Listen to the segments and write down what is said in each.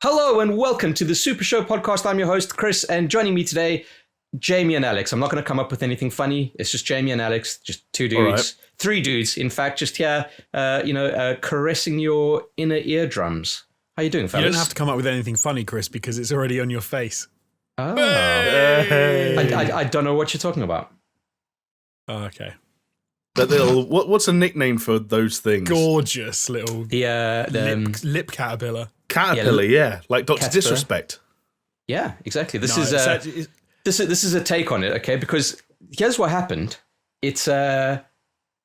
Hello and welcome to the SuperShow podcast. I'm your host, Chris, and joining me today, Jamie and Alex. I'm not going to come up with anything funny. It's just Jamie and Alex, just two dudes, three dudes, in fact, just here, caressing your inner eardrums. How you doing, fellas? You don't have to come up with anything funny, Chris, because it's already on your face. Oh. Hey! I don't know what you're talking about. Oh, okay. That little what's a nickname for those things? Gorgeous little lip caterpillar. Caterpillar, yeah. Like Dr. Caterpillar. Disrespect. Yeah, exactly. This is a take on it, okay? Because here's what happened. It's we've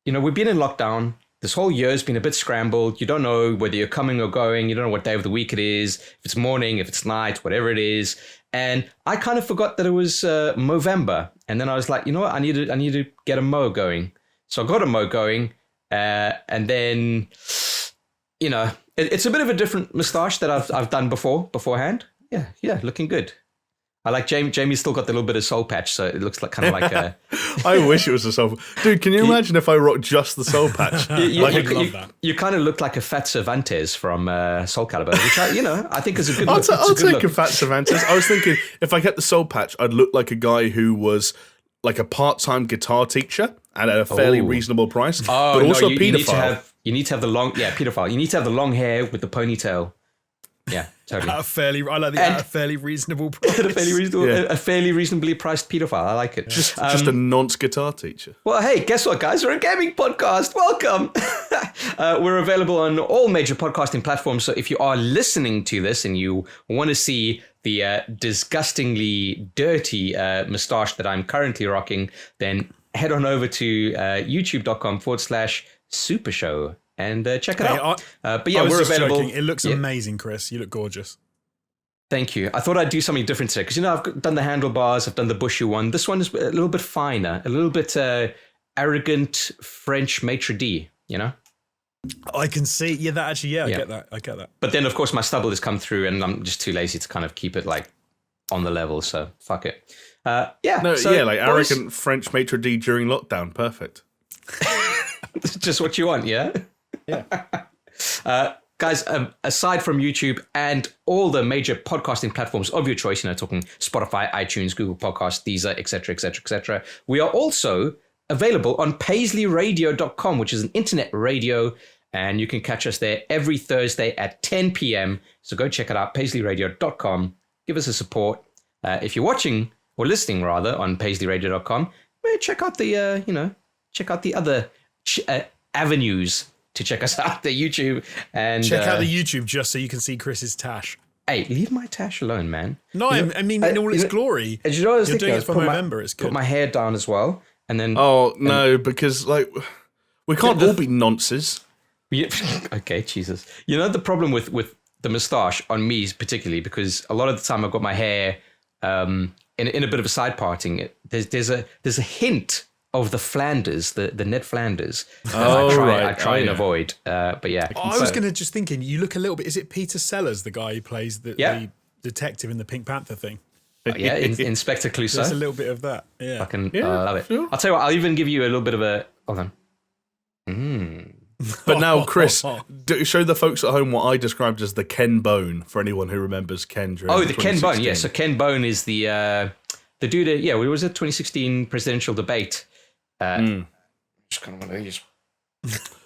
been in lockdown. This whole year has been a bit scrambled. You don't know whether you're coming or going. You don't know what day of the week it is. If it's morning, if it's night, whatever it is. And I kind of forgot that it was Movember. And then I was like, you know what? I need to get a mow going. So I got a mow going, and then, it's a bit of a different moustache that I've done beforehand. Yeah, looking good. I like Jamie's still got the little bit of soul patch, so it looks like kind of like a. I wish it was a soul. Dude, can you imagine if I rocked just the soul patch? You kind of look like a Fat Cervantes from Soul Calibur, which I think is a good. I'll take a Fat Cervantes. I was thinking if I kept the soul patch, I'd look like a guy who was like a part-time guitar teacher at a fairly reasonable price, but also a paedophile. You need to have the long, pedophile. You need to have the long hair with the ponytail. Yeah, totally. At a fairly reasonable price. A fairly reasonably priced pedophile. I like it. Just a nonce guitar teacher. Well, hey, guess what, guys? We're a gaming podcast. Welcome. We're available on all major podcasting platforms. So if you are listening to this and you want to see the disgustingly dirty moustache that I'm currently rocking, then head on over to youtube.com/SuperShow and check it out. But yeah, we're available. Joking. It looks amazing, Chris. You look gorgeous. Thank you. I thought I'd do something different today because, I've done the handlebars, I've done the bushy one. This one is a little bit finer, a little bit arrogant French maitre d', I can see. Yeah, I get that. But then, of course, my stubble has come through and I'm just too lazy to kind of keep it like on the level. So fuck it. Arrogant French maitre d' during lockdown. Perfect. Just what you want, yeah? Yeah. Guys, aside from YouTube and all the major podcasting platforms of your choice, talking Spotify, iTunes, Google Podcasts, Deezer, etc., we are also available on paisleyradio.com, which is an internet radio, and you can catch us there every Thursday at 10 p.m. So go check it out, paisleyradio.com. Give us a support. If you're watching or listening rather on paisleyradio.com, check out the other avenues to check us out, the YouTube and check out the YouTube just so you can see Chris's tash. Hey, leave my tash alone, man. No, I mean in all its glory. And what I was You're thinking? doing it for November. It's good. Put my hair down as well, and then. Oh no, because we can't all be nonces. Okay, Jesus. The problem with the moustache on me is particularly because a lot of the time I've got my hair in a bit of a side parting. There's a hint of the Flanders, the Ned Flanders. I try and avoid. But yeah. I was just thinking, you look a little bit. Is it Peter Sellers, the guy who plays the detective in the Pink Panther thing? Yeah, Inspector Clouseau. There's a little bit of that. Yeah. Fucking love it. Sure. I'll tell you what, I'll even give you a little bit of a. Hold on. But now, Chris, show the folks at home what I described as the Ken Bone, for anyone who remembers Ken during the Ken Bone, yeah. So Ken Bone is the dude, it was a 2016 presidential debate. Just kind of one of these.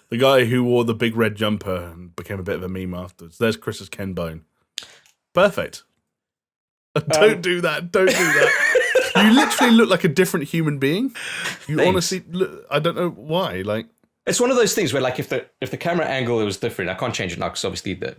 The guy who wore the big red jumper and became a bit of a meme afterwards. There's Chris's Ken Bone. Perfect. Don't do that. Don't do that. You literally look like a different human being. You honestly look, I don't know why. Like, it's one of those things where, like, if the camera angle was different, I can't change it now because obviously but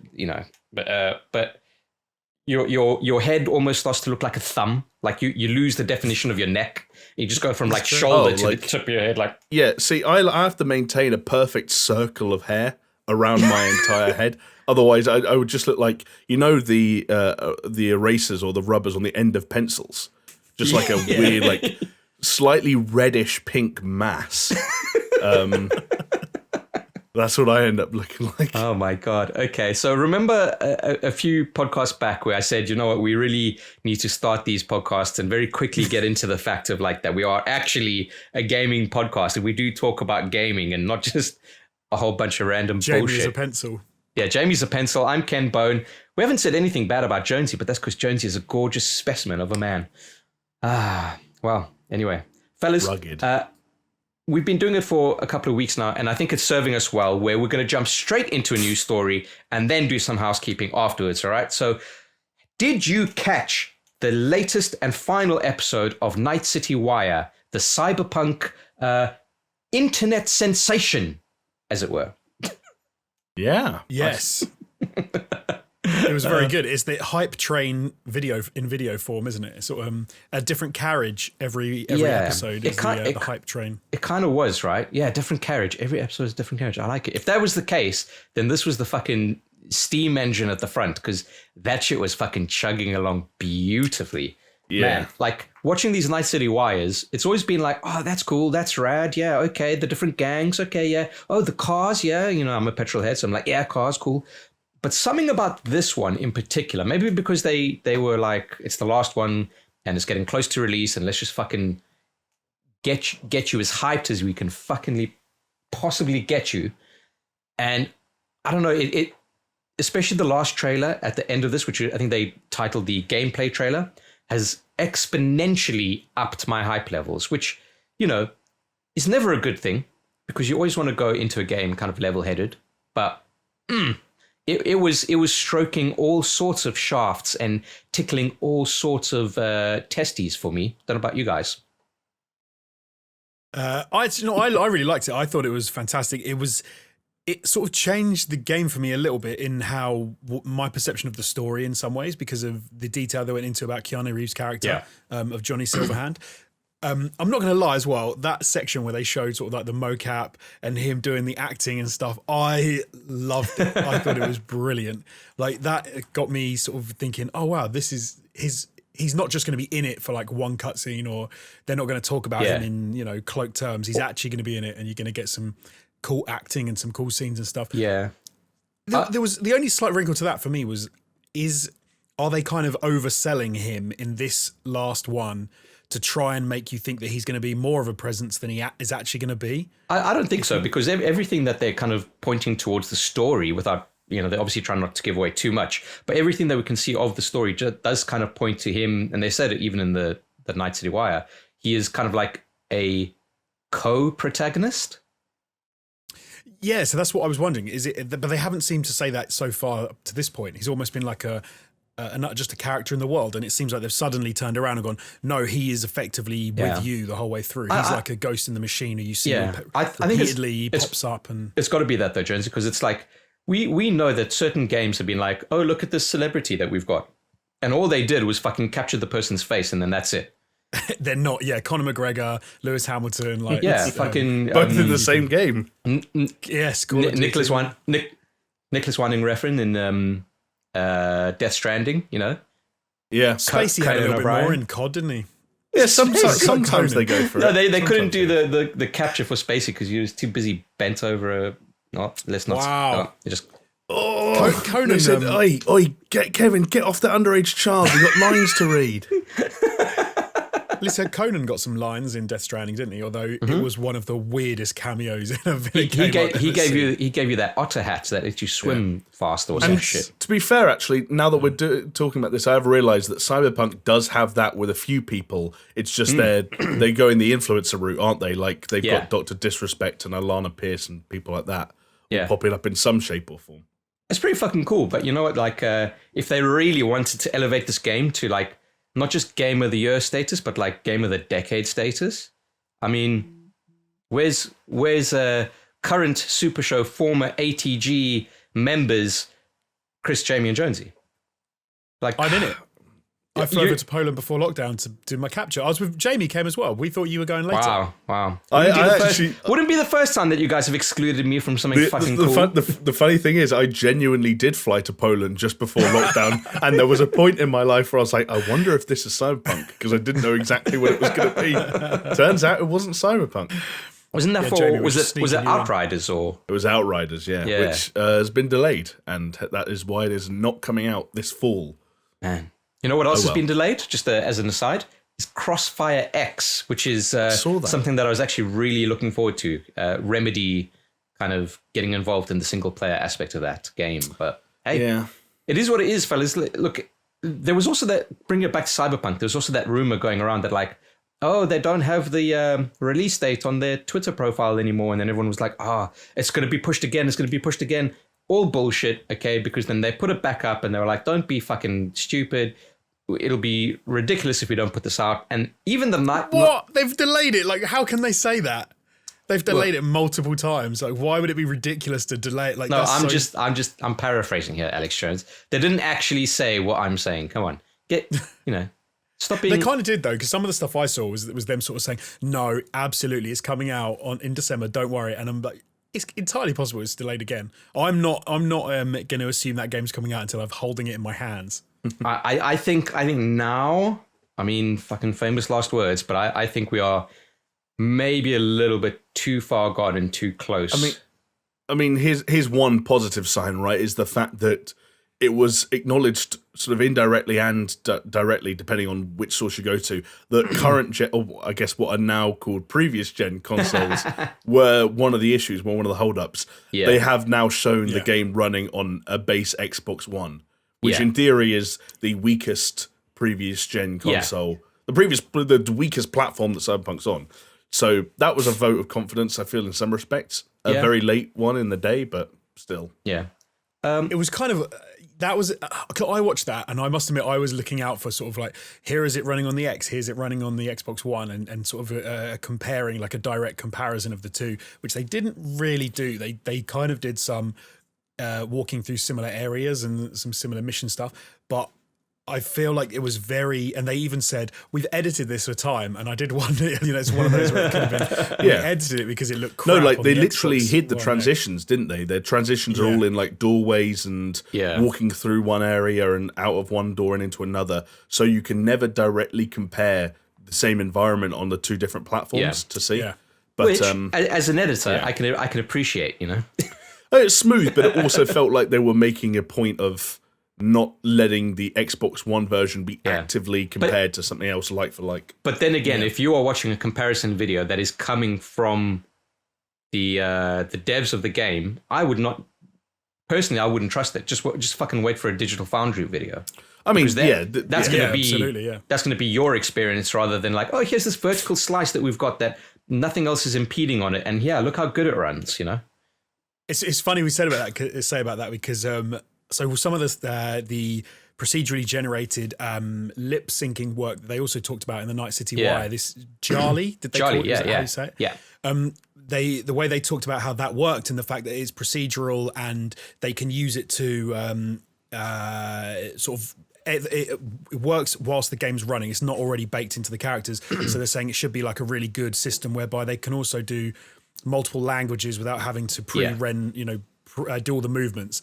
your head almost starts to look like a thumb. Like you lose the definition of your neck. You just go from like shoulder to the tip of your head. Like, yeah. See, I have to maintain a perfect circle of hair around my entire head. Otherwise, I would just look like the erasers or the rubbers on the end of pencils, just like a weird, like slightly reddish pink mass. That's what I end up looking like. Oh my God. Okay. So remember a few podcasts back where I said, you know what, we really need to start these podcasts and very quickly get into the fact of like that we are actually a gaming podcast and we do talk about gaming and not just a whole bunch of random Jamie bullshit. is a pencil. Yeah, Jamie's a pencil. I'm Ken Bone. We haven't said anything bad about Jonesy, but that's because Jonesy is a gorgeous specimen of a man. Well, anyway. Fellas, rugged. We've been doing it for a couple of weeks now, and I think it's serving us well, where we're going to jump straight into a news story and then do some housekeeping afterwards, all right? So, did you catch the latest and final episode of Night City Wire, the cyberpunk internet sensation, as it were? Yeah. Yes. It was very good. It's the hype train video in video form, isn't it? It's sort of a different carriage every episode is the hype train. It kind of was, right? Yeah, different carriage. Every episode is a different carriage. I like it. If that was the case, then this was the fucking steam engine at the front, because that shit was fucking chugging along beautifully. Yeah. Man, like watching these Night City Wires, it's always been like, oh, that's cool, that's rad, yeah, okay, the different gangs, okay, yeah, oh, the cars, yeah, I'm a petrol head, so I'm like, yeah, cars, cool. But something about this one in particular, maybe because they were like, it's the last one and it's getting close to release, and let's just fucking get you as hyped as we can fucking possibly get you. And I don't know, it especially the last trailer at the end of this, which I think they titled the gameplay trailer, has exponentially upped my hype levels, which, is never a good thing, because you always want to go into a game kind of level-headed. But it was stroking all sorts of shafts and tickling all sorts of testes for me. Don't know about you guys. I really liked it. I thought it was fantastic. It sort of changed the game for me a little bit in how my perception of the story in some ways, because of the detail they went into about Keanu Reeves' character of Johnny Silverhand. I'm not going to lie as well, that section where they showed sort of like the mocap and him doing the acting and stuff, I loved it. I thought it was brilliant. Like that got me sort of thinking, oh wow, this is he's not just going to be in it for like one cutscene, or they're not going to talk about him in, cloaked terms. He's actually going to be in it, and you're going to get some cool acting and some cool scenes and stuff. Yeah. There was the only slight wrinkle to that for me are they kind of overselling him in this last one to try and make you think that he's going to be more of a presence than he is actually going to be? I don't think so, because everything that they're kind of pointing towards the story without, they're obviously trying not to give away too much, but everything that we can see of the story does kind of point to him. And they said it even in the Night City Wire, he is kind of like a co-protagonist. Yeah, so that's what I was wondering. Is it? But they haven't seemed to say that so far up to this point. He's almost been like not just a character in the world, and it seems like they've suddenly turned around and gone, no, he is effectively with you the whole way through. He's like a ghost in the machine who you see repeatedly. He pops up, and it's got to be that though, Jonesy, because it's like we know that certain games have been like, oh, look at this celebrity that we've got, and all they did was fucking capture the person's face, and then that's it. They're not, Conor McGregor, Lewis Hamilton, like fucking both in the same game. Yes, Nicholas Winding Refn in Death Stranding, Yeah, Spacey had a little bit more in COD, didn't he? Yeah, sometimes they go for it. No, they couldn't do the capture for Spacey because he was too busy bent over let's not. Wow. Just. Oh, Conan said, "Oi, Kevin, get off that underage child. We've got lines to read." Listen, Conan got some lines in Death Stranding, didn't he? Although it was one of the weirdest cameos in a video game. He gave you that otter hat that lets you swim faster or some shit. To be fair, actually, now that we're talking about this, I have realised that Cyberpunk does have that with a few people. It's just they go in the influencer route, aren't they? Like they've got Dr. Disrespect and Alana Pierce and people like that popping up in some shape or form. It's pretty fucking cool. But you know what? Like, if they really wanted to elevate this game to like not just Game of the Year status, but like Game of the Decade status. I mean, where's current SuperShow former ATG members, Chris, Jamie, and Jonesy? Like, I'm in it. I flew over to Poland before lockdown to do my capture. I was with Jamie, came as well. We thought you were going later. Wow. Wouldn't be the first time that you guys have excluded me from something fucking cool. The funny thing is, I genuinely did fly to Poland just before lockdown, and there was a point in my life where I was like, I wonder if this is Cyberpunk, because I didn't know exactly what it was going to be. Turns out it wasn't Cyberpunk. Wasn't that for, was it Outriders or? It was Outriders, which has been delayed, and that is why it is not coming out this fall. Man. You know what else has been delayed? Just as an aside, is Crossfire X, which is something that I was actually really looking forward to. Remedy kind of getting involved in the single player aspect of that game. But hey, Yeah. it is what it is, fellas. Look, there was also that, bringing it back to Cyberpunk, there was also that rumor going around that like, oh, they don't have the release date on their Twitter profile anymore. And then everyone was like, it's going to be pushed again. It's going to be pushed again. All bullshit, okay? Because then they put it back up and they were like, don't be fucking stupid. It'll be ridiculous if we don't put this out. And even the night... What? They've delayed it. Like, how can they say that? They've delayed it multiple times. Like, why would it be ridiculous to delay it? Like, no, I'm paraphrasing here, Alex Jones. They didn't actually say what I'm saying. Come on. Stop being... They kind of did, though, because some of the stuff I saw was them sort of saying, no, absolutely, it's coming out in December, don't worry. And I'm like, it's entirely possible it's delayed again. I'm not going to assume that game's coming out until I'm holding it in my hands. I think now, I mean, fucking famous last words, but I think we are maybe a little bit too far gone and too close. I mean, here's one positive sign, right? Is the fact that it was acknowledged sort of indirectly and directly, depending on which source you go to, that current gen, or I guess what are now called previous gen consoles were one of the issues, one of the holdups. Yeah. They have now shown the game running on a base Xbox One, which in theory is the weakest previous gen console, the weakest platform that Cyberpunk's on. So that was a vote of confidence, I feel, in some respects. A very late one in the day, but still. Yeah. It was kind of... That was, I watched that and I must admit I was looking out for sort of like, here is it running on the X, here's it running on the Xbox One, and sort of comparing, like a direct comparison of the two, which they didn't really do. They kind of did some walking through similar areas and some similar mission stuff, but I feel like it was and they even said, we've edited this for time, and I did wonder, it's one of those where it could have been, we edited it because it looked crap. No, like they the literally Xbox hid the One transitions, didn't they? Their transitions are all in like doorways and walking through one area and out of one door and into another, so you can never directly compare the same environment on the two different platforms to see. Yeah. But which, as an editor, I can appreciate, It's smooth, but it also felt like they were making a point of not letting the Xbox One version be actively compared to something else like for like. But then again, if you are watching a comparison video that is coming from the devs of the game, I would not personally. I wouldn't trust it. Just fucking wait for a Digital Foundry video. I mean, that's going to be that's going to be your experience rather than like, oh, here's this vertical slice that we've got that nothing else is impeding on it, and look how good it runs. It's funny we say about that because. So some of the procedurally generated lip syncing work that they also talked about in the Night City Wire, this Charlie, did they call it? Is that how you say it? Yeah. The way they talked about how that worked and the fact that it's procedural and they can use it to sort of it works whilst the game's running. It's not already baked into the characters. So they're saying it should be like a really good system whereby they can also do multiple languages without having to do all the movements.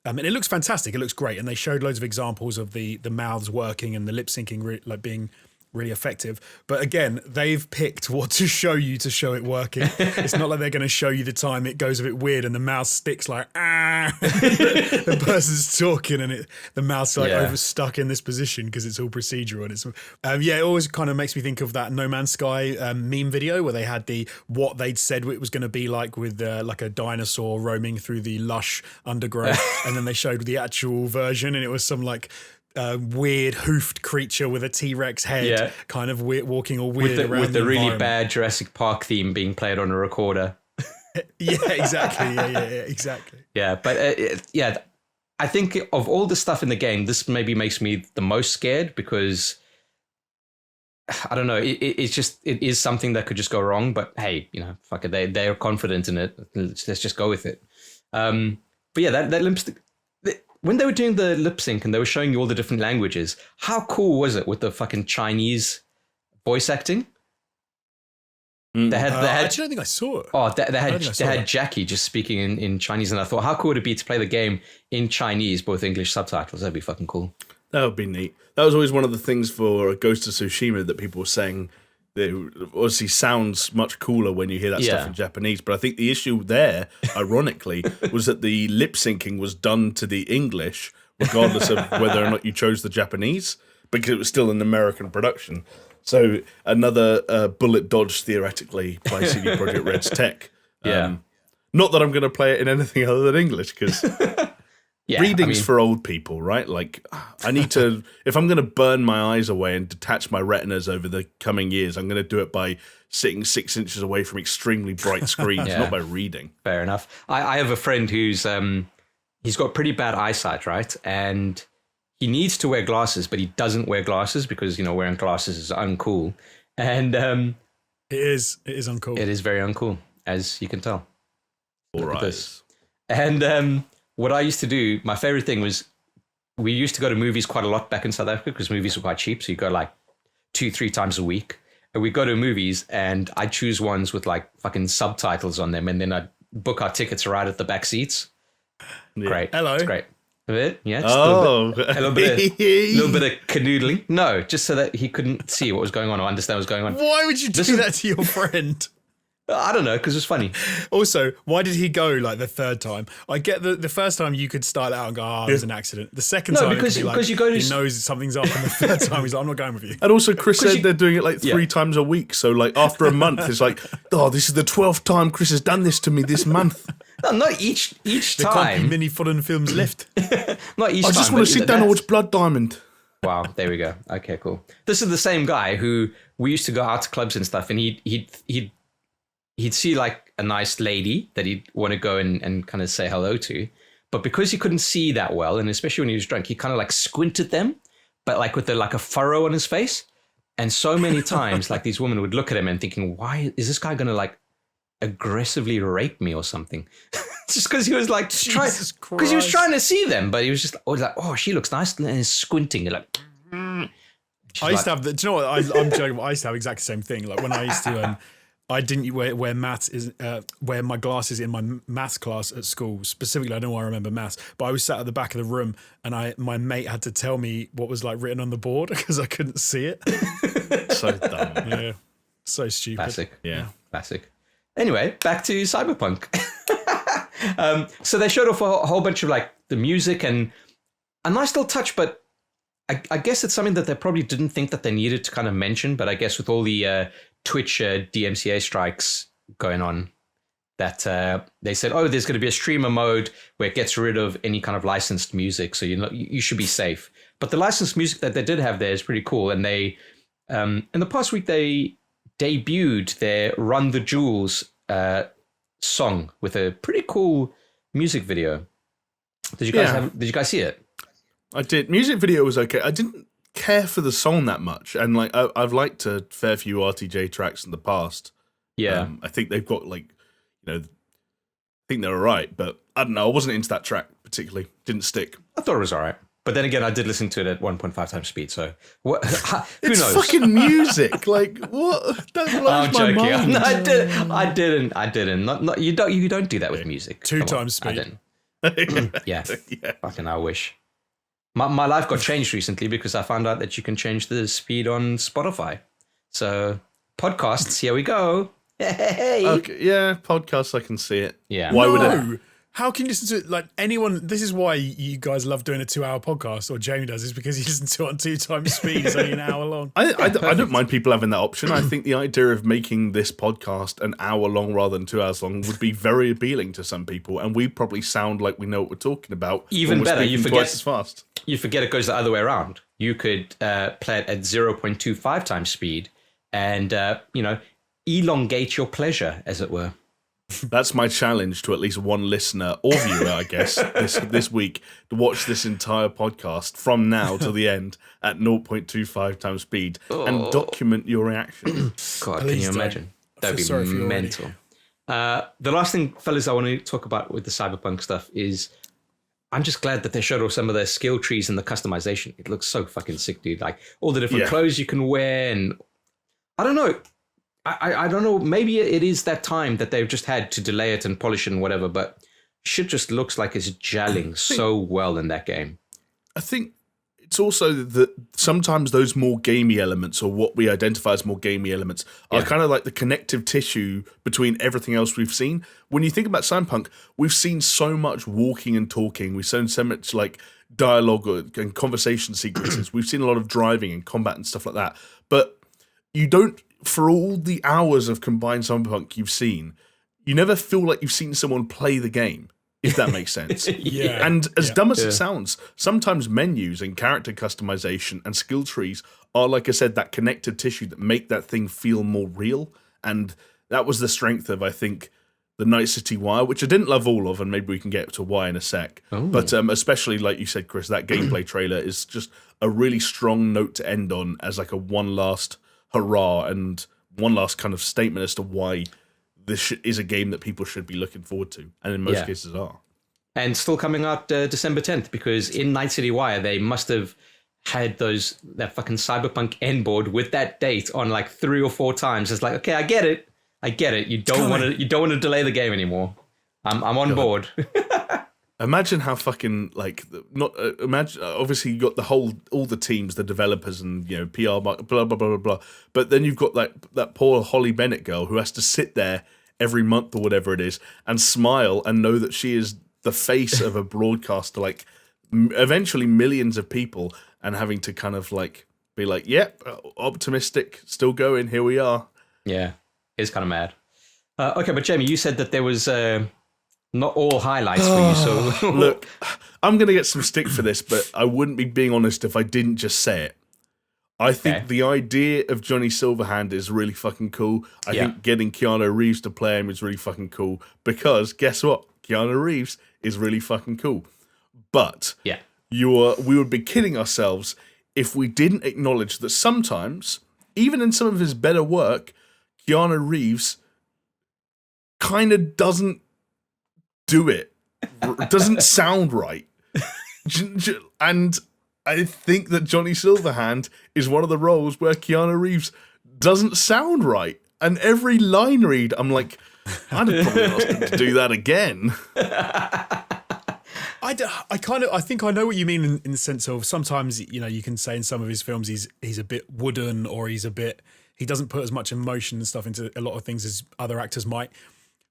And it looks fantastic. It looks great. And they showed loads of examples of the mouths working and the lip syncing being really effective. But again, they've picked what to show you to show it working. It's not like they're going to show you the time it goes a bit weird and the mouth sticks like, the person's talking and the mouth's like overstuck in this position because it's all procedural. And it's it always kind of makes me think of that No Man's Sky meme video where they had what they'd said it was going to be like with like a dinosaur roaming through the lush undergrowth. And then they showed the actual version and it was some like weird hoofed creature with a T-Rex head, kind of walking all weird around with the really bad Jurassic Park theme being played on a recorder. Exactly. Yeah, exactly. Yeah, but I think of all the stuff in the game, this maybe makes me the most scared because I don't know. It is something that could just go wrong. But hey, fuck it. They are confident in it. Let's just go with it. But yeah, that lipstick. When they were doing the lip sync and they were showing you all the different languages, how cool was it with the fucking Chinese voice acting? They had. I don't think I saw it. Oh, they had Jackie just speaking in Chinese, and I thought, how cool would it be to play the game in Chinese, both English subtitles? That'd be fucking cool. That would be neat. That was always one of the things for Ghost of Tsushima that people were saying. It obviously sounds much cooler when you hear that stuff in Japanese, but I think the issue there, ironically, was that the lip syncing was done to the English, regardless of whether or not you chose the Japanese, because it was still an American production. So another bullet dodge, theoretically, by CD Projekt Red's tech. Not that I'm going to play it in anything other than English, because reading's for old people, right? Like, I need to, if I'm going to burn my eyes away and detach my retinas over the coming years, I'm going to do it by sitting 6 inches away from extremely bright screens, not by reading. Fair enough. I have a friend who's, he's got pretty bad eyesight, right? And he needs to wear glasses, but he doesn't wear glasses because, wearing glasses is uncool. And it is uncool. It is very uncool, as you can tell. All right. This. And what I used to do, my favorite thing was, we used to go to movies quite a lot back in South Africa because movies were quite cheap. So you go like 2-3 times a week. And we go to movies and I'd choose ones with like fucking subtitles on them. And then I'd book our tickets right at the back seats. Yeah. Great. Hello. It's great. A bit, yeah. Just a little bit of canoodling. No, just so that he couldn't see what was going on or understand what was going on. Why would you do that to your friend? I don't know, because it's funny. Also, why did he go like the third time? I get the first time you could style it out and go, it was an accident. The second time, because you go to he knows something's up, and the third time he's like, I'm not going with you. And also, Chris said they're doing it like 3 times a week. So, like after a month, it's like, this is the 12th time Chris has done this to me this month. No, not each the time. Mini Fulham Films lift. Not each time. I just want to sit down and watch Blood Diamond. Wow, there we go. Okay, cool. This is the same guy who we used to go out to clubs and stuff, and he'd see like a nice lady that he'd want to go and kind of say hello to. But because he couldn't see that well, and especially when he was drunk, he kind of like squinted them, but like with a furrow on his face. And so many times, like these women would look at him and thinking, why is this guy going to like aggressively rape me or something? Just because he was like, because he was trying to see them, but he was just always like, oh, she looks nice, and he's squinting. You're like, I used to have do you know what? I'm joking. I used to have exactly the same thing. Like when I used to, I didn't wear my glasses in my maths class at school. Specifically, I don't know why I remember maths, but I was sat at the back of the room, and my mate had to tell me what was like written on the board because I couldn't see it. So dumb. Yeah, so stupid. Classic. Yeah, classic. Anyway, back to Cyberpunk. So they showed off a whole bunch of like the music and a nice little touch, but I guess it's something that they probably didn't think that they needed to kind of mention. But I guess with all the Twitch DMCA strikes going on, that they said, there's going to be a streamer mode where it gets rid of any kind of licensed music, so you should be safe. But the licensed music that they did have there is pretty cool, and they in the past week they debuted their Run the Jewels song with a pretty cool music video. Did you guys see it? I did. Music video was okay. I didn't care for the song that much, and like I've liked a fair few RTJ tracks in the past. Yeah, I think they've got like, I think they're alright, but I don't know. I wasn't into that track particularly. Didn't stick. I thought it was alright, but then again, I did listen to it at 1.5 times speed. So who it's knows? Fucking music. Like what? That blows I'm my joking. mind. I didn't. Not you don't do that with music. 2 times speed. Yeah. Fucking I wish. My life got changed recently because I found out that you can change the speed on Spotify. So podcasts, here we go. Hey. Okay, yeah, podcasts, I can see it. Yeah. Why would it? How can you listen to it? Like anyone, this is why you guys love doing a 2-hour podcast, or Jamie does, is because he listens to it on 2 times speed. It's only an hour long. I don't mind people having that option. I think the idea of making this podcast an hour long rather than 2 hours long would be very appealing to some people, and we probably sound like we know what we're talking about. Even better, you forget twice as fast. You forget it goes the other way around. You could play it at 0.25 times speed, and elongate your pleasure, as it were. That's my challenge to at least one listener or viewer, I guess, this week, to watch this entire podcast from now till the end at 0.25 times speed and document your reaction. God, can you imagine? That'd be mental. The last thing, fellas, I want to talk about with the Cyberpunk stuff is I'm just glad that they showed off some of their skill trees and the customization. It looks so fucking sick, dude. Like all the different clothes you can wear, and I don't know. I don't know, maybe it is that time that they've just had to delay it and polish it and whatever, but shit just looks like it's gelling so well in that game. I think it's also that sometimes those more gamey elements, or what we identify as more gamey elements, are kind of like the connective tissue between everything else we've seen. When you think about Cyberpunk, we've seen so much walking and talking. We've seen so much like dialogue and conversation sequences. We've seen a lot of driving and combat and stuff like that. But you don't, for all the hours of combined Cyberpunk you've seen, you never feel like you've seen someone play the game, if that makes sense. Yeah. And as dumb as it sounds, sometimes menus and character customization and skill trees are, like I said, that connective tissue that make that thing feel more real. And that was the strength of, I think, the Night City Wire, which I didn't love all of, and maybe we can get to why in a sec. Ooh. But especially, like you said, Chris, that gameplay trailer is just a really strong note to end on as like a one last hurrah and one last kind of statement as to why this is a game that people should be looking forward to, and in most cases are. And still coming out December 10th, because in Night City Wire, they must have had that fucking Cyberpunk end board with that date on like 3 or 4 times. It's like, okay, I get it. You don't want to delay the game anymore. I'm on board. Imagine how fucking imagine. Obviously, you got all the teams, the developers, and PR, blah blah blah blah blah. But then you've got that poor Holly Bennett girl who has to sit there every month or whatever it is and smile and know that she is the face of a broadcast to like eventually millions of people, and having to kind of like be like, yep, optimistic, still going, here we are. Yeah, it's kind of mad. Okay, but Jamie, you said that there was not all highlights for you. So look, I'm going to get some stick for this, but I wouldn't be being honest if I didn't just say it. I think the idea of Johnny Silverhand is really fucking cool. I think getting Keanu Reeves to play him is really fucking cool, because guess what? Keanu Reeves is really fucking cool. But we would be kidding ourselves if we didn't acknowledge that sometimes, even in some of his better work, Keanu Reeves kind of doesn't do it. Doesn't sound right. And I think that Johnny Silverhand is one of the roles where Keanu Reeves doesn't sound right. And every line read, I'm like, I'd have probably asked him to do that again. I think I know what you mean in the sense of sometimes, you can say in some of his films he's a bit wooden, or he doesn't put as much emotion and stuff into a lot of things as other actors might.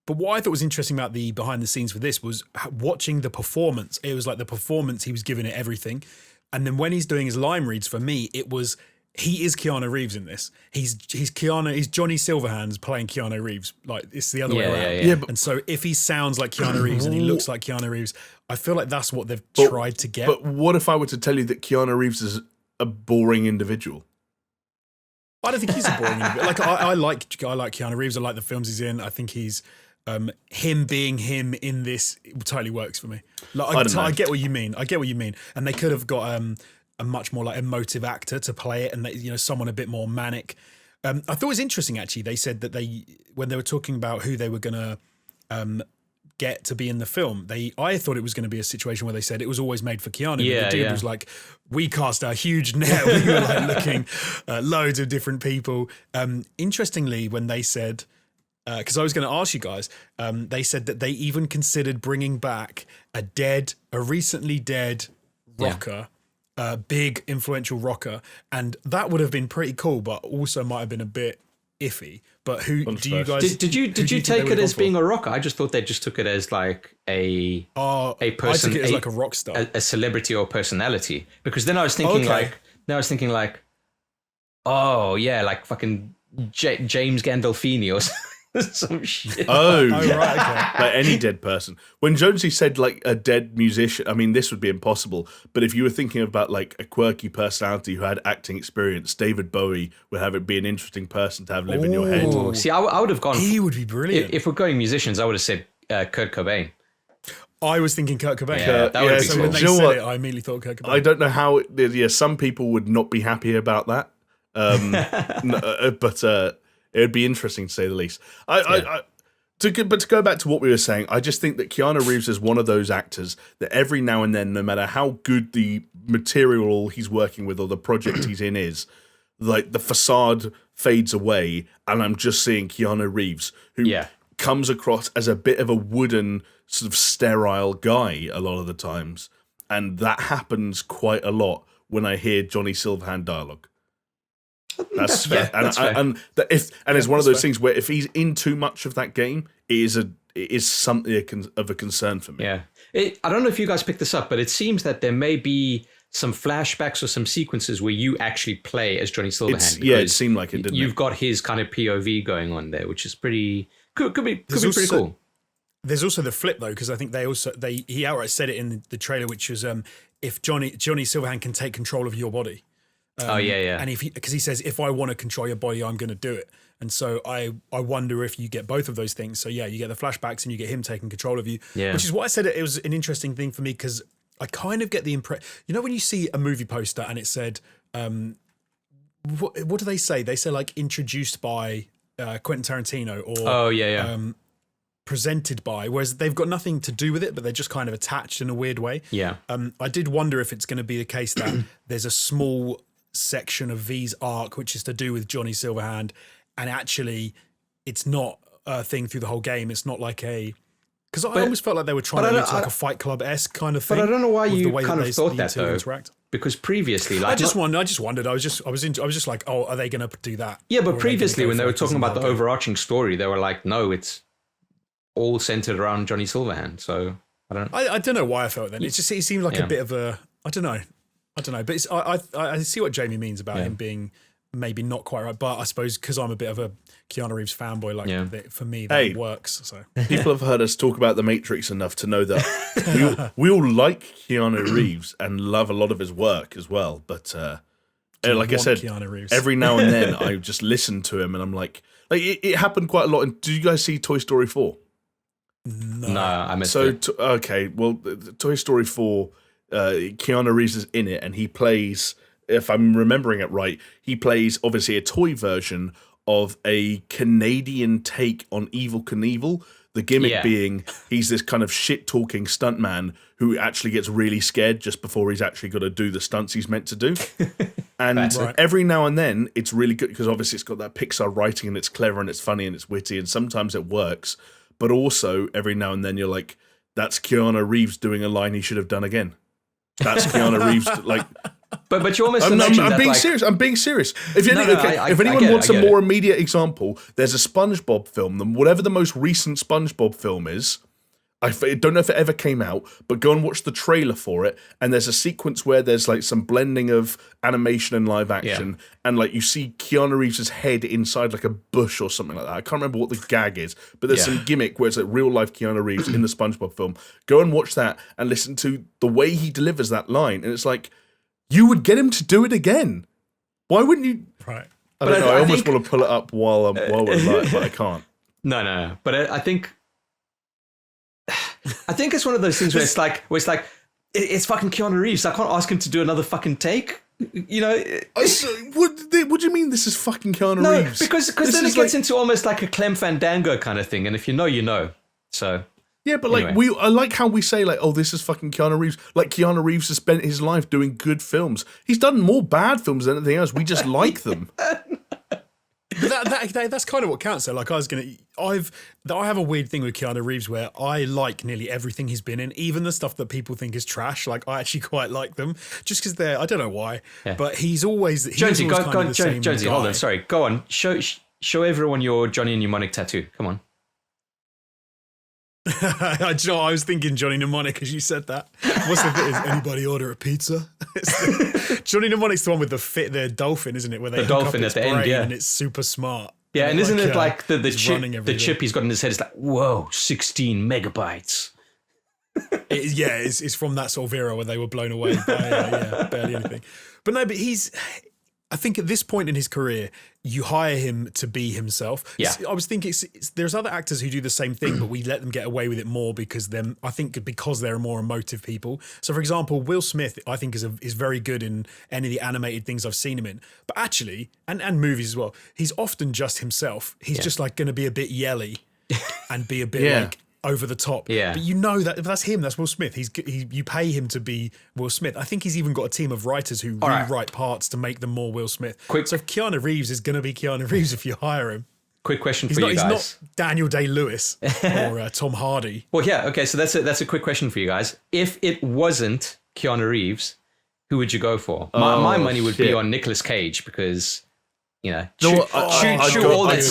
But what I thought was interesting about the behind the scenes for this was watching the performance. It was like the performance, he was giving it everything. And then when he's doing his line reads, for me, he is Keanu Reeves in this. He's Johnny Silverhands playing Keanu Reeves. Like, it's the other way around. Yeah, and so if he sounds like Keanu Reeves and he looks like Keanu Reeves, I feel like that's what they've tried to get. But what if I were to tell you that Keanu Reeves is a boring individual? I don't think he's a boring individual. Like, I like Keanu Reeves. I like the films he's in. I think he's him being him in this, it totally works for me. Like, I get what you mean. And they could have got a much more like emotive actor to play it, and someone a bit more manic. I thought it was interesting actually. They said that when they were talking about who they were gonna get to be in the film, I thought it was going to be a situation where they said it was always made for Keanu. The dude was like, we cast a huge net. We were like looking loads of different people. Interestingly, when they said, because I was going to ask you guys, they said that they even considered bringing back a recently dead rocker, big influential rocker, and that would have been pretty cool, but also might have been a bit iffy. But who do you guys did you take it as being a rocker? I just thought they just took it as like a person. I took it as like a rock star, a celebrity or personality. Because then I was thinking like, oh yeah, like fucking James Gandolfini or some shit. Oh right, okay. Like any dead person. When Jonesy said like a dead musician, I mean, this would be impossible. But if you were thinking about like a quirky personality who had acting experience, David Bowie would have it be an interesting person to have live in your head. See, I would have gone. He would be brilliant. If we're going musicians, I would have said Kurt Cobain. I was thinking Kurt Cobain. Yeah, that would be cool. When they said it, I immediately thought Kurt Cobain. I don't know how. Some people would not be happy about that. But it would be interesting to say the least. To go back to what we were saying, I just think that Keanu Reeves is one of those actors that every now and then, no matter how good the material he's working with or the project he's in is, like the facade fades away, and I'm just seeing Keanu Reeves, who comes across as a bit of a wooden, sort of sterile guy a lot of the times, and that happens quite a lot when I hear Johnny Silverhand dialogue. That's fair. And it's one of those things where if he's in too much of that game, it is something of a concern for me. Yeah. I don't know if you guys picked this up, but it seems that there may be some flashbacks or some sequences where you actually play as Johnny Silverhand. It seemed like it, didn't it? You've got his kind of POV going on there, which is pretty Could be pretty cool. There's also the flip though, because I think he outright said it in the trailer, which was if Johnny Silverhand can take control of your body. And because he says, if I want to control your body, I'm going to do it. And so I wonder if you get both of those things. So yeah, you get the flashbacks and you get him taking control of you. Yeah. Which is why I said it was an interesting thing for me, because I kind of get the impression, when you see a movie poster and it said, what do they say? They say like introduced by Quentin Tarantino or presented by, whereas they've got nothing to do with it, but they're just kind of attached in a weird way. Yeah. I did wonder if it's going to be the case that there's a small section of V's arc which is to do with Johnny Silverhand, and actually it's not a thing through the whole game. It's not like because I almost felt like they were trying to make like a Fight Club-esque kind of thing. But I don't know why you kind of thought that though. Interact. Because previously, like I just wondered. I was just like, oh, are they going to do that? Yeah, but previously when they were talking about the overarching story, they were like, no, it's all centered around Johnny Silverhand. So I don't know why I felt then. It seemed like a bit of a I don't know. But I see what Jamie means about him being maybe not quite right. But I suppose because I'm a bit of a Keanu Reeves fanboy, for me that works. So people have heard us talk about The Matrix enough to know that we all like Keanu Reeves and love a lot of his work as well. But like I said, every now and then I just listen to him and I'm like it happened quite a lot. And did you guys see Toy Story 4? No, I missed it. Okay, well, Toy Story 4, Keanu Reeves is in it, and he plays, if I'm remembering it right, he plays obviously a toy version of a Canadian take on Evel Knievel. The gimmick being he's this kind of shit-talking stuntman who actually gets really scared just before he's actually got to do the stunts he's meant to do. And every now and then, it's really good, because obviously it's got that Pixar writing, and it's clever, and it's funny, and it's witty, and sometimes it works. But also, every now and then, you're like, that's Keanu Reeves doing a line he should have done again. That's Keanu Reeves, like... But you almost I'm being serious. I'm being serious. If anyone wants a more immediate example, there's a SpongeBob film. Whatever the most recent SpongeBob film is, I don't know if it ever came out, but go and watch the trailer for it. And there's a sequence where there's like some blending of animation and live action, and like you see Keanu Reeves' head inside like a bush or something like that. I can't remember what the gag is, but there's some gimmick where it's like real life Keanu Reeves in the SpongeBob film. Go and watch that and listen to the way he delivers that line, and it's like, you would get him to do it again. Why wouldn't you? Right. I don't know. I almost want to pull it up while we're live, but I can't. No. But I think it's one of those things where it's like it's fucking Keanu Reeves. I can't ask him to do another fucking take. You know. What do you mean? This is fucking Keanu Reeves? Because then it gets into almost like a Clem Fandango kind of thing, and if you know, you know. So. Yeah, but anyway. I like how we say like, oh, this is fucking Keanu Reeves. Like Keanu Reeves has spent his life doing good films. He's done more bad films than anything else. We just like them. That's kind of what counts. So, like, I have a weird thing with Keanu Reeves where I like nearly everything he's been in, even the stuff that people think is trash. Like, I actually quite like them, just because they're, I don't know why, but he's always Jonesy, hold on, sorry, go on, show everyone your Johnny Mnemonic tattoo. Come on. I was thinking Johnny Mnemonic as you said that. What's the bit? Is anybody order a pizza? Johnny Mnemonic's the one with the dolphin, isn't it? Where the dolphin at the end, and it's super smart. Yeah, and isn't it like the chip he's got in his head is like, whoa, 16 megabytes. It's from that sort of era where they were blown away by barely anything. But no, but I think at this point in his career, you hire him to be himself. Yeah. I was thinking there's other actors who do the same thing, but we let them get away with it more because they're more emotive people. So, for example, Will Smith, I think, is very good in any of the animated things I've seen him in. But actually, and movies as well, he's often just himself. He's just like going to be a bit yelly and be a bit like over the top. Yeah. But you know that's him. That's Will Smith. You pay him to be Will Smith. I think he's even got a team of writers who rewrite parts to make them more Will Smith. So if Keanu Reeves is going to be Keanu Reeves if you hire him. Quick question for you guys. He's not Daniel Day-Lewis or Tom Hardy. Well, yeah. Okay. So that's a quick question for you guys. If it wasn't Keanu Reeves, who would you go for? My money would be on Nicolas Cage because, chew all that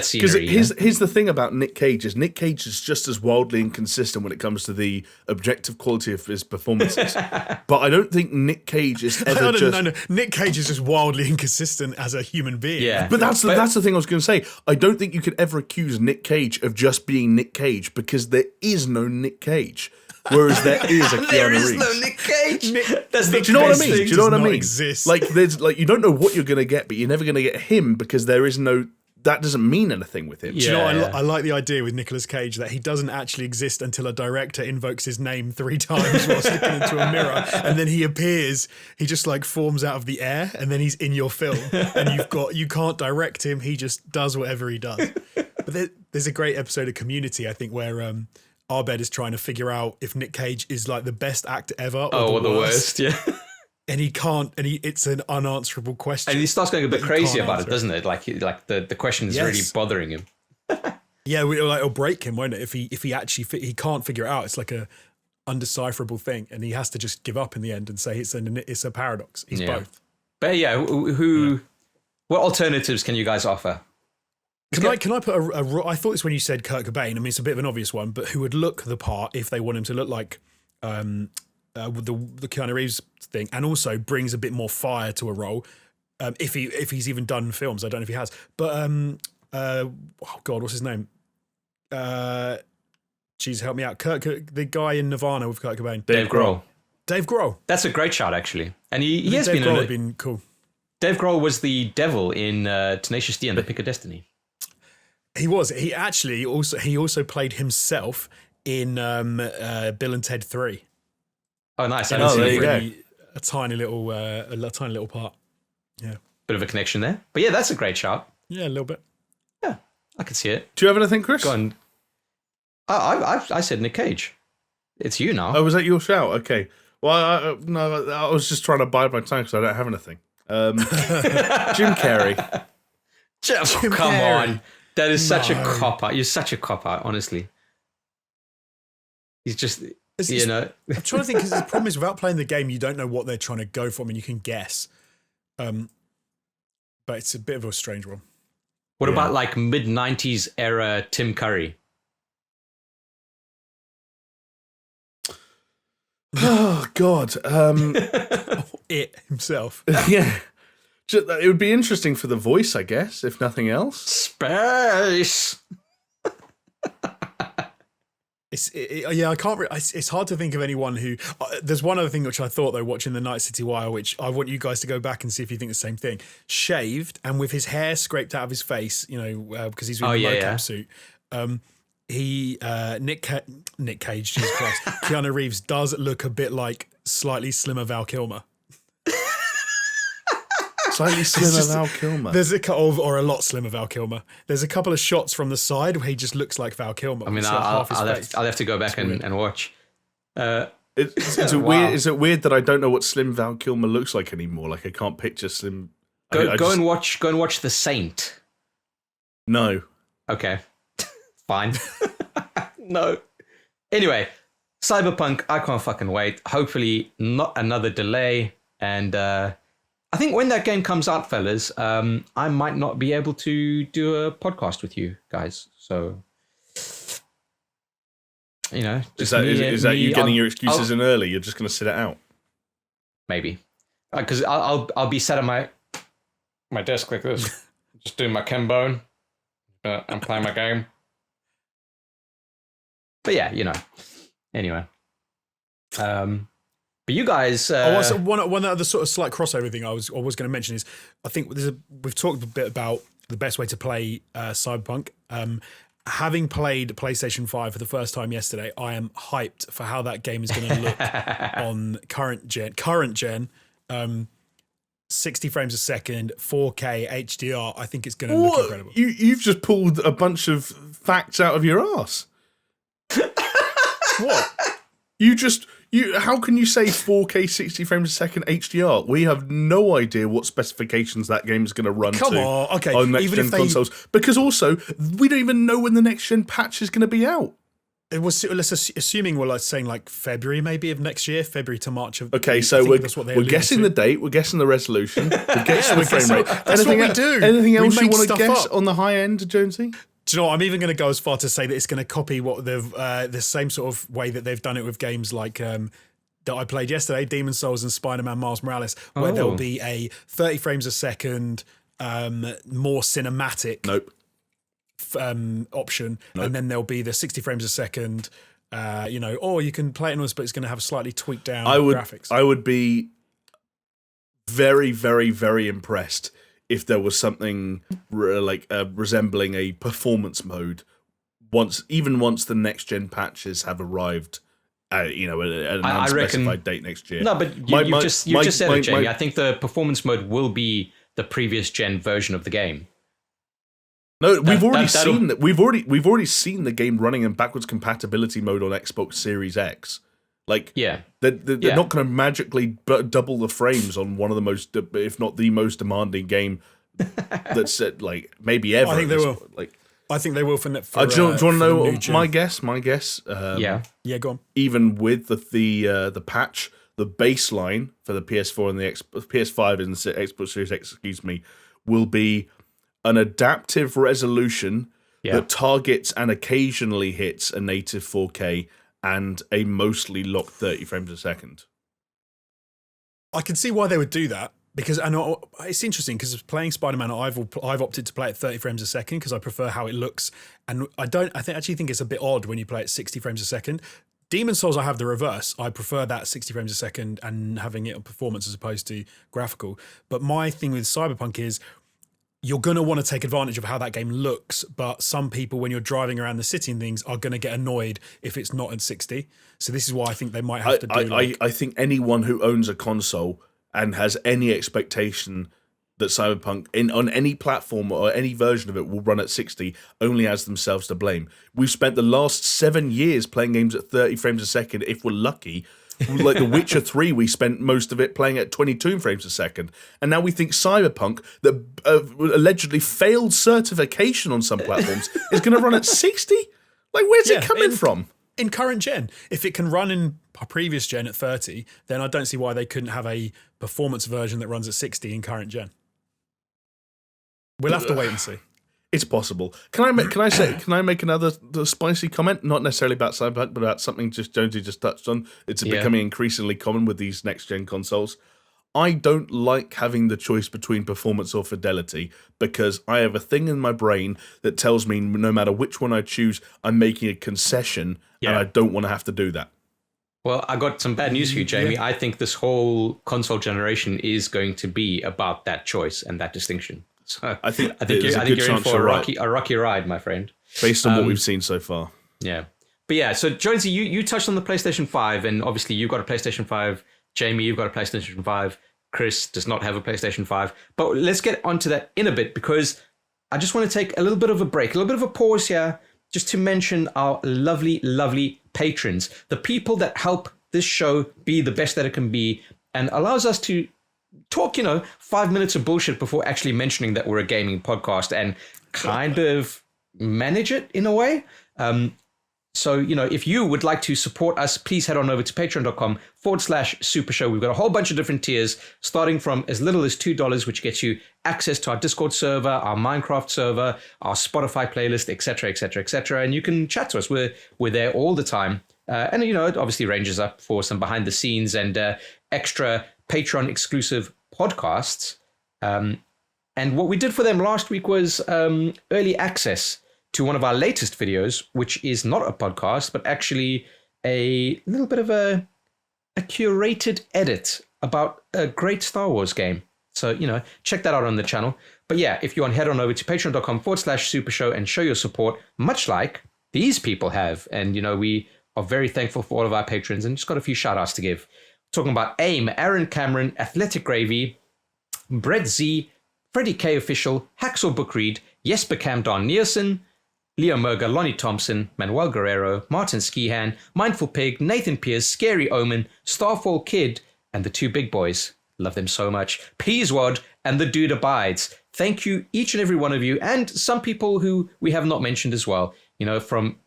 scenery. Because here's the thing about Nick Cage is Nick Cage is just as wildly inconsistent when it comes to the objective quality of his performances. But I don't think Nick Cage is ever No. Nick Cage is just wildly inconsistent as a human being. Yeah. But that's the thing I was going to say. I don't think you could ever accuse Nick Cage of just being Nick Cage because there is no Nick Cage. Whereas there is a Keanu There is Reeves. no Nick Cage. Do you know what I mean? Do you know what I mean? Exist. There's you don't know what you're going to get, but you're never going to get him because there is no. That doesn't mean anything with him. Do you know what I like the idea with Nicolas Cage that he doesn't actually exist until a director invokes his name 3 times whilst looking into a mirror, and then he appears. He just forms out of the air, and then he's in your film, and you can't direct him. He just does whatever he does. But there's a great episode of Community, I think, where Abed is trying to figure out if Nick Cage is the best actor ever or the worst. Yeah. And he can't, it's an unanswerable question. And he starts going a bit crazy about it, doesn't it? The question is really bothering him. Yeah, it'll break him, won't it? If he actually he can't figure it out, it's like a undecipherable thing, and he has to just give up in the end and say it's a paradox. He's both. But what alternatives can you guys offer? Can I put I thought this when you said Kurt Cobain. I mean, it's a bit of an obvious one, but who would look the part if they want him to look like the Keanu Reeves thing, and also brings a bit more fire to a role. If he's even done films, I don't know if he has. But oh God, what's his name? Jeez, help me out. The guy in Nirvana with Kurt Cobain. Dave Grohl. Dave Grohl. That's a great shot, actually, and he has been cool. Dave Grohl was the devil in Tenacious D and the Pick of Destiny. He was. He actually also played himself in Bill and Ted 3. Oh, nice! There you go. A tiny little part. Yeah, bit of a connection there. But yeah, that's a great shot. Yeah, a little bit. Yeah, I can see it. Do you have anything, Chris? Go on. I said Nick Cage. It's you now. Oh, was that your shout? Okay. Well, I was just trying to bide my time because I don't have anything. Jim Carrey. Come on. That is such a cop-out. You're such a cop-out, honestly. He's just, I'm trying to think, because the problem is without playing the game, you don't know what they're trying to go for, and you can guess. But it's a bit of a strange one. What about mid-90s era Tim Curry? Oh, God. It himself. Yeah. It would be interesting for the voice, I guess, if nothing else. Space. I can't. It's hard to think of anyone who. There's one other thing which I thought though, watching the Night City Wire, which I want you guys to go back and see if you think the same thing. Shaved and with his hair scraped out of his face, because he's wearing a mocap suit. Nick Cage, Jesus Christ, Keanu Reeves does look a bit like slightly slimmer Val Kilmer. Slightly slimmer Val Kilmer. There's a lot slimmer Val Kilmer. There's a couple of shots from the side where he just looks like Val Kilmer. I mean, I'll have to go back and watch. Is it weird that I don't know what slim Val Kilmer looks like anymore? I can't picture slim. Go and watch The Saint. No. Okay. Fine. No. Anyway, Cyberpunk. I can't fucking wait. Hopefully, not another delay. And I think when that game comes out, fellas, I might not be able to do a podcast with you guys. So, just is that you getting your excuses in early? You're just going to sit it out? Maybe, because I'll be sat at my desk like this, just doing my Kenbone. I'm playing my game. But yeah, anyway. But you guys... one other sort of slight crossover thing I was going to mention is, I think we've talked a bit about the best way to play Cyberpunk. Having played PlayStation 5 for the first time yesterday, I am hyped for how that game is going to look on current gen. 60 frames a second, 4K, HDR. I think it's going to look incredible. You've just pulled a bunch of facts out of your ass. What? How can you say 4K 60 frames a second HDR? We have no idea what specifications that game is going to run on next-gen consoles. Because also, we don't even know when the next-gen patch is going to be out. It was, assuming we're saying like February maybe of next year, February to March of. Okay, so we're guessing the date, we're guessing the resolution, we're guessing the frame rate. That's what we do. Anything else you want to guess on the high end, Jonesy? Do you know what? I'm even going to go as far to say that it's going to copy what the same sort of way that they've done it with games like that I played yesterday, Demon's Souls and Spider-Man Miles Morales, where there'll be a 30 frames a second, more cinematic. Option, and then there'll be the 60 frames a second, or you can play it in but it's going to have slightly tweaked down graphics. I would be very, very, very impressed if there was something resembling a performance mode once the next gen patches have arrived. At an unspecified date next year. No, but you just said it, Jamie. I think the performance mode will be the previous gen version of the game. No, we've already seen that. We've already seen the game running in backwards compatibility mode on Xbox Series X. They're not going to magically double the frames on one of the most, if not the most demanding game that's maybe ever. I think they will. I think they will for. Do you want to know my guess? My guess. Yeah, go on. Even with the patch, the baseline for the PS4 and the PS5 and the Xbox Series X, will be an adaptive resolution that targets and occasionally hits a native 4K and a mostly locked 30 frames a second. I can see why they would do that because it's interesting because playing Spider-Man, I've opted to play at 30 frames a second because I prefer how it looks, and I actually think it's a bit odd when you play at 60 frames a second. Demon's Souls, I have the reverse. I prefer that 60 frames a second and having it on performance as opposed to graphical. But my thing with Cyberpunk is, you're going to want to take advantage of how that game looks, but some people, when you're driving around the city and things, are going to get annoyed if it's not at 60. So this is why I think they might have to do I think anyone who owns a console and has any expectation that Cyberpunk on any platform or any version of it will run at 60 only has themselves to blame. We've spent the last 7 years playing games at 30 frames a second, if we're lucky. Like The Witcher 3, we spent most of it playing at 22 frames a second. And now we think Cyberpunk, that allegedly failed certification on some platforms, is going to run at 60? Where's it coming from? In current gen. If it can run in a previous gen at 30, then I don't see why they couldn't have a performance version that runs at 60 in current gen. We'll have to wait and see. It's possible. Can I make another spicy comment? Not necessarily about Cyberpunk, but about something Jonesy just touched on. It's becoming increasingly common with these next gen consoles. I don't like having the choice between performance or fidelity because I have a thing in my brain that tells me no matter which one I choose, I'm making a concession, and I don't want to have to do that. Well, I got some bad news for you, Jamie. I think this whole console generation is going to be about that choice and that distinction. So I think you're in for a rocky ride, my friend. Based on what we've seen so far. Yeah. But yeah, so Jonesy, you touched on the PlayStation 5, and obviously you've got a PlayStation 5. Jamie, you've got a PlayStation 5. Chris does not have a PlayStation 5. But let's get onto that in a bit, because I just want to take a little bit of a break, a little bit of a pause here, just to mention our lovely, lovely patrons, the people that help this show be the best that it can be and allows us to talk, 5 minutes of bullshit before actually mentioning that we're a gaming podcast and kind of manage it in a way. So, if you would like to support us, please head on over to patreon.com/SuperShow. We've got a whole bunch of different tiers, starting from as little as $2, which gets you access to our Discord server, our Minecraft server, our Spotify playlist, etc., etc., etc. And you can chat to us. We're there all the time. And, it obviously ranges up for some behind the scenes and extra Patreon exclusive podcasts. And what we did for them last week was early access to one of our latest videos, which is not a podcast, but actually a little bit of a curated edit about a great Star Wars game. So, check that out on the channel. But yeah, if you want to head on over to patreon.com/SuperShow and show your support, much like these people have. And, we are very thankful for all of our patrons and just got a few shout outs to give. Talking about AIM, Aaron Cameron, Athletic Gravy, Brett Z, Freddie K Official, Hacksaw Book Read, Jesper Cam Don Nielsen, Leo Merger, Lonnie Thompson, Manuel Guerrero, Martin Skihan, Mindful Pig, Nathan Pierce, Scary Omen, Starfall Kid, and the two big boys. Love them so much. Peaswad and the Dude Abides. Thank you, each and every one of you, and some people who we have not mentioned as well. From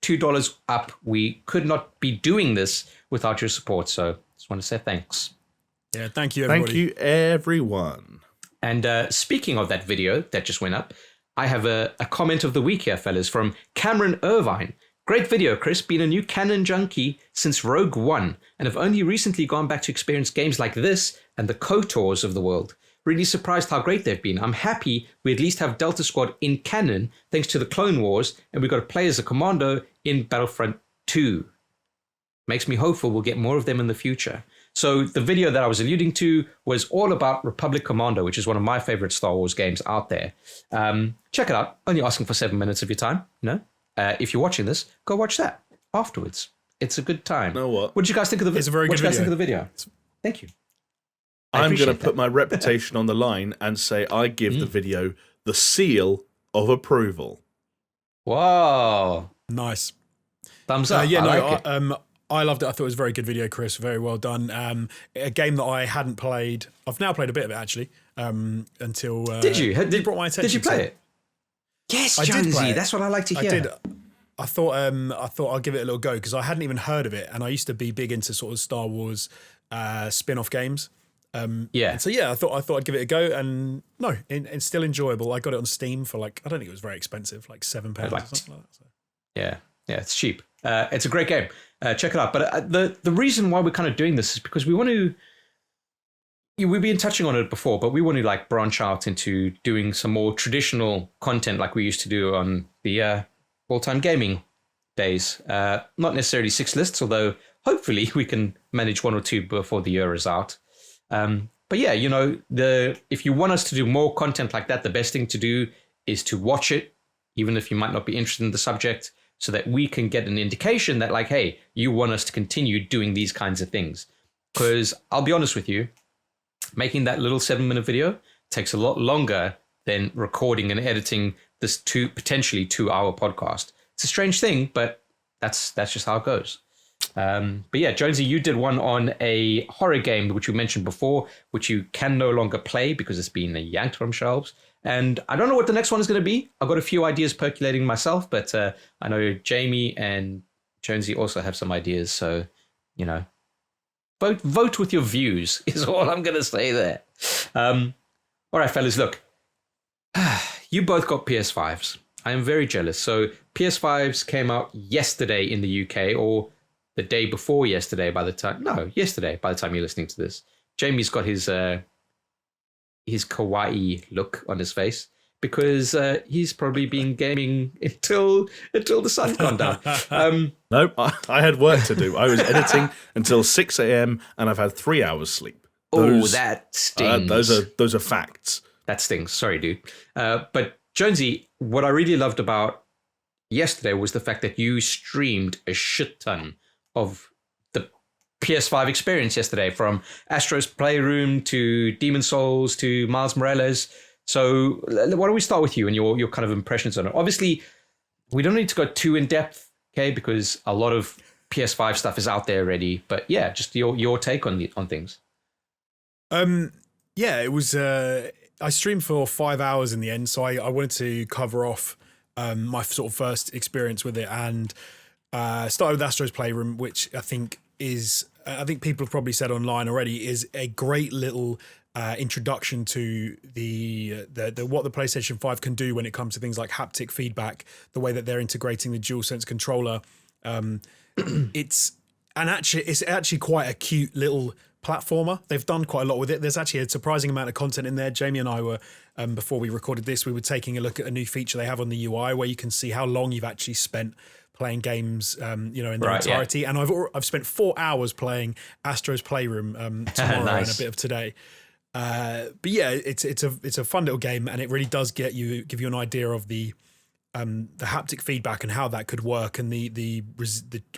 $2 up. We could not be doing this without your support. So just want to say thanks. Yeah, thank you, everybody. Thank you, everyone. And speaking of that video that just went up, I have a comment of the week here, fellas, from Cameron Irvine. Great video, Chris. Been a new canon junkie since Rogue One, and have only recently gone back to experience games like this and the KOTORs of the world. Really surprised how great they've been. I'm happy we at least have Delta Squad in canon thanks to the Clone Wars, and we got to play as a commando in Battlefront 2. Makes me hopeful we'll get more of them in the future. So the video that I was alluding to was all about Republic Commando, which is one of my favorite Star Wars games out there. Check it out. Only asking for 7 minutes of your time, if you're watching this, go watch that afterwards. It's a good time. You know what? What did you guys think of the video? It's a very good video. What did you guys think of the video? Thank you. I'm going to put my reputation on the line and say I give the video the seal of approval. Wow. Nice. Thumbs up. I loved it. I thought it was a very good video, Chris. Very well done. A game that I hadn't played. I've now played a bit of it, actually, until... Did you? You brought my attention. Did you play it? Yes, Jonesy. That's what I like to hear. I did. I thought I'll give it a little go because I hadn't even heard of it, and I used to be big into sort of Star Wars spin-off games. Yeah. So yeah, I thought I'd give it a go, and no, it's still enjoyable. I got it on Steam for I don't think it was very expensive, like £7 or something like that. So. Yeah, it's cheap. It's a great game. Check it out. But the reason why we're kind of doing this is because we want to. We've been touching on it before, but we want to branch out into doing some more traditional content like we used to do on the all-time gaming days. Not necessarily 6 lists, although hopefully we can manage 1 or 2 before the year is out. But yeah, if you want us to do more content like that, the best thing to do is to watch it, even if you might not be interested in the subject, so that we can get an indication that hey, you want us to continue doing these kinds of things. Because I'll be honest with you, making that little 7-minute video takes a lot longer than recording and editing this potentially 2-hour podcast. It's a strange thing, but that's just how it goes. But yeah, Jonesy, you did one on a horror game, which you mentioned before, which you can no longer play because it's been yanked from shelves. And I don't know what the next one is going to be. I've got a few ideas percolating myself, but I know Jamie and Jonesy also have some ideas. So, vote with your views is all I'm going to say there. All right, fellas, look. You both got PS5s. I am very jealous. So PS5s came out yesterday in the UK, or the day before yesterday yesterday by the time you're listening to this. Jamie's got his kawaii look on his face because he's probably been gaming until the sun's gone down. Nope, I had work to do. I was editing until 6 a.m. and I've had 3 hours sleep. That stings. Those are facts. That stings. Sorry, dude. But Jonesy, what I really loved about yesterday was the fact that you streamed a shit ton of the PS5 experience yesterday, from Astro's Playroom to Demon's Souls to Miles Morales. So why don't we start with you and your kind of impressions on it? Obviously, we don't need to go too in depth, okay, because a lot of PS5 stuff is out there already. But yeah, just your take on things. Yeah, it was. I streamed for 5 hours in the end, so I wanted to cover off my sort of first experience with it, and started with Astro's Playroom, which I think people have probably said online already, is a great little introduction to the what the PlayStation 5 can do when it comes to things like haptic feedback, the way that they're integrating the DualSense controller. It's actually quite a cute little platformer. They've done quite a lot with it. There's actually a surprising amount of content in there. Jamie and I were, before we recorded this, we were taking a look at a new feature they have on the UI where you can see how long you've actually spent playing games, in their entirety. Yeah. And I've spent 4 hours playing Astro's Playroom tomorrow nice. And a bit of today. But yeah, it's a fun little game, and it really does give you an idea of the haptic feedback and how that could work, and the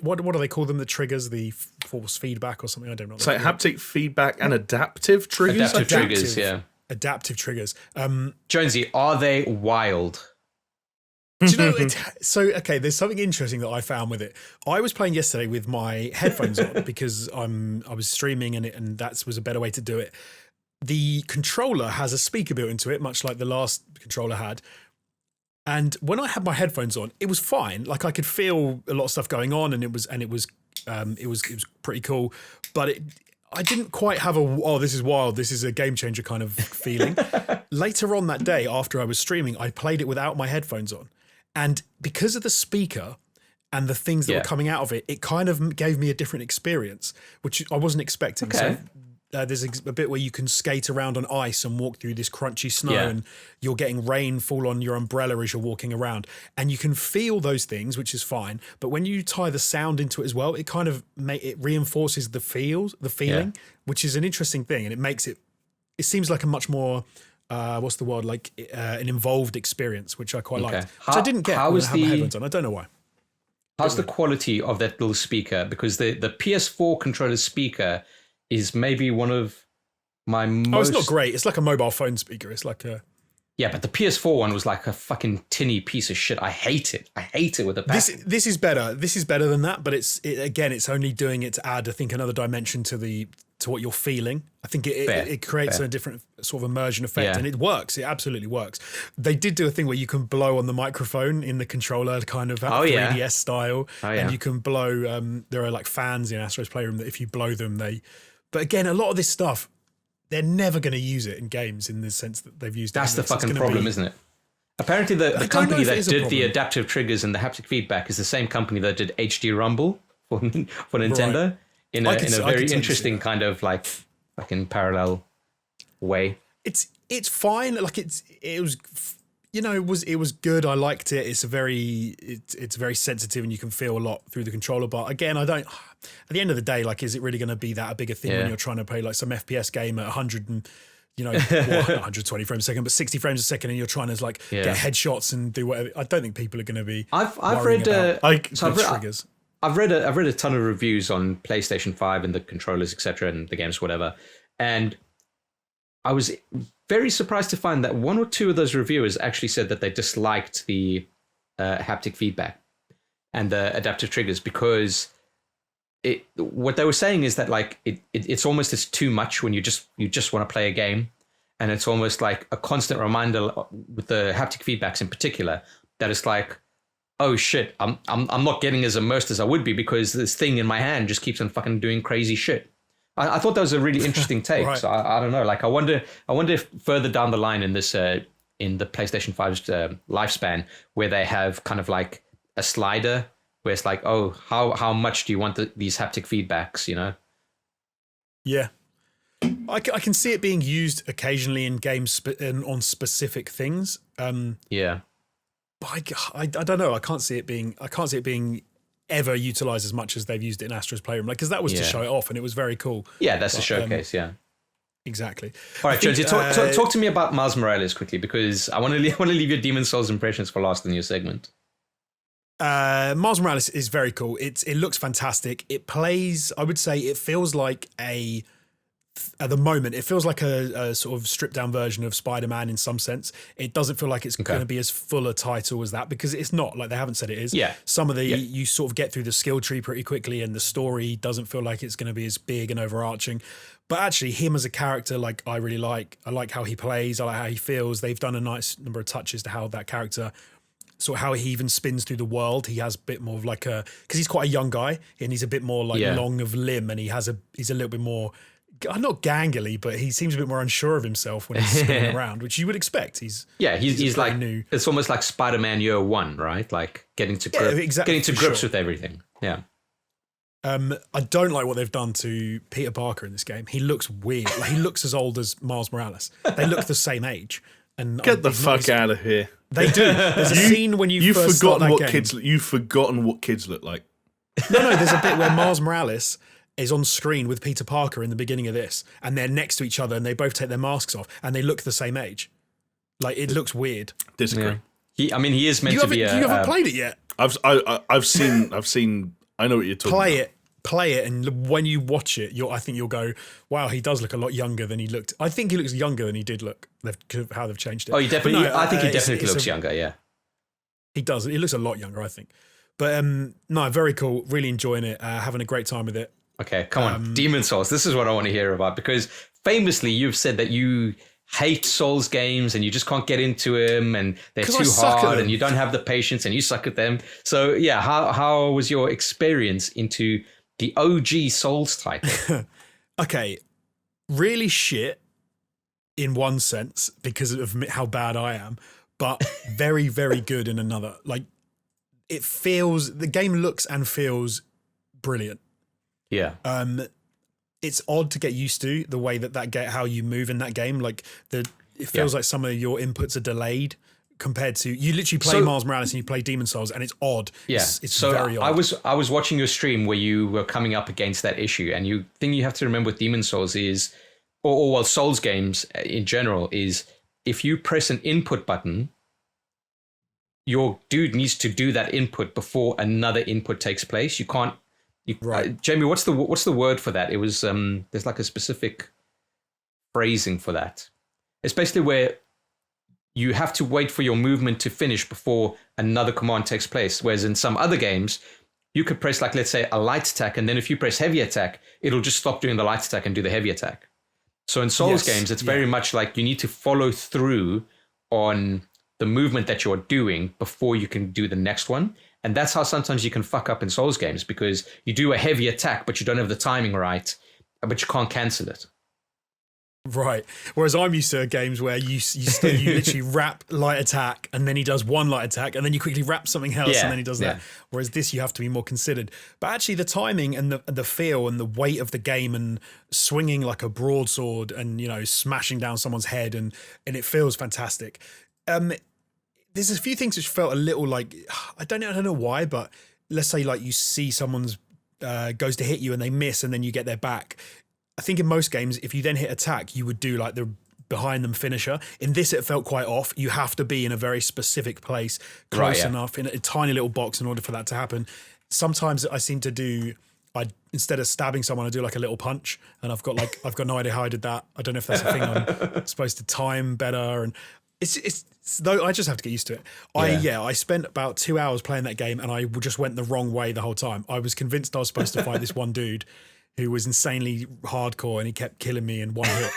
what do they call them? The triggers, the force feedback or something. I don't know. It's like haptic feedback and adaptive triggers. Adaptive triggers. Jonesy, are they wild? Do you know, there's something interesting that I found with it. I was playing yesterday with my headphones on because I was streaming, and that was a better way to do it. The controller has a speaker built into it, much like the last controller had. And when I had my headphones on, it was fine. Like I could feel a lot of stuff going on, and it was pretty cool. But I didn't quite have this is wild, this is a game changer kind of feeling. Later on that day, after I was streaming, I played it without my headphones on, and because of the speaker and the things that were coming out of it, it kind of gave me a different experience, which I wasn't expecting. Okay. So there's a bit where you can skate around on ice and walk through this crunchy snow, and you're getting rain fall on your umbrella as you're walking around, and you can feel those things, which is fine. But when you tie the sound into it as well, it kind of it reinforces the feeling, which is an interesting thing, and it makes it seems like a much more what's the word, like an involved experience, which I quite liked. Which I didn't get when I had my headphones on. I don't know why. How's the quality of that little speaker? Because the PS4 controller speaker is maybe one of my most... Oh, it's not great. It's like a mobile phone speaker. It's like a... Yeah, but the PS4 one was like a fucking tinny piece of shit. I hate it. I hate it with a passion. This is better. This is better than that, but it's only doing it to add, I think, another dimension to what you're feeling. I think it creates a different sort of immersion effect, and it works. It absolutely works. They did do a thing where you can blow on the microphone in the controller, kind of 3DS style, and you can blow. There are like fans in Astro's Playroom that if you blow them, they... But again, a lot of this stuff, they're never going to use it in games in the sense that they've used it. That's the fucking problem, isn't it? Apparently, the company that did the adaptive triggers and the haptic feedback is the same company that did HD Rumble for Nintendo. Right. In a very interesting kind of like fucking parallel way. It's fine. Like it was, it was good. I liked it. It's very sensitive, and you can feel a lot through the controller. But again, at the end of the day, like, is it really going to be that a bigger thing when you're trying to play like some FPS game at 100 and 120 frames a second, but 60 frames a second, and you're trying to like get headshots and do whatever? I don't think people are going to be. I've read triggers. I've read a ton of reviews on PlayStation 5 and the controllers, etc., and the games, whatever. And I was very surprised to find that one or two of those reviewers actually said that they disliked the haptic feedback and the adaptive triggers, because what they were saying is that like it's almost as too much when you just want to play a game, and it's almost like a constant reminder with the haptic feedbacks in particular that it's like, oh shit, I'm not getting as immersed as I would be because this thing in my hand just keeps on fucking doing crazy shit. I thought that was a really interesting take. Right. So I don't know. Like I wonder if further down the line in this in the PlayStation 5's lifespan, where they have kind of like a slider where it's like, oh, how much do you want these haptic feedbacks? Yeah. I can see it being used occasionally in games on specific things. But I don't know. I can't see it being ever utilized as much as they've used it in Astro's Playroom. Like, because that was to show it off, and it was very cool. Yeah, that's a showcase. Exactly. All right, Jonesy, talk to me about Miles Morales quickly, because I want to leave your Demon's Souls impressions for last in your segment. Miles Morales is very cool. It looks fantastic. It plays. I would say it feels like at the moment, it feels like a sort of stripped down version of Spider-Man in some sense. It doesn't feel like it's going to be as full a title as that, because it's not. Like, they haven't said it is. Yeah. Some of you sort of get through the skill tree pretty quickly, and the story doesn't feel like it's going to be as big and overarching. But actually, him as a character, like, I really like. I like how he plays. I like how he feels. They've done a nice number of touches to how that character, sort of how he even spins through the world. He has a bit more of like because he's quite a young guy, and he's a bit more like long of limb, and he's a little bit more, not gangly, but he seems a bit more unsure of himself when he's spinning around, which you would expect. He's like new. It's almost like Spider-Man Year One, right? Like getting to grips with everything. Yeah. I don't like what they've done to Peter Parker in this game. He looks weird. Like, he looks as old as Miles Morales. They look the same age. And get the fuck out of here. They do. There's a scene when you've first forgotten what game. You've forgotten what kids look like. No. There's a bit where Miles Morales is on screen with Peter Parker in the beginning of this, and they're next to each other, and they both take their masks off, and they look the same age. Like, it looks weird. Disagree. Yeah. He is meant to be. You haven't played it yet. I've seen. I know what you're talking about. Play it, and when you watch it, I think you'll go, wow, he does look a lot younger than he looked. I think he looks younger than he did look. How they've changed it. Oh, he definitely. No, I think he definitely looks younger. Yeah, he does. He looks a lot younger, I think. But no, very cool. Really enjoying it. Having a great time with it. Okay, come on, Demon's Souls. This is what I want to hear about, because famously you've said that you hate Souls games and you just can't get into them and they're too hard and you don't have the patience and you suck at them. So yeah, how was your experience into the OG Souls title? Okay, really shit in one sense because of how bad I am, but very, very good in another. Like, the game looks and feels brilliant. Yeah. It's odd to get used to the way how you move in that game. Like it feels like some of your inputs are delayed compared to you literally play Miles Morales and you play Demon Souls, and it's odd. Yeah, it's very odd. I was watching your stream where you were coming up against that issue, and thing you have to remember with Demon Souls is, or Souls games in general, is if you press an input button, your dude needs to do that input before another input takes place. You can't. Right, Jamie. What's the word for that? It was there's like a specific phrasing for that. It's basically where you have to wait for your movement to finish before another command takes place. Whereas in some other games, you could press, like, let's say, a light attack, and then if you press heavy attack, it'll just stop doing the light attack and do the heavy attack. So in Souls games, it's very much like you need to follow through on the movement that you're doing before you can do the next one. And that's how sometimes you can fuck up in Souls games, because you do a heavy attack, but you don't have the timing right, but you can't cancel it. Right. Whereas I'm used to games where you literally wrap light attack and then he does one light attack and then you quickly wrap something else and then he does that. Whereas this, you have to be more considered. But actually the timing and the feel and the weight of the game and swinging like a broadsword and, smashing down someone's head and it feels fantastic. There's a few things which felt a little like, I don't know why, but let's say like you see someone's goes to hit you and they miss and then you get their back. I think in most games, if you then hit attack, you would do like the behind them finisher. In this, it felt quite off. You have to be in a very specific place, close enough, in a tiny little box in order for that to happen. Sometimes I seem to do, instead of stabbing someone, I do like a little punch, and I've got no idea how I did that. I don't know if that's a thing I'm supposed to time better, and it's though I just have to get used to it. I spent about 2 hours playing that game, and I just went the wrong way the whole time. I was convinced I was supposed to fight this one dude who was insanely hardcore and he kept killing me in one hit.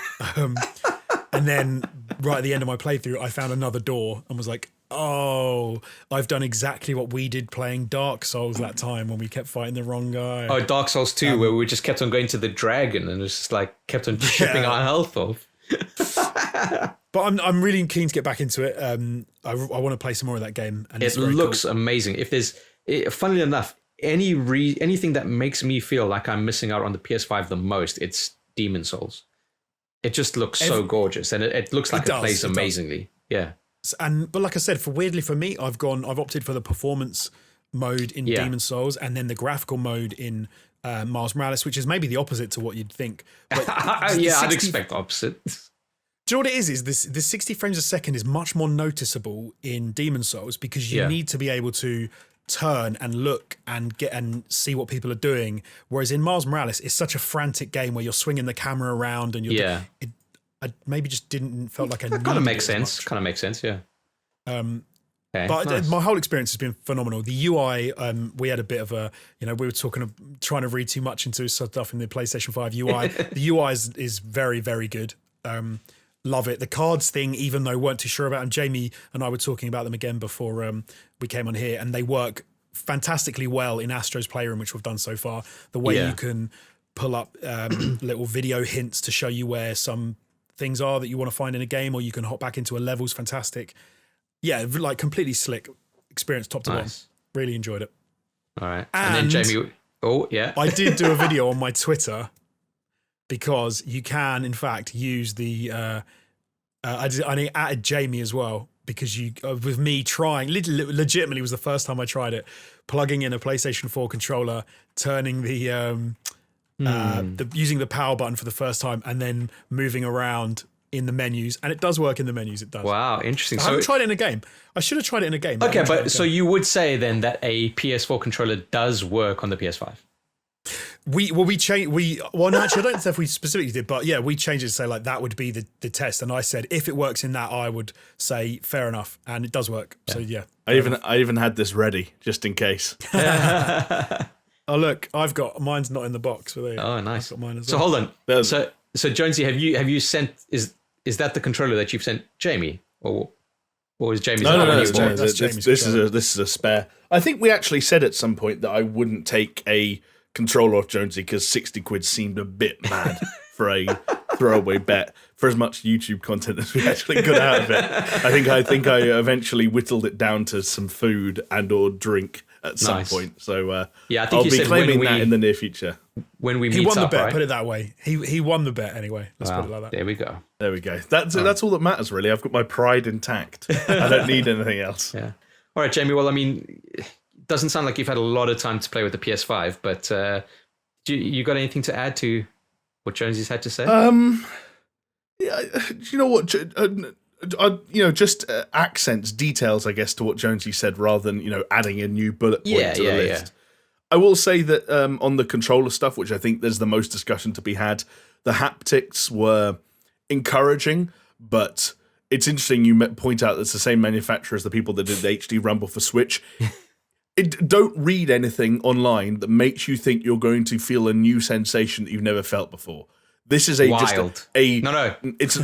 And then right at the end of my playthrough, I found another door and was like, oh, I've done exactly what we did playing Dark Souls that time when we kept fighting the wrong guy. Oh, Dark Souls 2, where we just kept on going to the dragon and it was just like kept on chipping our health off. But I'm really keen to get back into it. I want to play some more of that game. And it looks amazing. If there's, funnily enough, anything that makes me feel like I'm missing out on the PS5 the most, it's Demon Souls. It just looks so gorgeous, and it looks like it plays amazingly. Yeah. But like I said, for me, I've opted for the performance mode in Demon Souls, and then the graphical mode in Miles Morales, which is maybe the opposite to what you'd think. But I'd expect the opposite. Do you know what it is? Is this 60 frames a second is much more noticeable in Demon Souls because you need to be able to turn and look and see what people are doing, whereas in Miles Morales it's such a frantic game where you're swinging the camera around and I maybe just felt like that kind of makes sense. But nice. My whole experience has been phenomenal. The UI, we had a bit of a, we were trying to read too much into stuff in the PlayStation 5 UI. The UI is very, very good. Love it. The cards thing, even though we weren't too sure about them, Jamie and I were talking about them again before we came on here, and they work fantastically well in Astro's Playroom, which we've done so far. The way you can pull up little video hints to show you where some things are that you want to find in a game, or you can hop back into a level is fantastic. Yeah, like completely slick experience, top to bottom. Really enjoyed it. All right. And then Jamie, I did do a video on my Twitter, because you can, in fact, use the. I added Jamie as well, because with me trying, legitimately was the first time I tried it, plugging in a PlayStation 4 controller, turning using the power button for the first time, and then moving around in the menus, and it does work in the menus. It does. Wow, interesting. I haven't tried it in a game. I should have tried it in a game. Okay, but so you would say then that a PS4 controller does work on the PS5? Actually, I don't know if we specifically did, but we changed it to say like that would be the test, and I said if it works in that, I would say fair enough, and it does work. So I even had this ready just in case. Oh look, I've got mine's not in the box. So oh, nice. I've got mine as well. So hold on. So Jonesy, have you sent? Is is that the controller that you've sent Jamie, or is Jamie's? No. This is a spare. I think we actually said at some point that I wouldn't take a controller off Jonesy because 60 quid seemed a bit mad for a throwaway bet. For as much YouTube content as we actually got out of it, I think I eventually whittled it down to some food and or drink at some point. So I think I'll be claiming that in the near future. When we meet he won the bet, right? Put it that way. He won the bet anyway. Let's put it like that. There we go. There we go. That's all that matters, really. I've got my pride intact. I don't need anything else. Yeah. All right, Jamie. Well, I mean, it doesn't sound like you've had a lot of time to play with the PS5, but you got anything to add to what Jonesy's had to say? Yeah, you know what? Just accents, details, I guess, to what Jonesy said, rather than adding a new bullet point to the list. Yeah. I will say that on the controller stuff, which I think there's the most discussion to be had, the haptics were encouraging, but it's interesting you point out that it's the same manufacturer as the people that did the HD Rumble for Switch. Don't read anything online that makes you think you're going to feel a new sensation that you've never felt before. This is wild. No. It's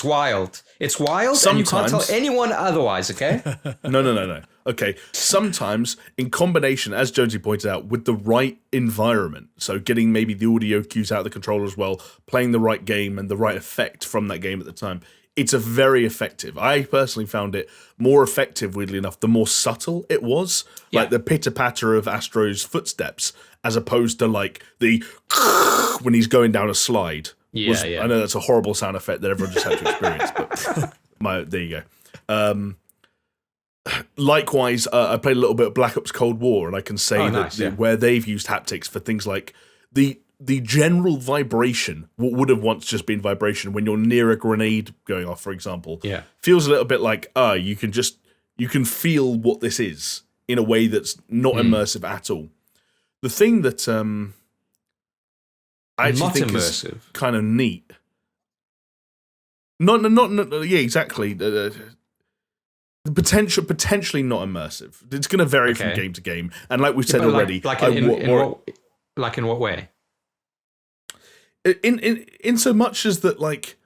wild. It's wild. Sometimes, and you can't tell anyone otherwise. Okay. No. Okay. Sometimes, in combination, as Jonesy pointed out, with the right environment, so getting maybe the audio cues out of the controller as well, playing the right game and the right effect from that game at the time, it's a very effective. I personally found it more effective, weirdly enough, the more subtle it was, like the pitter-patter of Astro's footsteps, as opposed to like the when he's going down a slide. I know that's a horrible sound effect that everyone just had to experience, but there you go. Likewise, I played a little bit of Black Ops Cold War, and I can say where they've used haptics for things like the general vibration, what would have once just been vibration when you're near a grenade going off, for example, feels a little bit like, you can feel what this is in a way that's not immersive at all. The thing that I actually think immersive. Is kind of neat. Not exactly. The potentially not immersive. It's going to vary from game to game, and like we said already, in what way? In so much as that, like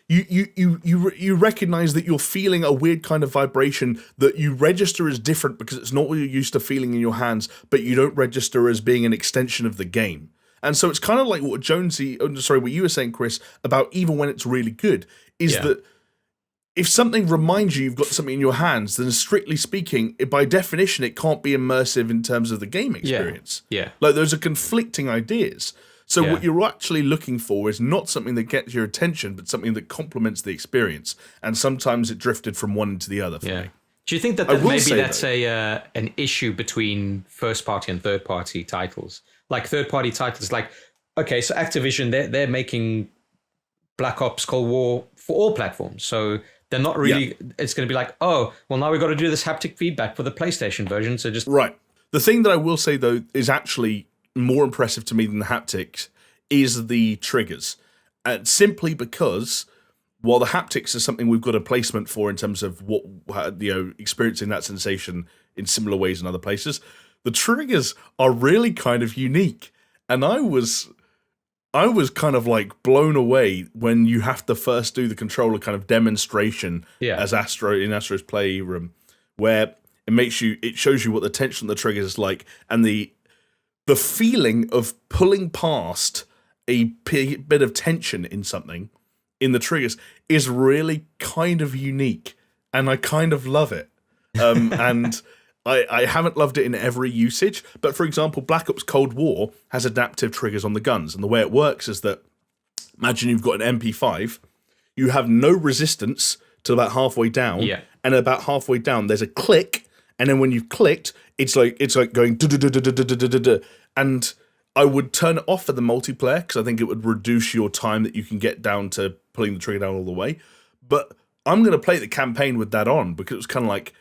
you recognize that you're feeling a weird kind of vibration that you register as different because it's not what you're used to feeling in your hands, but you don't register as being an extension of the game. And so it's kind of like what what you were saying, Chris, about even when it's really good, is that if something reminds you've got something in your hands, then strictly speaking, by definition, it can't be immersive in terms of the game experience. Yeah. Like those are conflicting ideas. So what you're actually looking for is not something that gets your attention, but something that complements the experience. And sometimes it drifted from one to the other for me. Do you think that maybe that's an issue between first-party and third-party titles? Like third-party titles, like, okay, so Activision, they're making Black Ops Cold War for all platforms. So they're not really, it's going to be like, oh, well, now we've got to do this haptic feedback for the PlayStation version. So just... Right. The thing that I will say, though, is actually more impressive to me than the haptics is the triggers. Simply because while the haptics is something we've got a placement for in terms of what experiencing that sensation in similar ways in other places, the triggers are really kind of unique. And I was kind of like blown away when you have to first do the controller kind of demonstration as Astro's playroom, where it shows you what the tension of the triggers is like, and the feeling of pulling past a bit of tension in something in the triggers is really kind of unique, and I kind of love it. And I haven't loved it in every usage, but for example, Black Ops Cold War has adaptive triggers on the guns, and the way it works is that, imagine you've got an MP5, you have no resistance till about halfway down, and about halfway down there's a click, and then when you've clicked, it's like going and I would turn it off for the multiplayer because I think it would reduce your time that you can get down to pulling the trigger down all the way. But I'm going to play the campaign with that on because it was kind of like,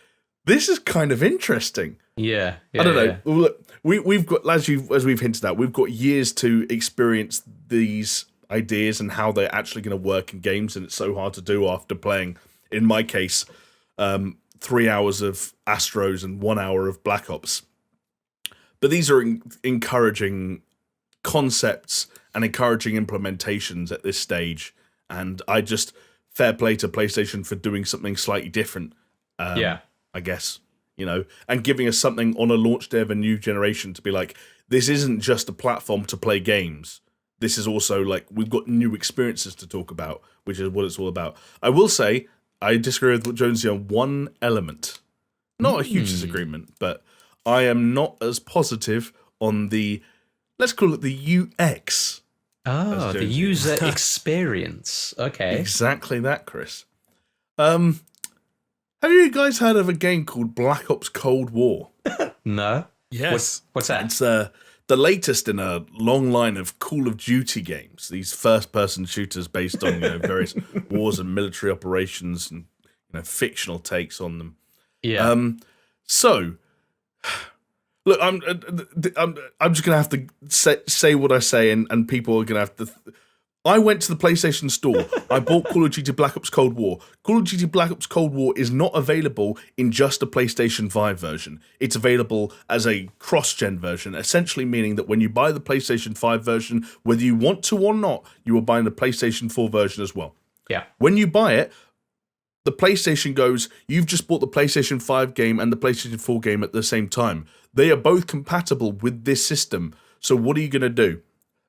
this is kind of interesting. I don't know. Look, we've got, as we've hinted at, we've got years to experience these ideas and how they're actually going to work in games, and it's so hard to do after playing, in my case, 3 hours of Astros and 1 hour of Black Ops. But these are encouraging concepts and encouraging implementations at this stage. And I just fair play to PlayStation for doing something slightly different. I guess, and giving us something on a launch day of a new generation to be like, this isn't just a platform to play games. This is also like, we've got new experiences to talk about, which is what it's all about. I will say, I disagree with Jonesy on one element. Not a huge disagreement, but I am not as positive on the, let's call it the UX. Oh, the user experience. Okay. Exactly that, Chris. Have you guys heard of a game called Black Ops Cold War? No. Yes. What's that? It's the latest in a long line of Call of Duty games. These first-person shooters based on various wars and military operations and fictional takes on them. Yeah. So, look, I'm just gonna have to say what I say, and people are gonna have to. I went to the PlayStation Store. I bought Call of Duty Black Ops Cold War. Call of Duty Black Ops Cold War is not available in just a PlayStation 5 version. It's available as a cross-gen version, essentially meaning that when you buy the PlayStation 5 version, whether you want to or not, you are buying the PlayStation 4 version as well. Yeah. When you buy it, the PlayStation goes, you've just bought the PlayStation 5 game and the PlayStation 4 game at the same time. They are both compatible with this system. So what are you going to do?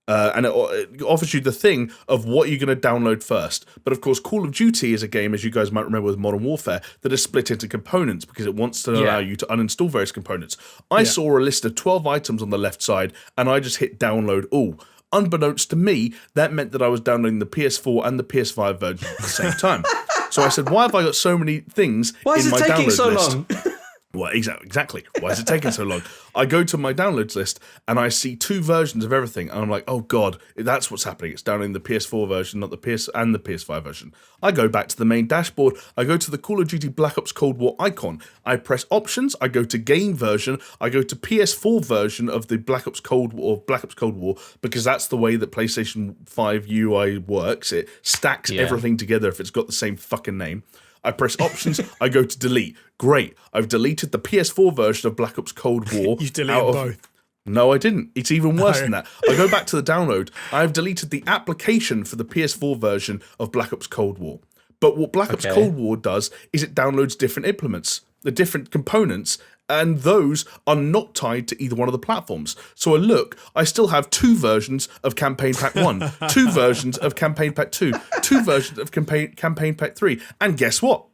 And it offers you the thing of what you're going to download first. But of course, Call of Duty is a game, as you guys might remember with Modern Warfare, that is split into components because it wants to allow you to uninstall various components. I saw a list of 12 items on the left side, and I just hit download all. Unbeknownst to me, that meant that I was downloading the PS4 and the PS5 version at the same time. So I said, why have I got so many things in my download list? Why is it taking so long? Well, exactly. Why is it taking so long? I go to my downloads list and I see 2 versions of everything, and I'm like, oh god, that's what's happening. It's downloading the PS4 version, not the PS and the PS5 version. I go back to the main dashboard. I go to the Call of Duty Black Ops Cold War icon. I press options. I go to game version. I go to PS4 version of the Black Ops Cold War, because that's the way that PlayStation 5 UI works. It stacks everything together if it's got the same fucking name. I press options, I go to delete. Great, I've deleted the PS4 version of Black Ops Cold War. You've deleted both. No, I didn't. It's even worse than that. I go back to the download. I've deleted the application for the PS4 version of Black Ops Cold War. But what Black Ops Cold War does is it downloads different implements, the different components, and those are not tied to either one of the platforms. So I still have 2 versions of Campaign Pack 1, 2 versions of Campaign Pack 2, 2 versions of Campaign Pack 3. And guess what?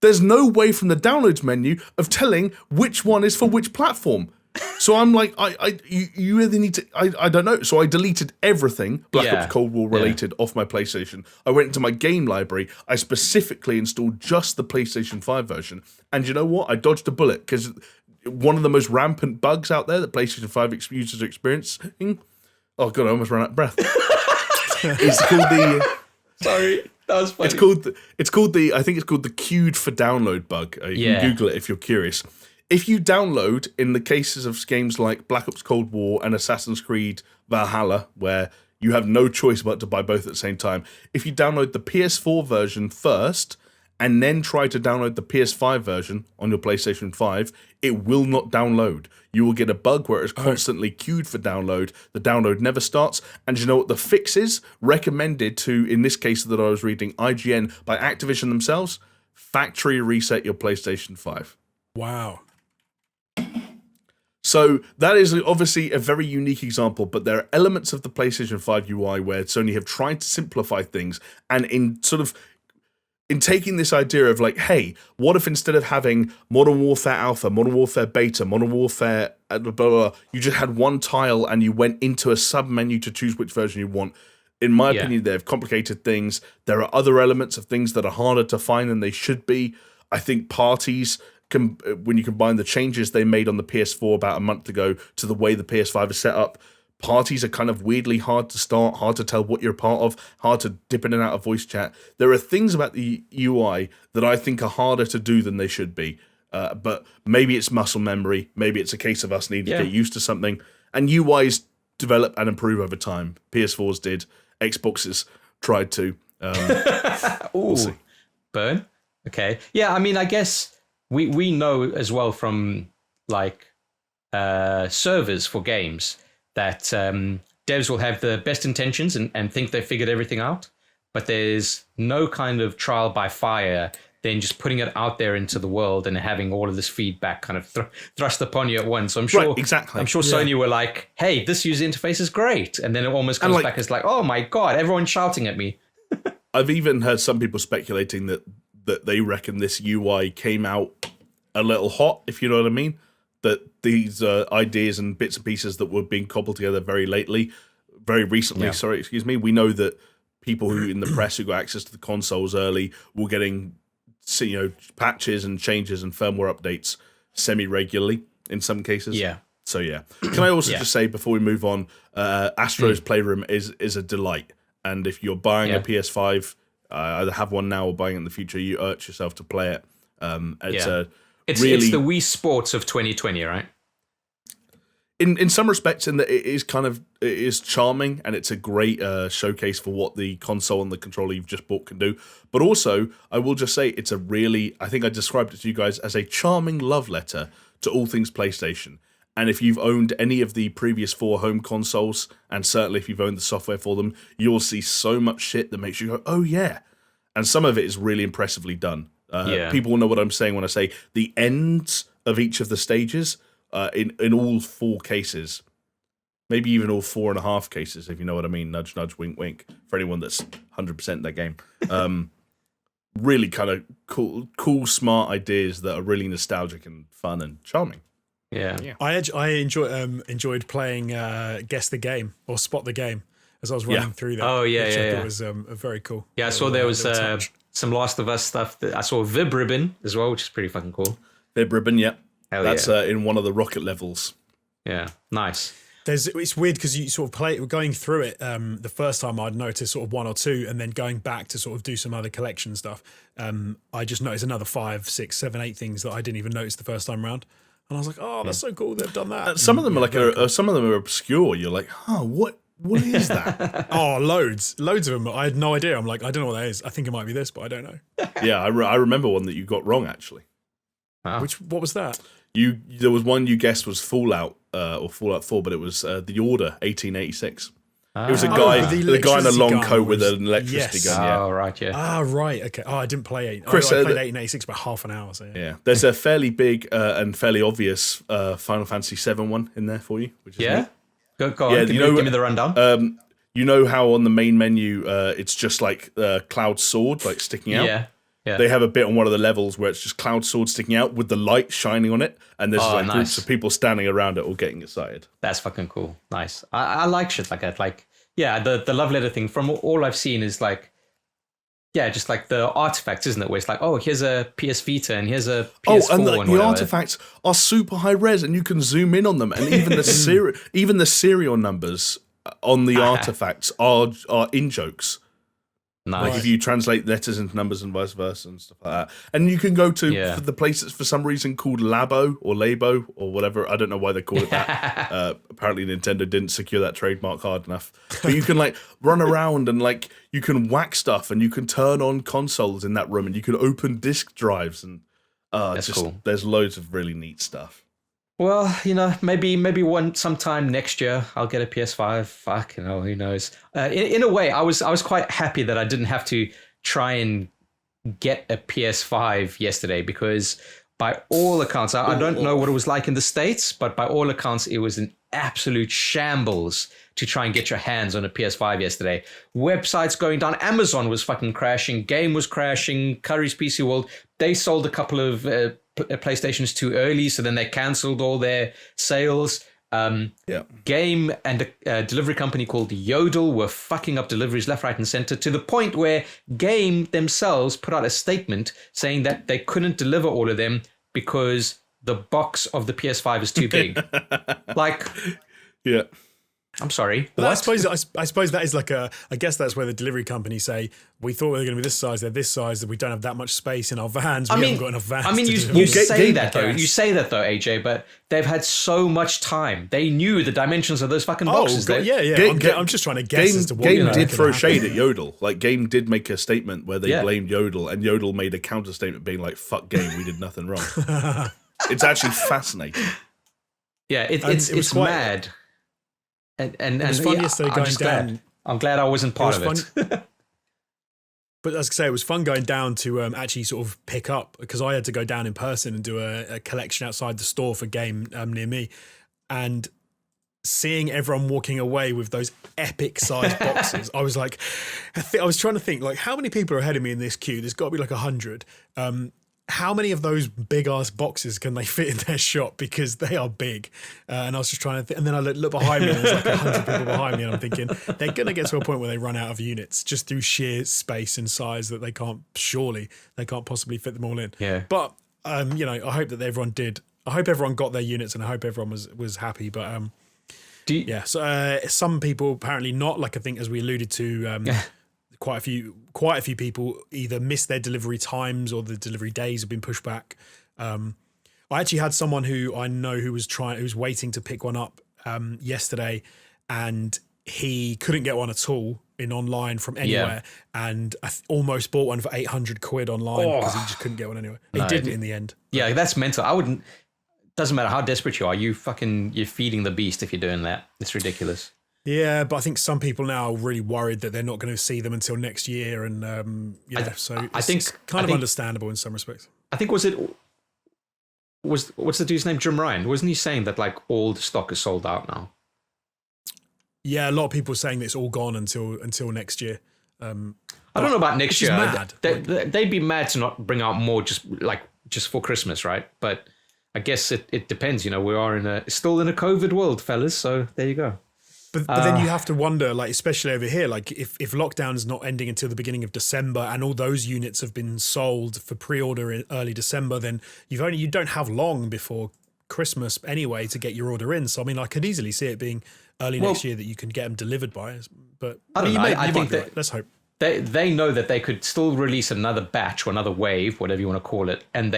There's no way from the downloads menu of telling which one is for which platform. So I'm like, you either need to, I don't know. So I deleted everything Black Ops Cold War related off my PlayStation. I went into my game library. I specifically installed just the PlayStation 5 version. And you know what? I dodged a bullet because one of the most rampant bugs out there that PlayStation 5 users are experiencing. Oh god, I almost ran out of breath. It's called the. Sorry, that was funny. It's called the. I think it's called the queued for download bug. You can Google it if you're curious. If you download, in the cases of games like Black Ops Cold War and Assassin's Creed Valhalla, where you have no choice but to buy both at the same time, if you download the PS4 version first and then try to download the PS5 version on your PlayStation 5, it will not download. You will get a bug where it's constantly queued for download. The download never starts. And you know what the fix is? Recommended to, in this case that I was reading, IGN by Activision themselves, factory reset your PlayStation 5. Wow. So that is obviously a very unique example, but there are elements of the PlayStation 5 UI where Sony have tried to simplify things, and in taking this idea of like, hey, what if instead of having Modern Warfare Alpha, Modern Warfare Beta, Modern Warfare blah, blah, blah, you just had one tile and you went into a sub-menu to choose which version you want. In my opinion, they've complicated things. There are other elements of things that are harder to find than they should be. I think parties, when you combine the changes they made on the PS4 about a month ago to the way the PS5 is set up, parties are kind of weirdly hard to start, hard to tell what you're part of, hard to dip in and out of voice chat. There are things about the UI that I think are harder to do than they should be. But maybe it's muscle memory. Maybe it's a case of us needing to get used to something. And UIs develop and improve over time. PS4s did. Xboxes tried to. We'll see. Burn? Okay. Yeah, I mean, I guess we know as well from like servers for games that devs will have the best intentions and think they've figured everything out, but there's no kind of trial by fire than just putting it out there into the world and having all of this feedback kind of thrust upon you at once. So I'm sure, right, exactly. I'm sure Sony were like, hey, this user interface is great. And then it almost comes back as like, oh my God, everyone's shouting at me. I've even heard some people speculating that they reckon this UI came out a little hot, if you know what I mean. That these ideas and bits and pieces that were being cobbled together very recently, we know that people who in the press who got access to the consoles early were getting patches and changes and firmware updates semi-regularly in some cases. Yeah. So yeah. Can I also just say before we move on, Astro's Playroom is a delight. And if you're buying a PS5, either have one now or buying it in the future, you urge yourself to play it. It's the Wii Sports of 2020, right? In some respects, in that it is charming and it's a great showcase for what the console and the controller you've just bought can do. But also, I will just say it's I think I described it to you guys as a charming love letter to all things PlayStation. And if you've owned any of the previous 4 home consoles, and certainly if you've owned the software for them, you'll see so much shit that makes you go, oh yeah. And some of it is really impressively done. People will know what I'm saying when I say the ends of each of the stages in all 4 cases, maybe even all 4.5 cases, if you know what I mean. Nudge, nudge, wink, wink, for anyone that's 100% their game. Really kind of cool, smart ideas that are really nostalgic and fun and charming. Yeah. I enjoyed playing Guess the Game or Spot the Game as I was running through that. Oh, yeah, which yeah. I thought was very cool. Yeah, I saw there was some Last of Us stuff. I saw Vib Ribbon as well, which is pretty fucking cool. Vib Ribbon, yeah. That's in one of the rocket levels. Yeah, nice. It's weird because you sort of going through it the first time I'd noticed sort of 1 or 2 and then going back to sort of do some other collection stuff. I just noticed another 5, 6, 7, 8 things that I didn't even notice the first time around. And I was like, oh, that's so cool they've done that. Some of them are some of them are obscure. You're like, what is that? Oh, loads of them. I had no idea. I'm like, I don't know what that is. I think it might be this, but I don't know. Yeah, I remember one that you got wrong actually. Wow. What was that? There was one you guessed was Fallout or Fallout 4, but it was The Order 1886. It was a guy, the guy in a long coat with an electricity gun. Yeah. Oh, right, yeah. Ah, right, okay. Oh, I didn't play 8. Chris, I played 1886 about half an hour. So yeah. There's a fairly big and fairly obvious Final Fantasy 7 one in there for you. Which is neat. Go on, yeah, give me the rundown. You know how on the main menu it's just like Cloud's sword like sticking out? Yeah. They have a bit on one of the levels where it's just Cloud's sword sticking out with the light shining on it, and there's groups of people standing around it all getting excited. That's fucking cool. Nice. I like shit like that. Like, yeah, the love letter thing, from all I've seen is like, yeah, just like the artifacts, isn't it? Where it's like, oh, here's a PS Vita and here's a PS4 and the artifacts are super high res, and you can zoom in on them, and even the serial numbers on the artifacts are in jokes. Nice. Like if you translate letters into numbers and vice versa and stuff like that. And you can go to the place that's for some reason called Labo or Labo or whatever. I don't know why they call it that. Apparently Nintendo didn't secure that trademark hard enough. But you can like run around and like you can whack stuff and you can turn on consoles in that room and you can open disk drives and that's cool. There's loads of really neat stuff. Well, maybe sometime next year I'll get a PS5. Fuck, who knows? In a way, I was quite happy that I didn't have to try and get a PS5 yesterday because by all accounts, I don't know what it was like in the States, but by all accounts, it was an absolute shambles to try and get your hands on a PS5 yesterday. Websites going down, Amazon was fucking crashing, Game was crashing, Curry's PC World, they sold a couple of PlayStations too early, so then they cancelled all their sales. Game and a delivery company called Yodel were fucking up deliveries left, right, and center to the point where Game themselves put out a statement saying that they couldn't deliver all of them because the box of the PS5 is too big. Like, yeah. I'm sorry. But I suppose that is like I guess that's where the delivery companies say, we thought we were going to be this size, they're this size, that we don't have that much space in our vans. We haven't got enough vans. I mean, you say that though, AJ, but they've had so much time. They knew the dimensions of those fucking boxes. I'm just trying to guess as to what Game did throw shade at Yodel. Like, Game did make a statement where they blamed Yodel, and Yodel made a counter statement being like, fuck Game, we did nothing wrong. It's actually fascinating. Yeah, it's mad. And it was fun yesterday going down. I'm glad I wasn't part of it. But as I say, it was fun going down to actually sort of pick up, because I had to go down in person and do a collection outside the store for game near me, and seeing everyone walking away with those epic sized boxes, I was like, I was trying to think, like, how many people are ahead of me in this queue? There's got to be like 100. How many of those big ass boxes can they fit in their shop? Because they are big. And I was just trying to think, and then I look behind me and there's like 100 people behind me, and I'm thinking they're going to get to a point where they run out of units just through sheer space and size that they can't possibly fit them all in. Yeah. But, you know, I hope that everyone did. I hope everyone got their units, and I hope everyone was happy. But, so some people apparently not, like I think as we alluded to, quite a few people either missed their delivery times or the delivery days have been pushed back. I actually had someone who I know who was waiting to pick one up yesterday, and he couldn't get one at all in online from anywhere, and I almost bought one for 800 quid online because he just couldn't get one anywhere. He didn't in the end. Yeah, that's mental. I wouldn't. Doesn't matter how desperate you are. You're feeding the beast if you're doing that. It's ridiculous. Yeah, but I think some people now are really worried that they're not going to see them until next year, and so it's kind of understandable in some respects. I think what's the dude's name? Jim Ryan, wasn't he saying that like all the stock is sold out now? Yeah, a lot of people are saying that it's all gone until next year. I don't know about next year. Mad. They'd be mad to not bring out more just for Christmas, right? But I guess it depends. You know, we are still in a COVID world, fellas. So there you go. But then you have to wonder, like, especially over here, like if lockdown is not ending until the beginning of December and all those units have been sold for pre-order in early December, then you don't have long before Christmas anyway to get your order in. So I mean, I could easily see it being early next year that you can get them delivered by. But I don't know. I think that right. Let's hope they know that they could still release another batch or another wave, whatever you want to call it, and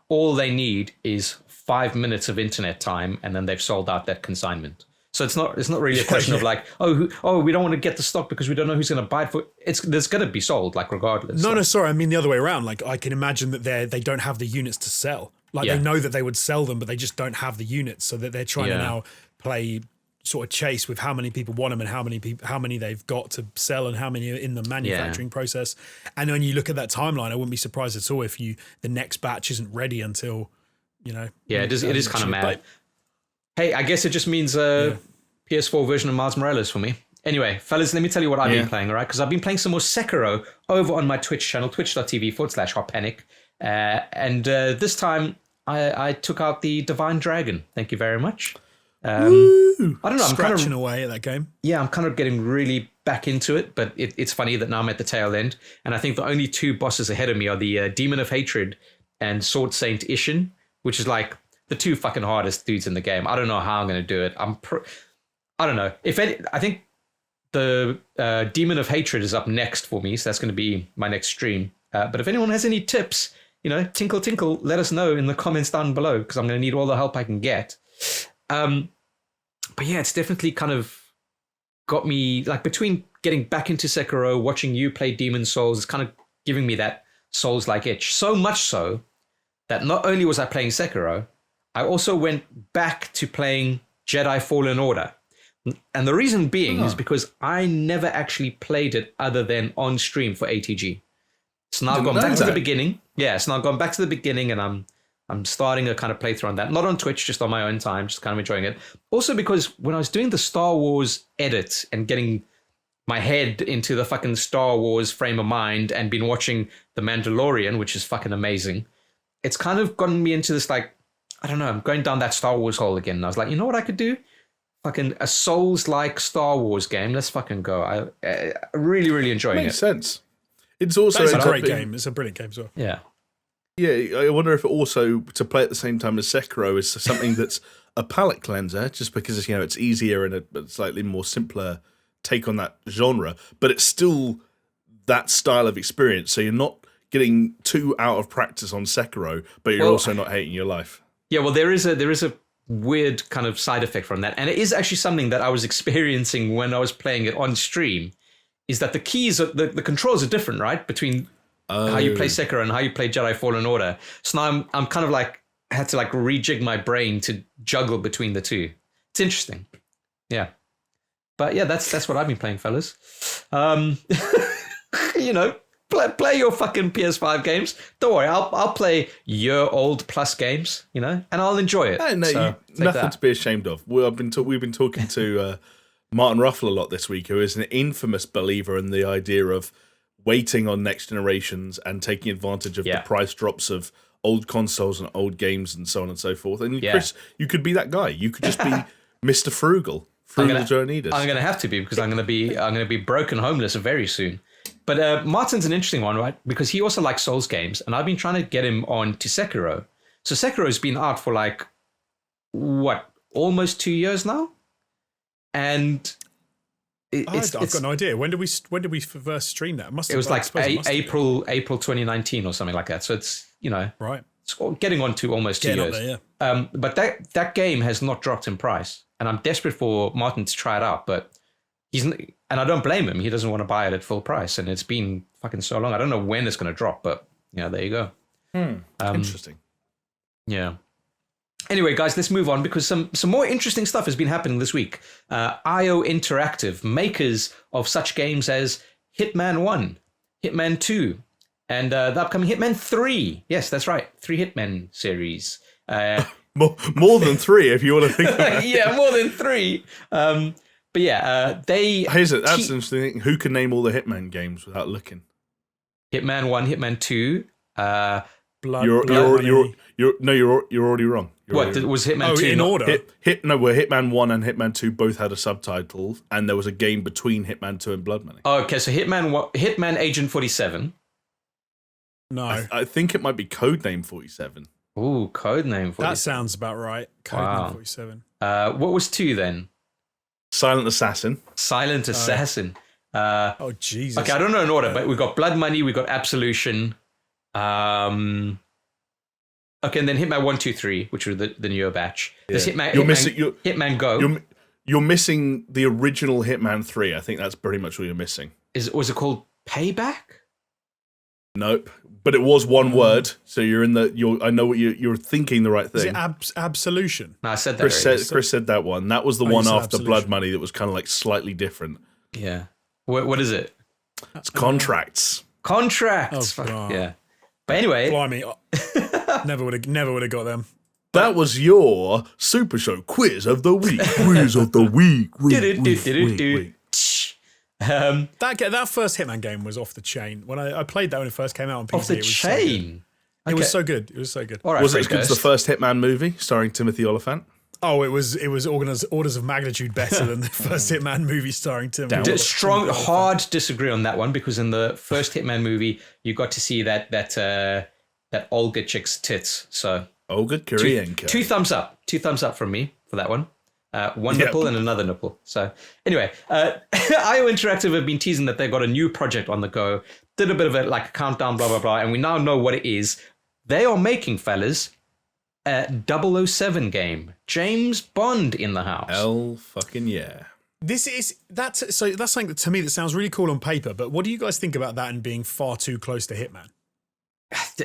all they need is 5 minutes of internet time, and then they've sold out that consignment. So it's not really a question of like, we don't want to get the stock because we don't know who's going to buy it for. There's going to be sold, like, regardless. No, sorry, I mean the other way around. Like, I can imagine that they don't have the units to sell. Like, they know that they would sell them, but they just don't have the units, so that they're trying to now play sort of chase with how many people want them and how many they've got to sell and how many are in the manufacturing process. And when you look at that timeline, I wouldn't be surprised at all if the next batch isn't ready until, you know. Yeah, it is kind of mad. Hey, I guess it just means PS4 version of Miles Morales for me. Anyway, fellas, let me tell you what I've been playing, all right? Because I've been playing some more Sekiro over on my Twitch channel, twitch.tv/HotPanic. And this time, I took out the Divine Dragon. Thank you very much. I don't know. I'm scratching away at that game. Yeah, I'm kind of getting really back into it, but it's funny that now I'm at the tail end. And I think the only two bosses ahead of me are the Demon of Hatred and Sword Saint Ishin, which is like the two fucking hardest dudes in the game. I don't know how I'm going to do it. I don't know. I think the Demon of Hatred is up next for me, so that's going to be my next stream. But if anyone has any tips, you know, tinkle, tinkle, let us know in the comments down below, because I'm going to need all the help I can get. But yeah, it's definitely kind of got me, like, between getting back into Sekiro, watching you play Demon Souls, it's kind of giving me that Souls-like itch. So much so that not only was I playing Sekiro, I also went back to playing Jedi Fallen Order. And the reason being is because I never actually played it other than on stream for ATG. So now I've gone back to the beginning. Yeah, so now I've gone back to the beginning, and I'm starting a kind of playthrough on that. Not on Twitch, just on my own time, just kind of enjoying it. Also because when I was doing the Star Wars edit and getting my head into the fucking Star Wars frame of mind and been watching The Mandalorian, which is fucking amazing, it's kind of gotten me into this, like, I don't know, I'm going down that Star Wars hole again. And I was like, you know what I could do? Fucking a Souls-like Star Wars game. Let's fucking go. I really, really enjoying it. Makes sense. It's also a great game. It's a brilliant game as well. Yeah. Yeah, I wonder if it also, to play at the same time as Sekiro, is something that's a palate cleanser, just because, you know, it's easier and a slightly more simpler take on that genre, but it's still that style of experience. So you're not getting too out of practice on Sekiro, but you're also not hating your life. Yeah, well, there is a weird kind of side effect from that, and it is actually something that I was experiencing when I was playing it on stream, is that the keys, the controls are different, right, between how you play Sekiro and how you play Jedi Fallen Order. So now I'm kind of like, I had to like rejig my brain to juggle between the two. It's interesting. Yeah. But yeah, that's what I've been playing, fellas. You know, play your fucking PS5 games. Don't worry, I'll play year-old plus games, you know, and I'll enjoy it. No, So, nothing to be ashamed of. We've been talking to Martin Ruffle a lot this week, who is an infamous believer in the idea of waiting on next generations and taking advantage of the price drops of old consoles and old games and so on and so forth. And Chris, you could be that guy. You could just be Mr. Frugal Joanidis. I'm going to have to be, because I'm going to be broke and homeless very soon. But Martin's an interesting one, right? Because he also likes Souls games, and I've been trying to get him on to Sekiro. So Sekiro's been out for like, what, almost 2 years now? And I've got no idea. When did we first stream that? It was like April 2019 or something like that. So it's, you know, right. It's getting on to almost 2 years. There, yeah. But that game has not dropped in price, and I'm desperate for Martin to try it out. But and I don't blame him. He doesn't want to buy it at full price, and it's been fucking so long. I don't know when it's going to drop, but yeah, there you go. Interesting. Yeah. Anyway, guys, let's move on, because some more interesting stuff has been happening this week. IO Interactive, makers of such games as Hitman 1, Hitman 2, and the upcoming Hitman 3. Yes, that's right. 3 Hitman series. More than 3, if you want to think about it. Yeah, more than 3. But yeah, they... That's an interesting thing. Who can name all the Hitman games without looking? Hitman 1, Hitman 2... You're already wrong. Was Hitman 2 in order? Where Hitman 1 and Hitman 2 both had a subtitle, and there was a game between Hitman 2 and Blood Money. Oh, okay, so Hitman Agent 47. No. I think it might be Codename 47. Ooh, Codename 47. That sounds about right. Codename 47. What was 2 then? Silent Assassin. Silent Assassin. Oh, Jesus. Okay, I don't know in order, but we got Blood Money, we got Absolution. Okay, and then Hitman 1, 2, 3, which were the newer batch. There's Hitman Go. You're missing the original Hitman 3. I think that's pretty much what you're missing. Was it called Payback? Nope. But it was one word, so you're in the. I know what you're thinking. The right thing. Is it Absolution? No, I said that. Chris said that one. That was the one after Blood Money that was kind of like slightly different. Yeah. What is it? It's Contracts. Contracts. Oh, God. Yeah. But anyway, blimey, never would have got them. That was your SuperShow quiz of the week. Quiz of the week. That first Hitman game was off the chain. When I played that when it first came out on PC, off the chain. It was so good. It was so good. All right, was it as good as the first Hitman movie starring Timothy Olyphant? Oh, it was orders of magnitude better than the first Hitman movie starring Timothy. Hard disagree on that one, because in the first Hitman movie you got to see that Olga chick's tits. So Olga Kurienko. 2 thumbs up. 2 thumbs up from me for that one. One nipple and another nipple. So anyway, IO Interactive have been teasing that they've got a new project on the go. Did a bit of a countdown, blah, blah, blah. And we now know what it is. They are making, fellas, a 007 game. James Bond in the house. Hell fucking yeah. That's something that to me that sounds really cool on paper, but what do you guys think about that and being far too close to Hitman?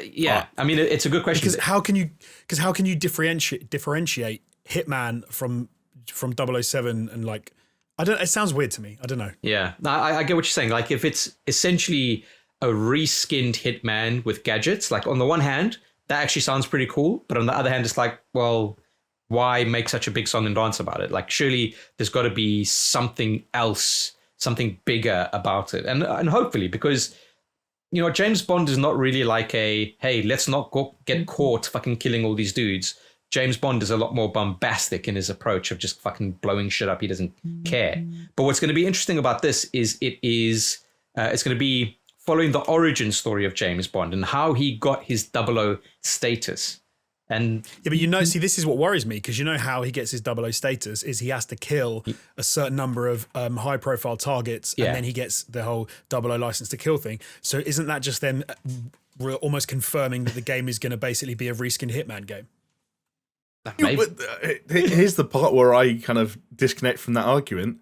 Yeah, I mean, it's a good question. Because how can you differentiate Hitman from 007 and like, I don't. It sounds weird to me. I don't know. Yeah, I get what you're saying. Like, if it's essentially a reskinned Hitman with gadgets, like on the one hand, that actually sounds pretty cool, but on the other hand, it's like, well, why make such a big song and dance about it? Like, surely there's got to be something else, something bigger about it, and hopefully, because you know, James Bond is not really like hey, let's not get caught fucking killing all these dudes. James Bond is a lot more bombastic in his approach of just fucking blowing shit up. He doesn't care. But what's going to be interesting about this is it's going to be following the origin story of James Bond and how he got his 00 status. And yeah, but you know, see, this is what worries me, because you know how he gets his 00 status is he has to kill a certain number of high-profile targets, and then he gets the whole 00 license to kill thing. So isn't that just then almost confirming that the game is going to basically be a reskinned Hitman game? Here's the part where I kind of disconnect from that argument.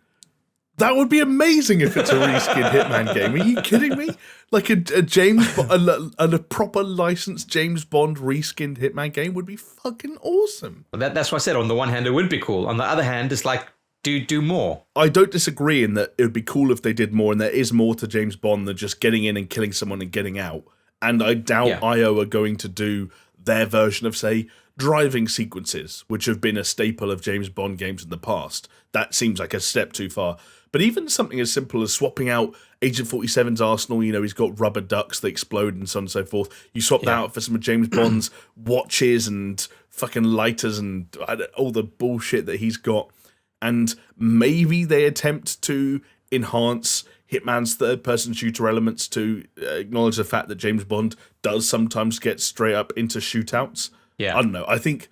That would be amazing if it's a reskinned Hitman game. Are you kidding me? Like a proper licensed James Bond reskinned Hitman game would be fucking awesome. That's what I said. On the one hand, it would be cool. On the other hand, it's like, do more. I don't disagree in that it would be cool if they did more, and there is more to James Bond than just getting in and killing someone and getting out. And I doubt IO are going to do their version of, say, driving sequences, which have been a staple of James Bond games in the past. That seems like a step too far. But even something as simple as swapping out Agent 47's arsenal, he's got rubber ducks that explode and so on and so forth. You swap that out for some of James Bond's watches and fucking lighters and all the bullshit that he's got. And maybe they attempt to enhance Hitman's third-person shooter elements to acknowledge the fact that James Bond does sometimes get straight up into shootouts. Yeah. I don't know. I think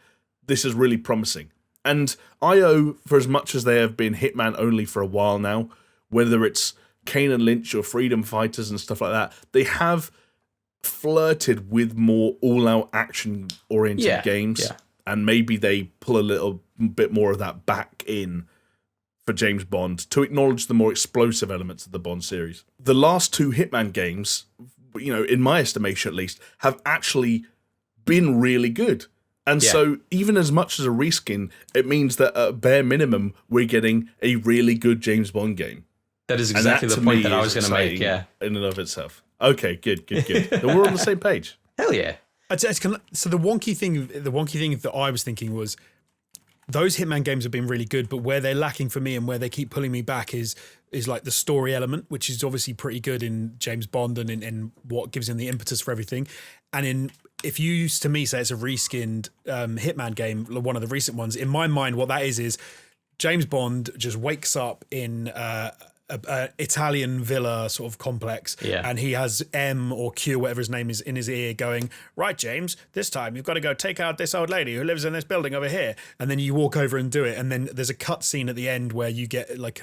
this is really promising. And IO, for as much as they have been Hitman only for a while now, whether it's Kane and Lynch or Freedom Fighters and stuff like that, they have flirted with more all-out action-oriented games. Yeah. And maybe they pull a little bit more of that back in for James Bond to acknowledge the more explosive elements of the Bond series. The last two Hitman games, in my estimation at least, have actually been really good. And so even as much as a reskin, it means that at bare minimum, we're getting a really good James Bond game. That is exactly the point that I was going to make, in and of itself. Okay, good. Then we're on the same page. Hell yeah. So the wonky thing that I was thinking was those Hitman games have been really good, but where they're lacking for me and where they keep pulling me back is like the story element, which is obviously pretty good in James Bond and in what gives him the impetus for everything. And if you used to me say it's a reskinned Hitman game, one of the recent ones, in my mind, what that is James Bond just wakes up in a Italian villa sort of complex, and he has M or Q, whatever his name is, in his ear going, right, James, this time you've got to go take out this old lady who lives in this building over here. And then you walk over and do it. And then there's a cut scene at the end where you get like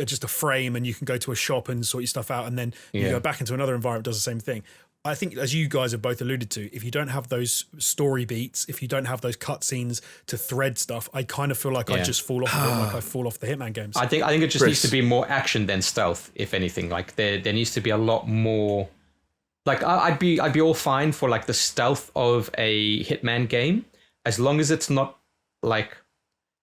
just a frame and you can go to a shop and sort your stuff out. And then you go back into another environment, does the same thing. I think, as you guys have both alluded to, if you don't have those story beats, if you don't have those cutscenes to thread stuff, I kind of feel like I just fall off like I fall off the Hitman games. I think it just needs to be more action than stealth, if anything. Like there needs to be a lot more. Like I'd be all fine for like the stealth of a Hitman game, as long as it's not like,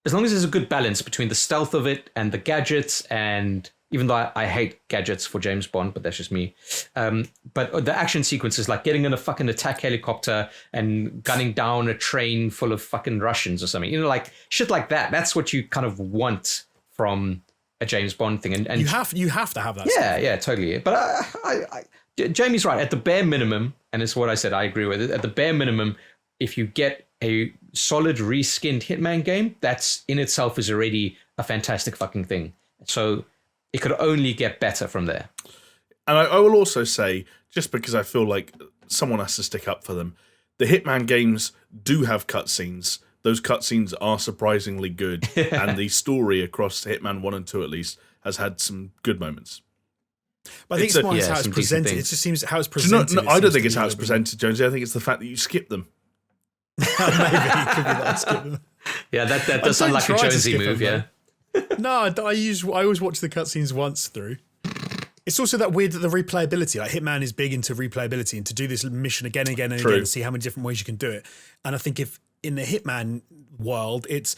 as long as there's a good balance between the stealth of it and the gadgets, and even though I hate gadgets for James Bond, but that's just me. But the action sequences, like getting in a fucking attack helicopter and gunning down a train full of fucking Russians or something, like shit like that. That's what you kind of want from a James Bond thing. And you have to have that. Yeah, totally. But Jamie's right. At the bare minimum, and it's what I said, I agree with it. At the bare minimum, if you get a solid reskinned Hitman game, that's in itself is already a fantastic fucking thing. So it could only get better from there. And I will also say, just because I feel like someone has to stick up for them, the Hitman games do have cutscenes. Those cutscenes are surprisingly good. And the story across Hitman 1 and 2 at least has had some good moments. But I think it's more how it's presented. It just seems how it's presented. No, I don't think it's how it's presented, Jonesy. I think it's the fact that you skip them. Maybe it could be that I skip them. Yeah, that does sound like a Jonesy move, yeah. No, I always watch the cutscenes once through. It's also that weird that the replayability, like Hitman is big into replayability and to do this mission again and again and see how many different ways you can do it. And I think if in the Hitman world, it's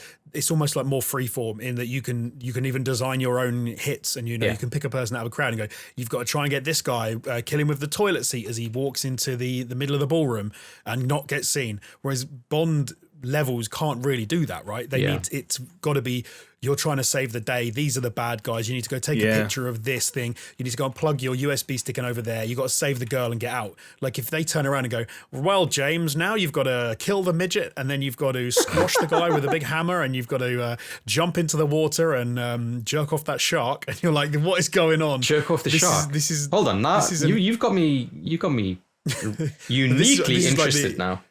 almost like more freeform in that you can even design your own hits, and you can pick a person out of a crowd and go, you've got to try and get this guy, kill him with the toilet seat as he walks into the middle of the ballroom and not get seen. Whereas Bond levels can't really do that, right? It's got to be, you're trying to save the day. These are the bad guys. You need to go take a picture of this thing. You need to go and plug your USB stick in over there. You got to save the girl and get out. Like if they turn around and go, well, James, now you've got to kill the midget, and then you've got to squash the guy with a big hammer, and you've got to jump into the water and jerk off that shark. And you're like, what is going on? Jerk off the shark. Hold on, now you've got me uniquely interested now.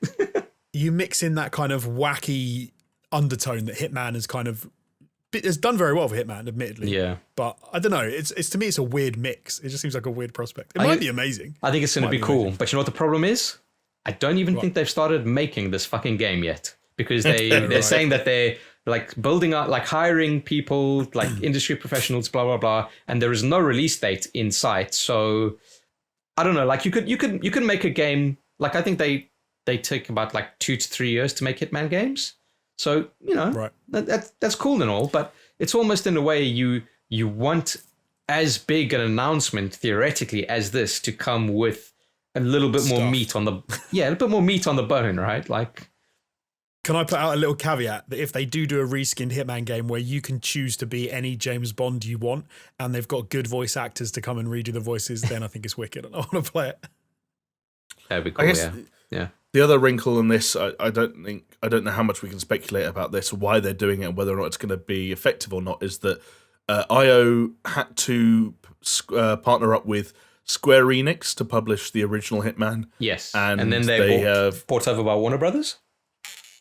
You mix in that kind of wacky undertone that Hitman has done very well for Hitman, admittedly. Yeah. But I don't know. It's to me, it's a weird mix. It just seems like a weird prospect. It might be amazing. I think it's going to be cool. Amazing. But you know what the problem is? I don't even think they've started making this fucking game yet, because they're saying that they're like building up, like hiring people, like industry professionals, blah, blah, blah. And there is no release date in sight. So I don't know. Like you can make a game. Like I think they take about like 2 to 3 years to make Hitman games. So, that's cool and all, but it's almost in a way you want as big an announcement theoretically as this to come with a little bit more meat on the a bit more meat on the bone, right? Like, can I put out a little caveat that if they do a reskinned Hitman game where you can choose to be any James Bond you want and they've got good voice actors to come and redo the voices, then I think it's wicked and I want to play it. That'd be cool. I guess yeah. The other wrinkle in this, I don't know how much we can speculate about this, why they're doing it, and whether or not it's going to be effective or not, is that IO had to partner up with Square Enix to publish the original Hitman. Yes, and then they bought over by Warner Brothers.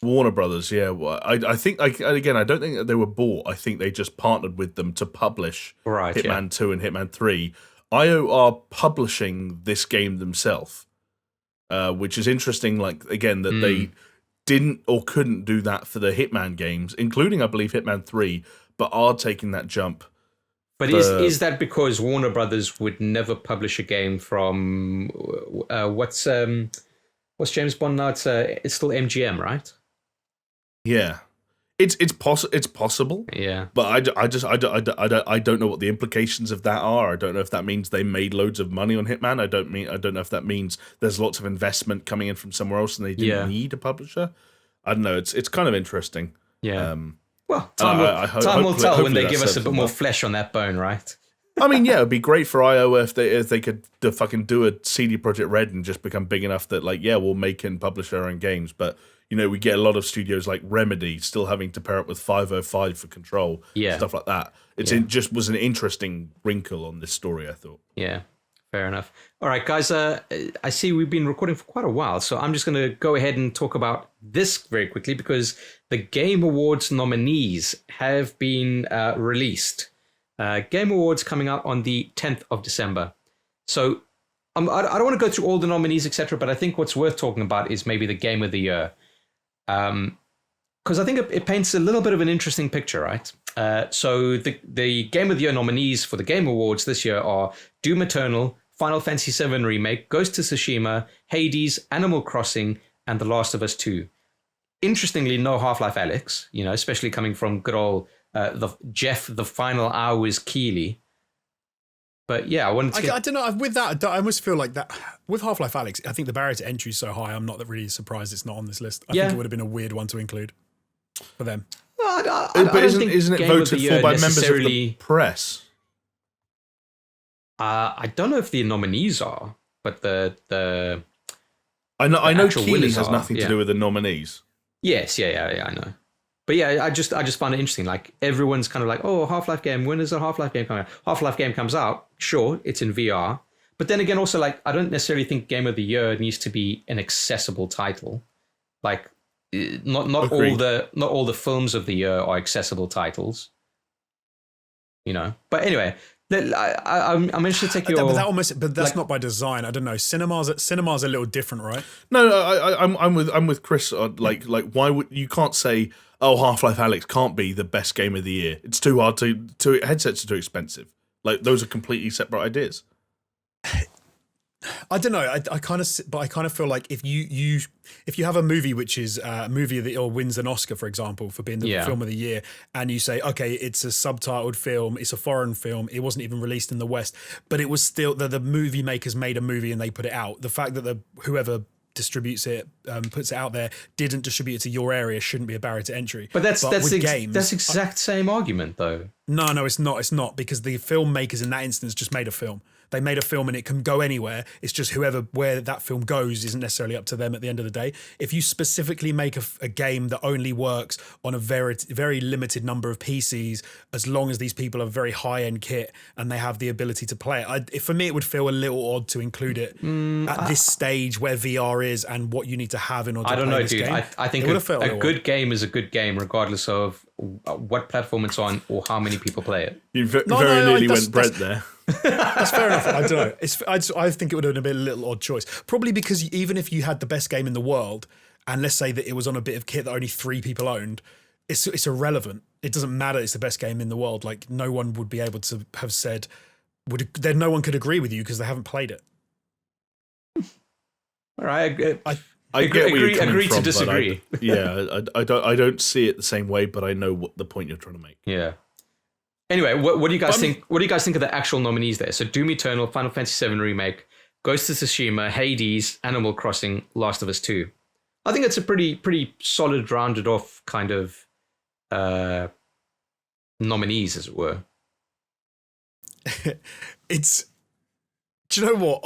Warner Brothers, yeah. Well, I think, again, I don't think that they were bought. I think they just partnered with them to publish Hitman 2 and Hitman 3. IO are publishing this game themselves, which is interesting, like, again, that they didn't or couldn't do that for the Hitman games, including, I believe, Hitman 3, but are taking that jump. But is that because Warner Brothers would never publish a game from what's James Bond now? It's still MGM, right? Yeah, it's possible. Yeah, but I don't know what the implications of that are. I don't know if that means they made loads of money on Hitman. I don't know if that means there's lots of investment coming in from somewhere else and they didn't need a publisher. I don't know. It's kind of interesting. Yeah. Well, time will tell when they give us a bit more flesh on that bone, right? I mean, yeah, it'd be great for IO if they could fucking do a CD Projekt Red and just become big enough that, like, yeah, we'll make and publish our own games. But, you know, we get a lot of studios like Remedy still having to pair up with 505 for Control, stuff like that. It just was an interesting wrinkle on this story, I thought. Yeah, fair enough. All right, guys, I see we've been recording for quite a while, so I'm just going to go ahead and talk about this very quickly because the Game Awards nominees have been released. Game Awards coming out on the 10th of December. So I don't want to go through all the nominees, etc., but I think what's worth talking about is maybe the Game of the Year. Because I think it paints a little bit of an interesting picture, right? So the Game of the Year nominees for the Game Awards this year are Doom Eternal, Final Fantasy VII Remake, Ghost of Tsushima, Hades, Animal Crossing, and The Last of Us 2. Interestingly, no Half-Life Alyx, you know, especially coming from good old the Final Hours Keighley. But yeah, I wanted to I don't know, with that, I almost feel like that, with Half-Life Alyx, I think the barrier to entry is so high, I'm not really surprised it's not on this list. I think it would have been a weird one to include for them. But isn't it voted for by members of the press? I don't know if the nominees are, but the I know Keighley has nothing to do with the nominees. Yes, yeah, I know. But yeah, I just find it interesting. Like, everyone's kind of like, oh, Half-Life game, when is a Half-Life game coming out? Half-Life game comes out, sure, it's in VR. But then again, also, like, I don't necessarily think Game of the Year needs to be an accessible title. Like, not all the films of the year are accessible titles. You know. But anyway, I'm interested to take your. But that's not by design. I don't know. Cinema's a little different, right? No, I'm with Chris. Like why would you can't say, oh, Half-Life Alyx can't be the best game of the year. It's too hard to headsets are too expensive. Like, those are completely separate ideas. I don't know. I kind of feel like if you have a movie which is a movie that wins an Oscar, for example, for being the film of the year, and you say, okay, it's a subtitled film, it's a foreign film, it wasn't even released in the West, but it was still the movie makers made a movie and they put it out. The fact that whoever distributes it, puts it out there, didn't distribute it to your area shouldn't be a barrier to entry. But that's exact same argument, though. No, it's not, because the filmmakers in that instance just made a film. They made a film and it can go anywhere. It's just where that film goes isn't necessarily up to them at the end of the day. If you specifically make a game that only works on a very, very limited number of PCs, as long as these people have very high-end kit and they have the ability to play it, for me, it would feel a little odd to include it at this stage where VR is and what you need to have in order to play this game. I think a good game is a good game regardless of what platform it's on or how many people play it. You very nearly went Brent there. That's fair enough. I don't know. I think it would have been a little odd choice. Probably because even if you had the best game in the world, and let's say that it was on a bit of kit that only 3 people owned, it's irrelevant. It doesn't matter. It's the best game in the world. Like, no one would be able to have said. Then no one could agree with you because they haven't played it. All right. I get where you're coming agree from, to disagree. I don't see it the same way, but I know what the point you're trying to make. Yeah. Anyway, what do you guys think? What do you guys think of the actual nominees there? So Doom Eternal, Final Fantasy VII Remake, Ghost of Tsushima, Hades, Animal Crossing, Last of Us 2. I think it's a pretty solid, rounded off kind of nominees, as it were. It's, do you know what?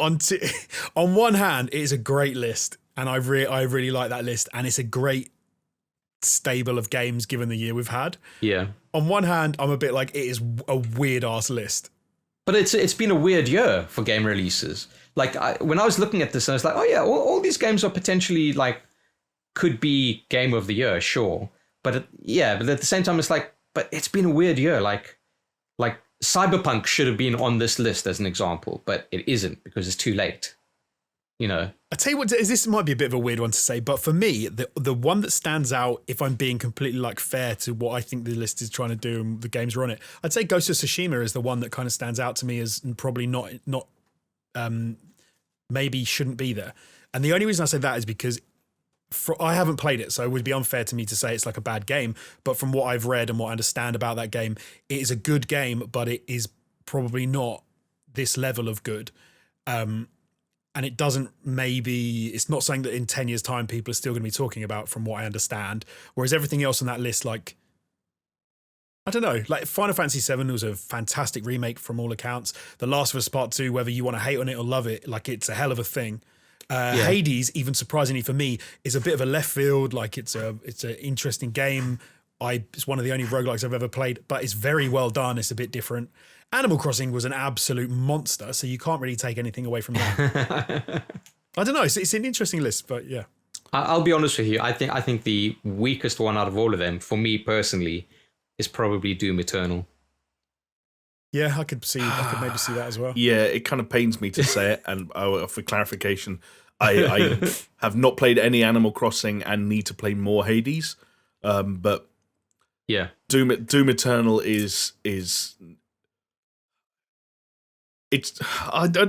On one hand, it is a great list, and I really like that list, and it's a great stable of games given the year we've had. Yeah. On one hand, I'm a bit like, it is a weird ass list. But it's been a weird year for game releases. Like when I was looking at this, I was like, oh yeah, all these games are potentially like could be game of the year, sure. But at the same time, it's like, but it's been a weird year. Like Cyberpunk should have been on this list as an example, but it isn't because it's too late. You know. I tell you what, this might be a bit of a weird one to say, but for me, the one that stands out, if I'm being completely like fair to what I think the list is trying to do and the games are on it, I'd say Ghost of Tsushima is the one that kind of stands out to me as probably not maybe shouldn't be there. And the only reason I say that is because I haven't played it, so it would be unfair to me to say it's like a bad game. But from what I've read and what I understand about that game, it is a good game, but it is probably not this level of good. And it doesn't it's not something that in 10 years' time people are still going to be talking about from what I understand. Whereas everything else on that list, like, I don't know, like Final Fantasy VII was a fantastic remake from all accounts. The Last of Us Part 2, whether you want to hate on it or love it, like it's a hell of a thing. Hades, even surprisingly for me, is a bit of a left field. Like it's an interesting game. It's one of the only roguelikes I've ever played, but it's very well done. It's a bit different. Animal Crossing was an absolute monster, so you can't really take anything away from that. I don't know. It's an interesting list, but yeah. I'll be honest with you. I think the weakest one out of all of them, for me personally, is probably Doom Eternal. Yeah, I could maybe see that as well. Yeah, it kind of pains me to say it, and for clarification, I have not played any Animal Crossing and need to play more Hades. But yeah, Doom Eternal is. It's I don't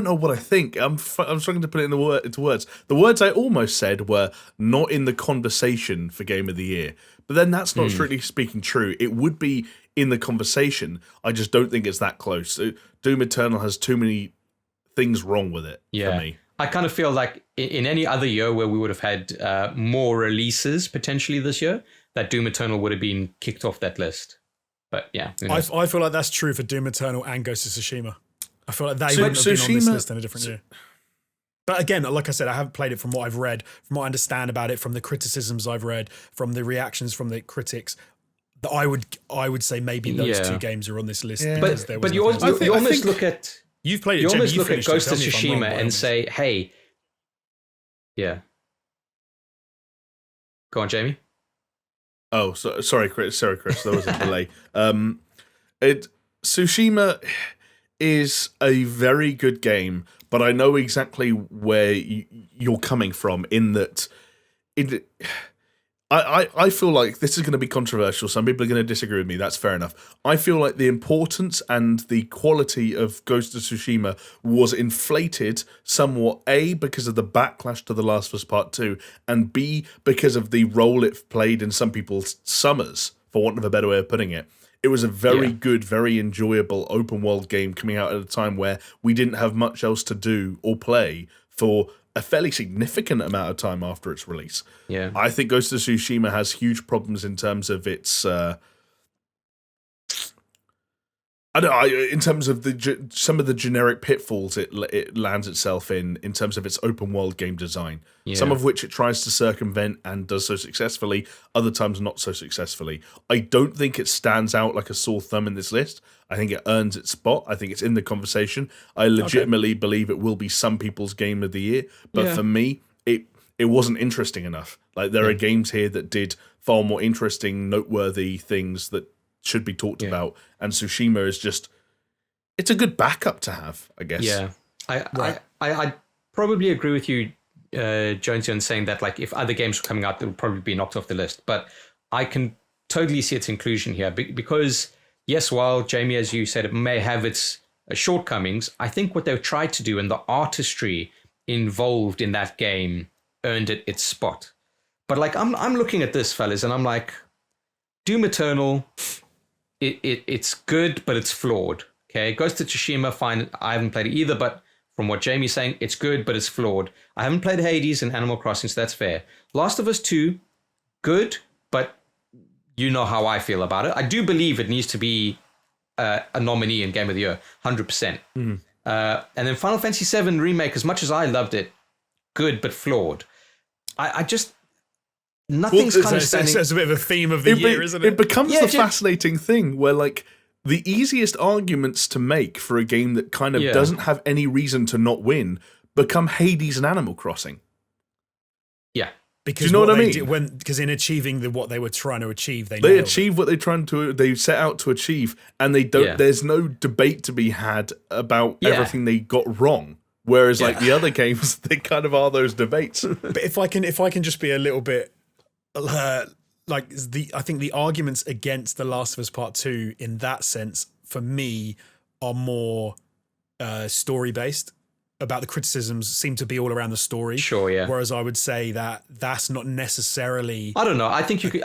know what I think. I'm struggling to put it into words. The words I almost said were not in the conversation for Game of the Year, but then that's not strictly speaking true. It would be in the conversation. I just don't think it's that close. Doom Eternal has too many things wrong with it for me. I kind of feel like in any other year where we would have had more releases potentially this year, that Doom Eternal would have been kicked off that list. But yeah, I feel like that's true for Doom Eternal and Ghost of Tsushima. I feel like they wouldn't have been on this list in a different year. But again, like I said, I haven't played it from what I've read, from what I understand about it, from the criticisms I've read, from the reactions from the critics. That I would say maybe those two games are on this list. Yeah. But you almost look at you've played it. You Jen, almost look at Ghost of so Tsushima and say, hey, yeah. Go on, Jamie. Oh, sorry, Chris. There was a delay. Tsushima is a very good game, but I know exactly where you're coming from. In that, I feel like this is going to be controversial. Some people are going to disagree with me. That's fair enough. I feel like the importance and the quality of Ghost of Tsushima was inflated somewhat, A, because of the backlash to The Last of Us Part 2, and B, because of the role it played in some people's summers, for want of a better way of putting it. It was a very good, very enjoyable open world game coming out at a time where we didn't have much else to do or play for a fairly significant amount of time after its release. Yeah, I think Ghost of Tsushima has huge problems in terms of its. In terms of some of the generic pitfalls it lands itself in terms of its open world game design. Yeah. Some of which it tries to circumvent and does so successfully, other times not so successfully. I don't think it stands out like a sore thumb in this list. I think it earns its spot. I think it's in the conversation. I legitimately believe it will be some people's game of the year, but for me, it wasn't interesting enough. Like there are games here that did far more interesting, noteworthy things that should be talked about, and Tsushima is just, it's a good backup to have, I guess. Yeah, I probably agree with you, Jonesy, on saying that like if other games were coming out, it would probably be knocked off the list. But I can totally see its inclusion here because yes, while Jamie, as you said, it may have its shortcomings, I think what they've tried to do and the artistry involved in that game earned it its spot. But like I'm looking at this, fellas, and I'm like, Doom Eternal, it's good, but it's flawed. Okay, Ghost of Tsushima, fine. I haven't played it either, but from what Jamie's saying, it's good, but it's flawed. I haven't played Hades and Animal Crossing, so that's fair. Last of Us 2, good, but you know how I feel about it. I do believe it needs to be a nominee in Game of the Year, 100%. And then Final Fantasy VII Remake, as much as I loved it, good, but flawed. I just... Nothing's kind of standing... It's a bit of a theme of the year, isn't it? It becomes the fascinating thing where, like, the easiest arguments to make for a game that kind of doesn't have any reason to not win become Hades and Animal Crossing. Yeah. Because do you know what I mean? Because in achieving what they were trying to achieve, they achieve what they set out to achieve, and they don't. There's no debate to be had about everything they got wrong. Whereas, like the other games, they kind of are those debates. But if I can just be a little bit I think the arguments against The Last of Us Part 2 in that sense, for me, are more story based. About the criticisms seem to be all around the story. Sure, yeah. Whereas I would say that that's not necessarily. I don't know. I think you could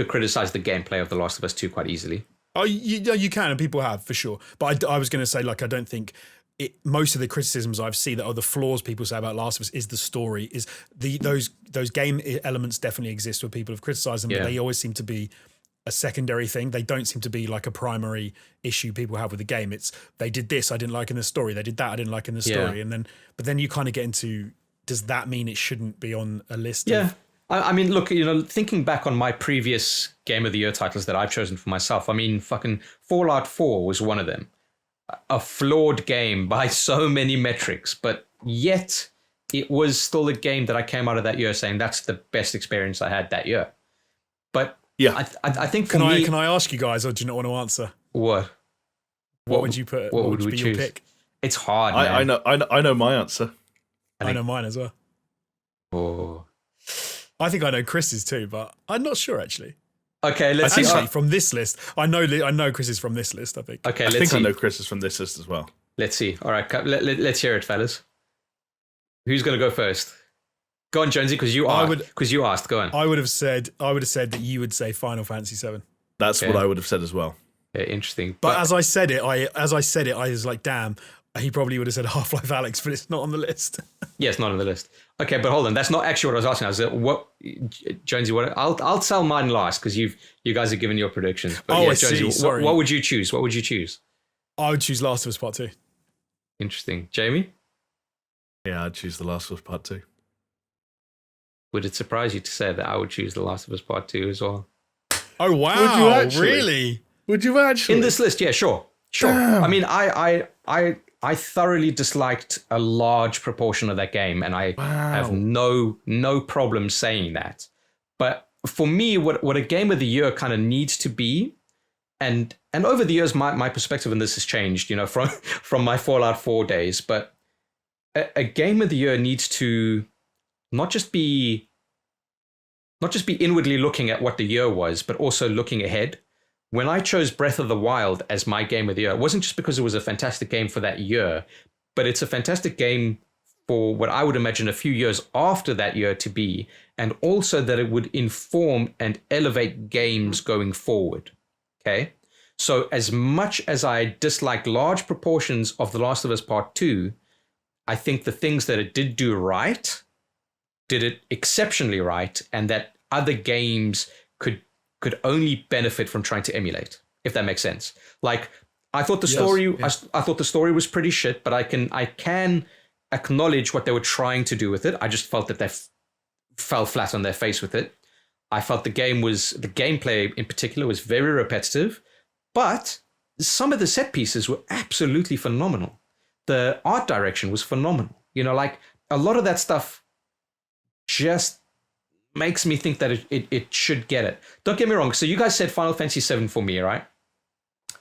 criticize the gameplay of The Last of Us 2 quite easily. Oh, you can, and people have for sure. But I was going to say, like, I don't think. Most of the criticisms I've seen that are the flaws people say about Last of Us is the story. Is those game elements definitely exist where people have criticised them, but they always seem to be a secondary thing. They don't seem to be like a primary issue people have with the game. It's they did this I didn't like in the story. They did that I didn't like in the story. And then you kind of get into, does that mean it shouldn't be on a list? Yeah. I mean, look, thinking back on my previous Game of the Year titles that I've chosen for myself, I mean, fucking Fallout 4 was one of them. A flawed game by so many metrics, but yet it was still a game that I came out of that year saying that's the best experience I had that year. But I think for me... Can I ask you guys, or do you not want to answer? What would you put? What would we be choose? Your pick? It's hard, man. I know my answer. I know mine as well. Oh. I think I know Chris's too, but I'm not sure actually. Okay, let's see. Actually, from this list, I know Chris is from this list. I think. Okay, I think I know Chris is from this list as well. Let's see. All right, let's hear it, fellas. Who's going to go first? Go on, Jonesy, because you asked. Go on. I would have said that you would say Final Fantasy VII. That's what I would have said as well. Yeah, interesting. But as I said it, I was like, damn. He probably would have said Half-Life Alyx, but it's not on the list. Yeah, it's not on the list. Okay, but hold on. That's not actually what I was asking. I was like, what, Jonesy? I'll tell mine last because you guys have given your predictions. But I Jonesy, see. Sorry. What would you choose? What would you choose? I would choose Last of Us Part 2. Interesting, Jamie. Yeah, I'd choose The Last of Us Part 2. Would it surprise you to say that I would choose The Last of Us Part 2 as well? Oh wow! Would you actually? Really? Would you actually? In this list, yeah, sure. Damn. I mean, I thoroughly disliked a large proportion of that game, and I have no problem saying that. But for me, what a game of the year kind of needs to be, and over the years, my perspective on this has changed, from my Fallout 4 days. But a game of the year needs to not just be inwardly looking at what the year was, but also looking ahead. When I chose Breath of the Wild as my game of the year, it wasn't just because it was a fantastic game for that year, but it's a fantastic game for what I would imagine a few years after that year to be, and also that it would inform and elevate games going forward. Okay? So as much as I dislike large proportions of The Last of Us Part 2, I think the things that it did do right, did it exceptionally right, and that other games could only benefit from trying to emulate, if that makes sense. Like, I thought the story, I thought the story was pretty shit, but I can acknowledge what they were trying to do with it. I just felt that they fell flat on their face with it. I felt the gameplay in particular was very repetitive, but some of the set pieces were absolutely phenomenal. The art direction was phenomenal. Like a lot of that stuff just makes me think that it should get it. Don't get me wrong. So you guys said Final Fantasy VII for me, right?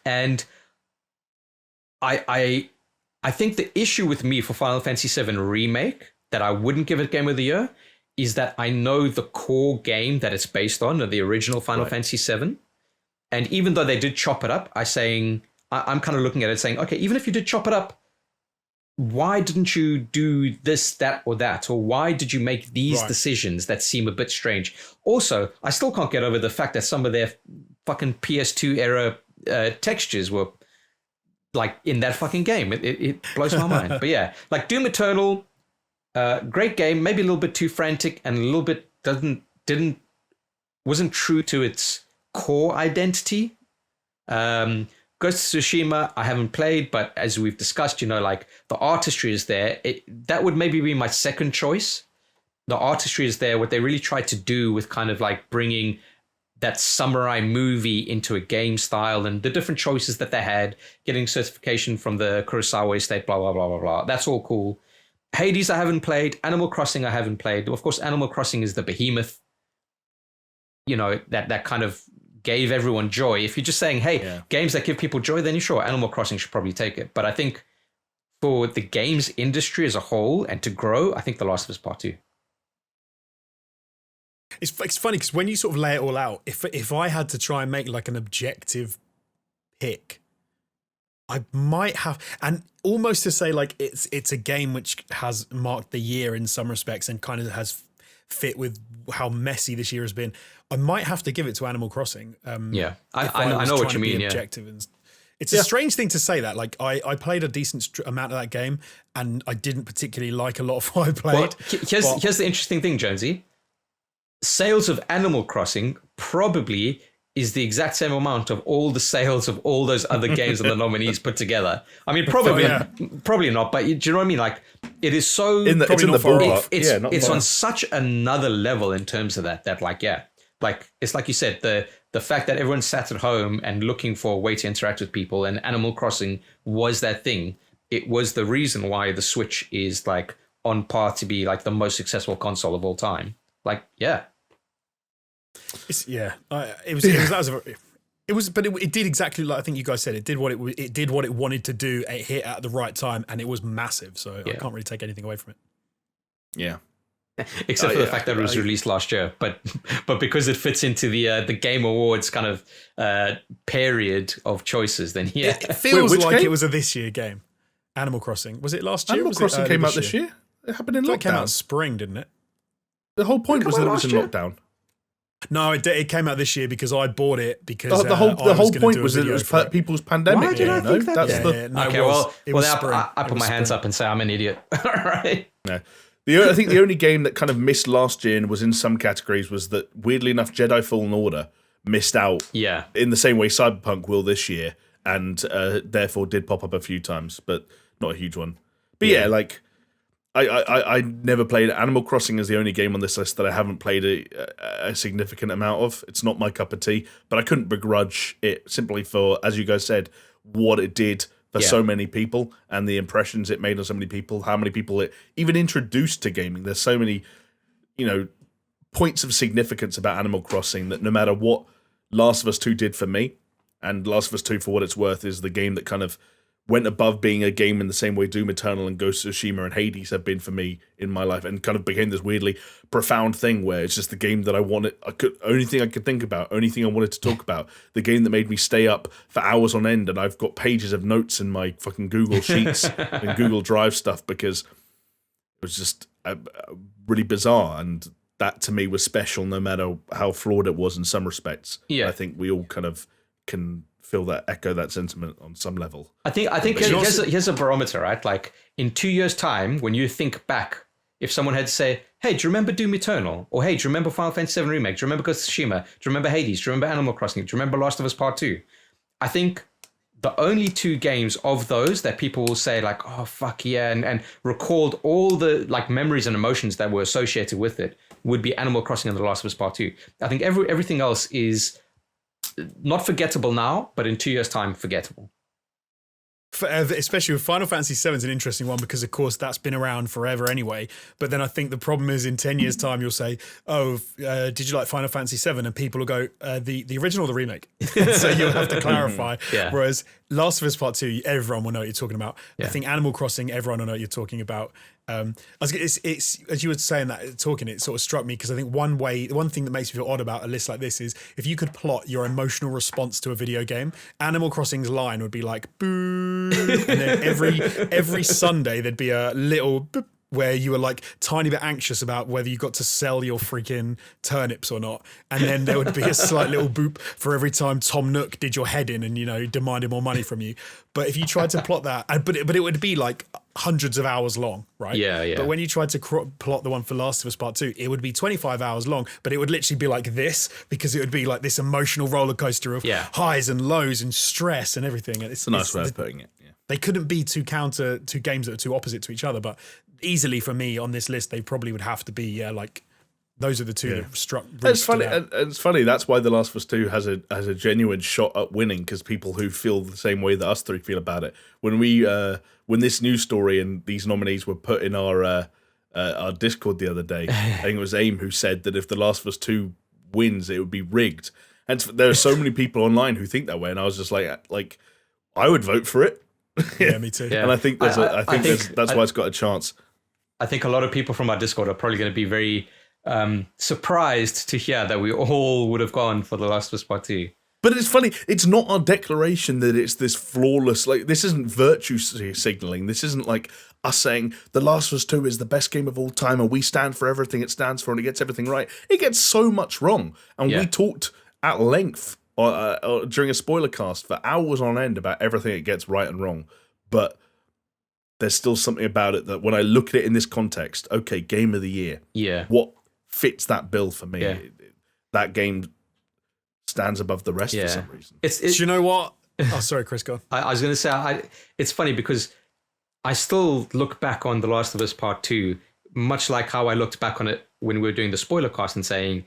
And I think the issue with me for Final Fantasy VII Remake that I wouldn't give it Game of the Year is that I know the core game that it's based on, the original Final Fantasy VII. And even though they did chop it up, I'm kind of looking at it saying, okay, even if you did chop it up, why didn't you do this, that, or that? Or why did you make these decisions that seem a bit strange? Also, I still can't get over the fact that some of their fucking PS2 era textures were like in that fucking game. It blows my mind. But yeah, like Doom Eternal, great game, maybe a little bit too frantic and a little bit wasn't true to its core identity. Ghost of Tsushima, I haven't played, but as we've discussed, like the artistry is there. That would maybe be my second choice. The artistry is there. What they really tried to do with kind of like bringing that samurai movie into a game style and the different choices that they had, getting certification from the Kurosawa estate, blah, blah, blah, blah, blah. That's all cool. Hades, I haven't played. Animal Crossing, I haven't played. Of course, Animal Crossing is the behemoth, that kind of gave everyone joy. If you're just saying, hey, games that give people joy, then sure, Animal Crossing should probably take it. But I think for the games industry as a whole and to grow, I think The Last of Us Part 2. It's funny because when you sort of lay it all out, if I had to try and make like an objective pick, I might have, and almost to say like it's a game which has marked the year in some respects and kind of has fit with how messy this year has been, I might have to give it to Animal Crossing. I know what you mean. Objective and it's a strange thing to say that. Like I played a decent amount of that game and I didn't particularly like a lot of what I played. Well, here's the interesting thing, Jonesy. Sales of Animal Crossing probably is the exact same amount of all the sales of all those other games and the nominees put together. I mean, probably not, but do you know what I mean? Like, it is so... It's in the ballpark. It's on such another level in terms of that like, it's like you said, the fact that everyone sat at home and looking for a way to interact with people, and Animal Crossing was that thing. It was the reason why the Switch is like on par to be like the most successful console of all time. Like, yeah. It did exactly like I think you guys said. It did what it wanted to do. It hit at the right time, and it was massive. So I can't really take anything away from it. Yeah, except for the fact that it was released last year, but because it fits into the Game Awards kind of period of choices, then it feels like game? It was a this year game. Animal Crossing, was it last year? Animal Crossing came out this year. It happened in lockdown. It came out spring, didn't it? The whole point was that it was in lockdown. No, it came out this year because I bought it because the whole point was that it was people's pandemic. Why did I think that? I put my hands spring. up and say I'm an idiot. All right. No. I think the only game that kind of missed last year and was in some categories was that, weirdly enough, Jedi Fallen Order missed out. Yeah. In the same way Cyberpunk will this year, and therefore did pop up a few times, but not a huge one. But yeah like. I never played it. Animal Crossing is the only game on this list that I haven't played a significant amount of. It's not my cup of tea, but I couldn't begrudge it simply for, as you guys said, what it did for so many people and the impressions it made on so many people, how many people it even introduced to gaming. There's so many, points of significance about Animal Crossing that no matter what Last of Us 2 did for me, and Last of Us 2, for what it's worth, is the game that kind of went above being a game in the same way Doom Eternal and Ghost of Tsushima and Hades have been for me in my life, and kind of became this weirdly profound thing where it's just the game that I wanted, only thing I could think about, only thing I wanted to talk about, the game that made me stay up for hours on end, and I've got pages of notes in my fucking Google Sheets and Google Drive stuff because it was just really bizarre, and that to me was special no matter how flawed it was in some respects. Yeah. I think we all kind of can echo that sentiment on some level. I think here's a barometer, right? Like in 2 years' time, when you think back, if someone had to say, hey, do you remember Doom Eternal? Or hey, do you remember Final Fantasy VII Remake? Do you remember Ghost of Tsushima? Do you remember Hades? Do you remember Animal Crossing? Do you remember Last of Us Part 2? I think the only two games of those that people will say like, oh, fuck yeah, and recalled all the like memories and emotions that were associated with it would be Animal Crossing and The Last of Us Part 2. I think everything else is not forgettable now, but in 2 years' time, forgettable. Especially with Final Fantasy VII is an interesting one because, of course, that's been around forever anyway. But then I think the problem is in 10 years' time, you'll say, oh, did you like Final Fantasy VII? And people will go, the original or the remake? So you'll have to clarify. Yeah. Whereas Last of Us Part 2, everyone will know what you're talking about. Yeah. I think Animal Crossing, everyone will know what you're talking about. It's as you were saying that talking, it sort of struck me because I think one thing that makes me feel odd about a list like this is if you could plot your emotional response to a video game, Animal Crossing's line would be like boo, and then every Sunday there'd be a little boop, where you were like tiny bit anxious about whether you got to sell your freaking turnips or not. And then there would be a slight little boop for every time Tom Nook did your head in and, demanded more money from you. But if you tried to plot that, but it would be like hundreds of hours long, right? Yeah. But when you tried to plot the one for Last of Us Part 2, it would be 25 hours long, but it would literally be like this, because it would be like this emotional roller coaster of highs and lows and stress and everything. And it's a nice way of putting it. Yeah. They couldn't be two games that are too opposite to each other, but easily for me on this list, they probably would have to be like those are the two that struck. It's funny. It's funny. That's why The Last of Us 2 has a genuine shot at winning, because people who feel the same way that us three feel about it. When this news story and these nominees were put in our Discord the other day, I think it was AIM who said that if The Last of Us 2 wins, it would be rigged. And there are so many people online who think that way, and I was just like I would vote for it. Yeah, me too. Yeah. And I think that's why it's got a chance. I think a lot of people from our Discord are probably going to be very surprised to hear that we all would have gone for The Last of Us Part 2. But it's funny, it's not our declaration that it's this flawless, like, this isn't virtue signaling. This isn't like us saying The Last of Us 2 is the best game of all time and we stand for everything it stands for and it gets everything right. It gets so much wrong. And we talked at length during a spoiler cast for hours on end about everything it gets right and wrong. But there's still something about it that when I look at it in this context, okay, game of the year. Yeah. What fits that bill for me? Yeah. That game stands above the rest for some reason. Do you know what? Oh, sorry, Chris, go on. I was going to say, it's funny because I still look back on The Last of Us Part 2, much like how I looked back on it when we were doing the spoiler cast and saying,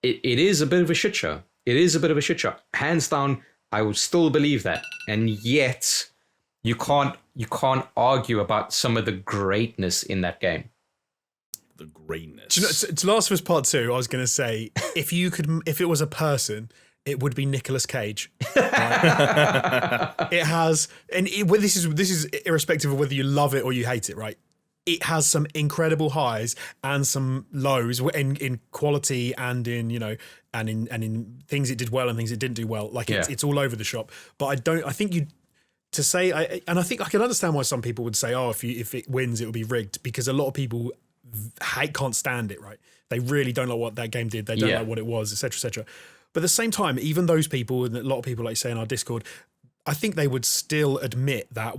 it is a bit of a shit show. It is a bit of a shit show. Hands down, I would still believe that. And yet, you can't argue about some of the greatness in that game. The greatness. To Last of Us Part 2, I was going to say, if it was a person, it would be Nicolas Cage. Right? It has, this is irrespective of whether you love it or you hate it, right? It has some incredible highs and some lows in quality and in and in things it did well and things it didn't do well. Like it's all over the shop. But I think I think I can understand why some people would say, oh, if it wins, it will be rigged, because a lot of people can't stand it, right? They really don't like what that game did. They don't like what it was, etc., etc. But at the same time, even those people, and a lot of people, like say in our Discord, I think they would still admit that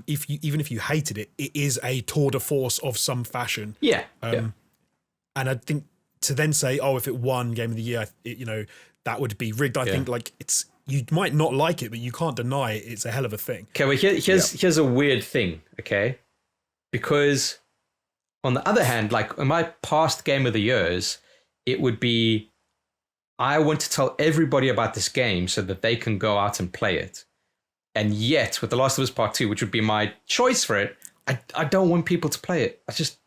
even if you hated it, it is a tour de force of some fashion. Yeah. And I think to then say, oh, if it won Game of the Year, that would be rigged. I think like you might not like it, but you can't deny it. It's a hell of a thing. Okay, well here's a weird thing, okay? Because on the other hand, like in my past Game of the Years, it would be, I want to tell everybody about this game so that they can go out and play it. And yet, with The Last of Us Part 2, which would be my choice for it, I don't want people to play it. It's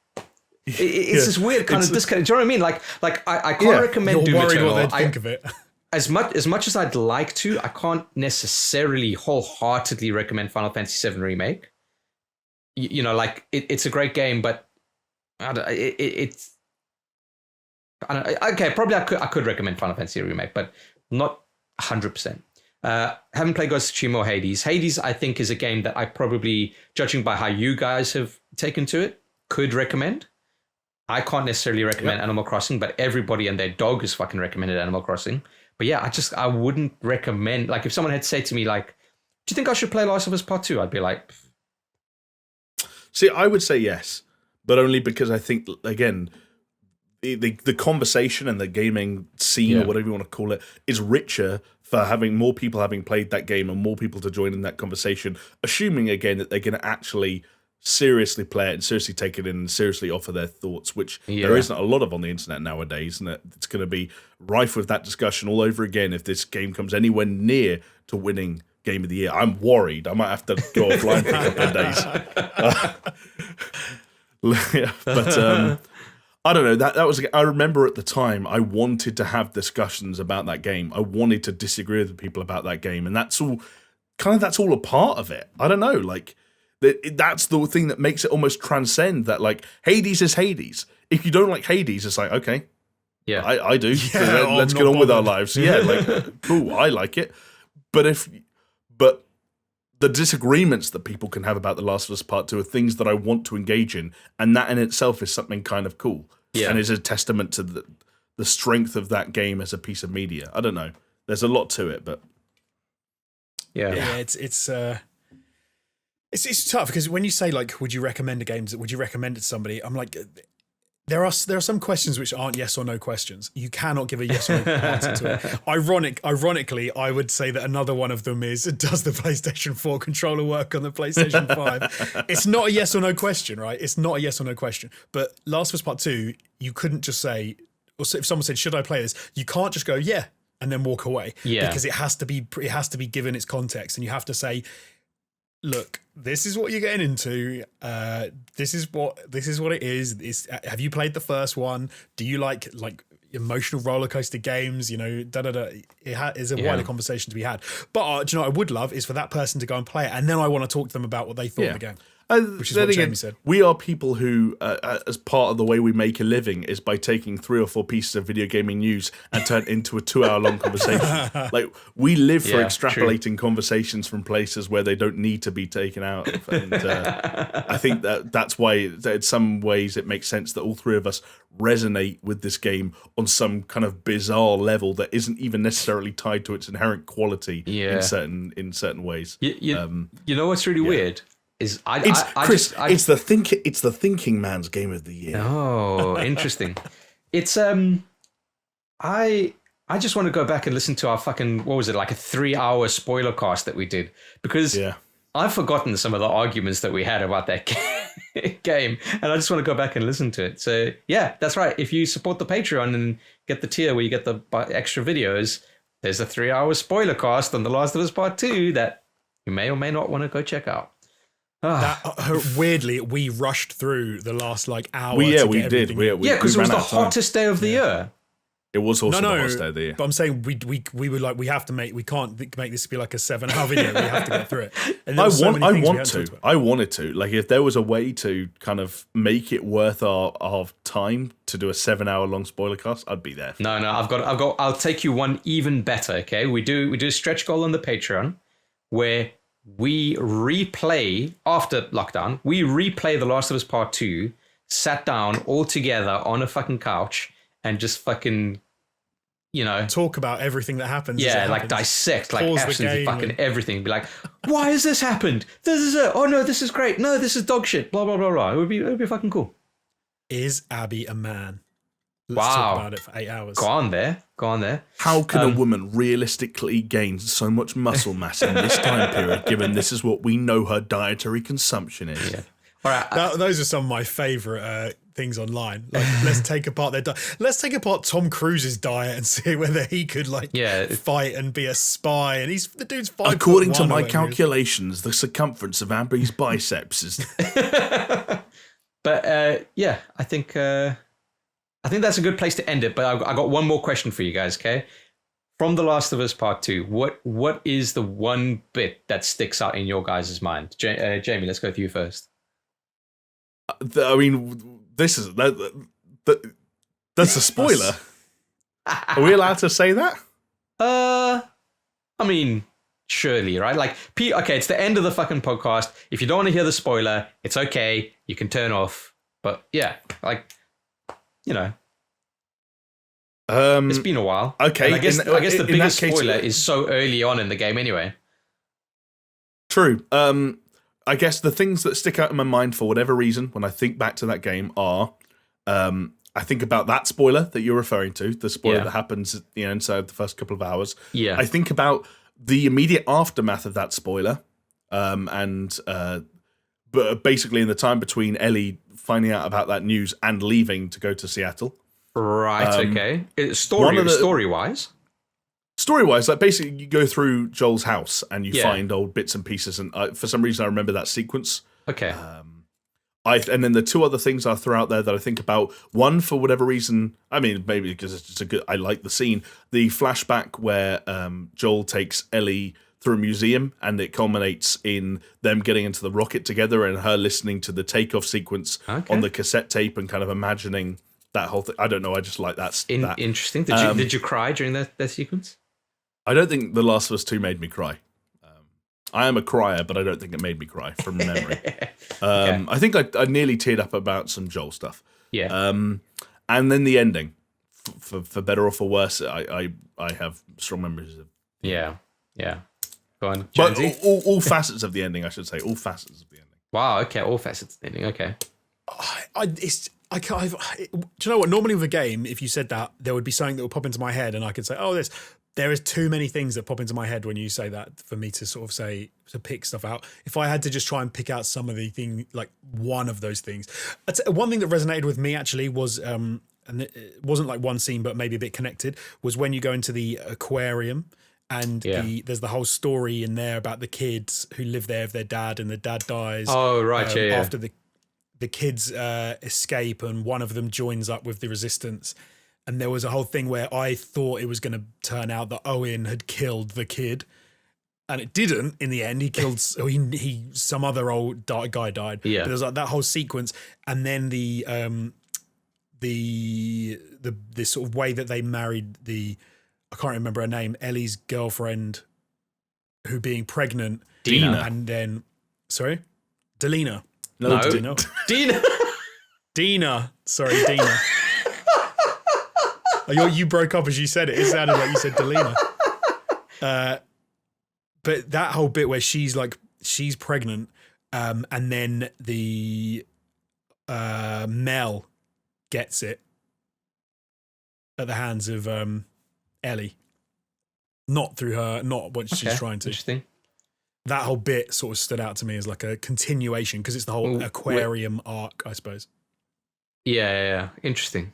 this weird kind of disconnect. Do you know what I mean? Like I can't recommend Doom Eternal. What they'd think of it. As much as I'd like to, I can't necessarily wholeheartedly recommend Final Fantasy VII Remake. It's a great game, but it's. Okay, probably I could recommend Final Fantasy Remake, but not 100%. Haven't played Ghost of Tsushima or Hades. Hades, I think, is a game that I probably, judging by how you guys have taken to it, could recommend. I can't necessarily recommend Animal Crossing, but everybody and their dog has fucking recommended Animal Crossing. But yeah, I wouldn't recommend, like if someone had said to me like, do you think I should play Last of Us Part 2? I'd be like... See, I would say yes, but only because I think, again, the conversation and the gaming scene or whatever you want to call it is richer for having more people having played that game and more people to join in that conversation, assuming again that they're going to actually seriously play it and seriously take it in and seriously offer their thoughts, which there isn't a lot of on the internet nowadays, and it's going to be rife with that discussion all over again if this game comes anywhere near to winning Game of the Year. I'm worried. I might have to go offline for a couple of days. But I don't know. That was. I remember at the time I wanted to have discussions about that game. I wanted to disagree with people about that game, and that's all a part of it. I don't know. Like that's the thing that makes it almost transcend that. Like Hades is Hades. If you don't like Hades, it's like okay, I do. So let's get on with our lives. Yeah, like cool. I like it. But the disagreements that people can have about The Last of Us Part 2 are things that I want to engage in, and that in itself is something kind of cool. Yeah. And is a testament to the strength of that game as a piece of media. I don't know. There's a lot to it, but yeah, it's tough because when you say like, would you recommend a game? Would you recommend it to somebody? I'm like, there are some questions which aren't yes or no questions. You cannot give a yes or no answer to it. Ironically, I would say that another one of them is, does the PlayStation 4 controller work on the PlayStation 5? It's not a yes or no question, right? It's not a yes or no question. But Last of Us Part 2, you couldn't just say, or if someone said, should I play this? You can't just go, yeah, and then walk away. Yeah. Because it has to be given its context, and you have to say, look, this is what you're getting into. This is what it is. Have you played the first one? Do you like emotional roller coaster games? You know, It is a wider conversation to be had. But do you know what I would love is for that person to go and play it, and then I want to talk to them about what they thought of the game. Which is what Jamie said. We are people who, as part of the way we make a living, is by taking 3 or 4 pieces of video gaming news and turn it into a 2-hour-long conversation. Like, we live for extrapolating conversations from places where they don't need to be taken out of. And I think that's why, in some ways, it makes sense that all 3 of us resonate with this game on some kind of bizarre level that isn't even necessarily tied to its inherent quality in certain ways. You know what's really weird? It's the thinking man's game of the year. Oh, interesting. It's I just want to go back and listen to our fucking, what was it, like a 3-hour spoiler cast that we did, because I've forgotten some of the arguments that we had about that game, and I just want to go back and listen to it. So yeah, that's right. If you support the Patreon and get the tier where you get the extra videos, there's a 3-hour spoiler cast on The Last of Us Part 2 that you may or may not want to go check out. Weirdly, we rushed through the last hour. We did. Because it was the hottest day of the year. It was also the hottest day of the year. But I'm saying we were like, we can't make this be like a 7-hour video. We have to get through it. And I wanted to. Like, if there was a way to kind of make it worth our time to do a 7-hour long spoiler cast, I'd be there. No, I'll take you one even better. Okay, we do a stretch goal on the Patreon where we replay, after lockdown, The Last of Us Part 2, sat down all together on a fucking couch and just fucking, talk about everything that happens. Yeah, like dissect, like absolutely fucking everything. Be like, why has this happened? This is it. Oh no, this is great. No, this is dog shit. Blah, blah, blah, blah. It would be fucking cool. Is Abby a man? Let's talk about it for 8 hours. Go on there. How can a woman realistically gain so much muscle mass in this time period, given this is what we know her dietary consumption is? Yeah. All right. Those are some of my favourite things online. Like, let's take apart their diet. Let's take apart Tom Cruise's diet and see whether he could fight and be a spy. And the dude's 5'1". According to my calculations, the circumference of Abby's biceps is. But I think that's a good place to end it, but I got one more question for you guys, okay? From The Last of Us Part 2, what is the one bit that sticks out in your guys' mind? Jamie, let's go with you first. That's a spoiler. Are we allowed to say that? Surely, right? Like, okay, it's the end of the fucking podcast. If you don't want to hear the spoiler, it's okay. You can turn off. But yeah, it's been a while. Okay, and I guess the biggest spoiler is so early on in the game anyway. True. I guess the things that stick out in my mind for whatever reason when I think back to that game are, I think about that spoiler that you're referring to, the spoiler that happens inside the first couple of hours. Yeah. I think about the immediate aftermath of that spoiler, but basically in the time between Ellie finding out about that news and leaving to go to Seattle. Right, okay. Story-wise? Story-wise, like, basically you go through Joel's house and you find old bits and pieces, and for some reason I remember that sequence. Okay. And then the 2 other things I'll throw out there that I think about. One, for whatever reason, maybe because it's just I like the scene, the flashback where Joel takes Ellie through a museum and it culminates in them getting into the rocket together and her listening to the takeoff sequence on the cassette tape and kind of imagining that whole thing. I don't know. I just like that. Interesting. Did you cry during that sequence? I don't think The Last of Us 2 made me cry. I am a crier, but I don't think it made me cry from memory. I think I nearly teared up about some Joel stuff. Yeah. And then the ending, for better or for worse, I have strong memories of. Yeah. Go on, but Jonesy. all facets of the ending, I should say, all facets of the ending. Wow. Okay. All facets of the ending. Okay. I can't. Do you know what? Normally with a game, if you said that, there would be something that would pop into my head, and I could say, "Oh, there is too many things that pop into my head when you say that for me to sort of say to pick stuff out." If I had to just try and pick out some of the thing, like one of those things, one thing that resonated with me actually was, and it wasn't like one scene, but maybe a bit connected, was when you go into the aquarium. And there's the whole story in there about the kids who live there with their dad, and the dad dies. Oh, right, after the kids escape, and one of them joins up with the resistance. And there was a whole thing where I thought it was going to turn out that Owen had killed the kid, and it didn't. In the end, he killed he some other old guy died. Yeah, but there was like that whole sequence, and then the sort of way that they married I can't remember her name, Ellie's girlfriend, who being pregnant. Dina. And then, sorry? Delina. No. Dina. Dina. Sorry, Dina. You broke up as you said it. It sounded like you said Delina. But that whole bit where she's pregnant, and then the Mel gets it at the hands of Ellie, not what she's trying to. Interesting. That whole bit sort of stood out to me as like a continuation because it's the whole aquarium arc, I suppose. Yeah. Interesting.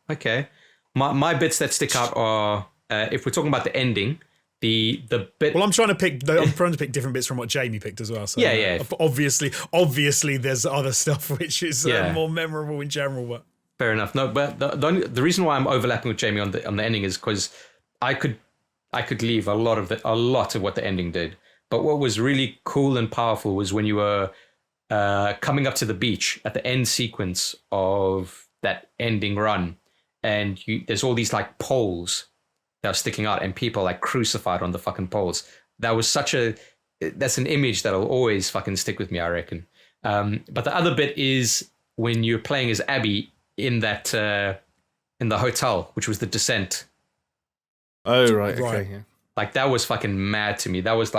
Okay. My bits that stick out are if we're talking about the ending, the bit. Well, I'm trying to pick different bits from what Jamie picked as well. So yeah. Obviously, there's other stuff which is more memorable in general, but. Fair enough. No, but the reason why I'm overlapping with Jamie on the ending is because I could leave a lot of what the ending did. But what was really cool and powerful was when you were coming up to the beach at the end sequence of that ending run, and there's all these like poles that are sticking out, and people like crucified on the fucking poles. That's an image that'll always fucking stick with me, I reckon. But the other bit is when you're playing as Abby in that in the hotel, which was the descent. Oh right. Okay. Yeah. Like that was fucking mad to me. That was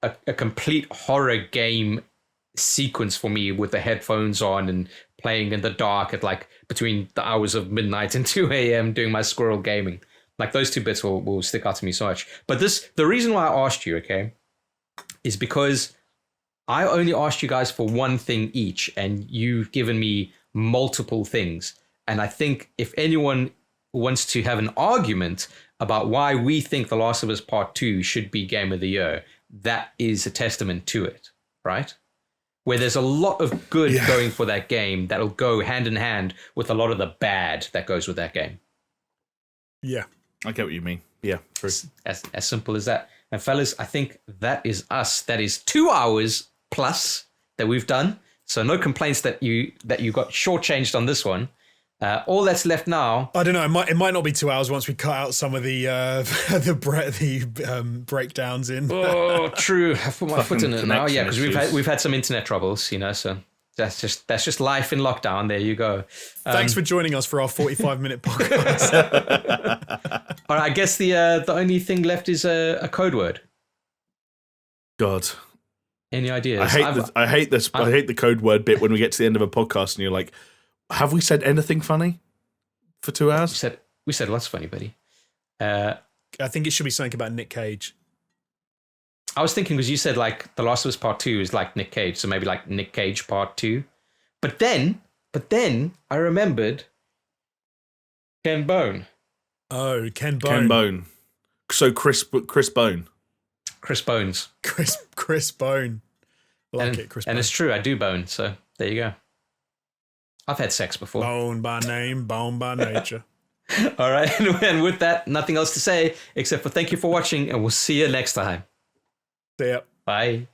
a complete horror game sequence for me with the headphones on and playing in the dark at like between the hours of midnight and 2 a.m. doing my squirrel gaming. Like those two bits will stick out to me so much. But the reason why I asked you, okay, is because I only asked you guys for one thing each, and you've given me multiple things. And I think if anyone wants to have an argument about why we think The Last of Us Part 2 should be Game of the Year, that is a testament to it, right? Where there's a lot of good going for that game that'll go hand in hand with a lot of the bad that goes with that game. Yeah. I get what you mean. Yeah, true. As simple as that. And fellas, I think that is us. That is 2 hours plus that we've done. So no complaints that you got shortchanged on this one. All that's left now. I don't know. It might not be 2 hours once we cut out some of the breakdowns in. Oh, true. I've put my foot in it now. Yeah, because we've had some internet troubles, so that's just life in lockdown. There you go. Thanks for joining us for our 45-minute podcast. All right, I guess the only thing left is a code word. God. Any ideas? I hate the code word bit when we get to the end of a podcast and you're like, have we said anything funny for 2 hours? We said lots funny, buddy. I think it should be something about Nick Cage. I was thinking because you said like The Last of Us Part 2 is like Nick Cage, so maybe like Nick Cage Part 2. But then I remembered Ken Bone. Oh, Ken Bone. Ken Bone. So Chris Bone. Chris Bones. Chris Bone. Chris Bone. And it's true, I do bone, so there you go. I've had sex before. Bone by name, bone by nature. All right, and with that, nothing else to say except for thank you for watching, and we'll see you next time. See ya. Bye.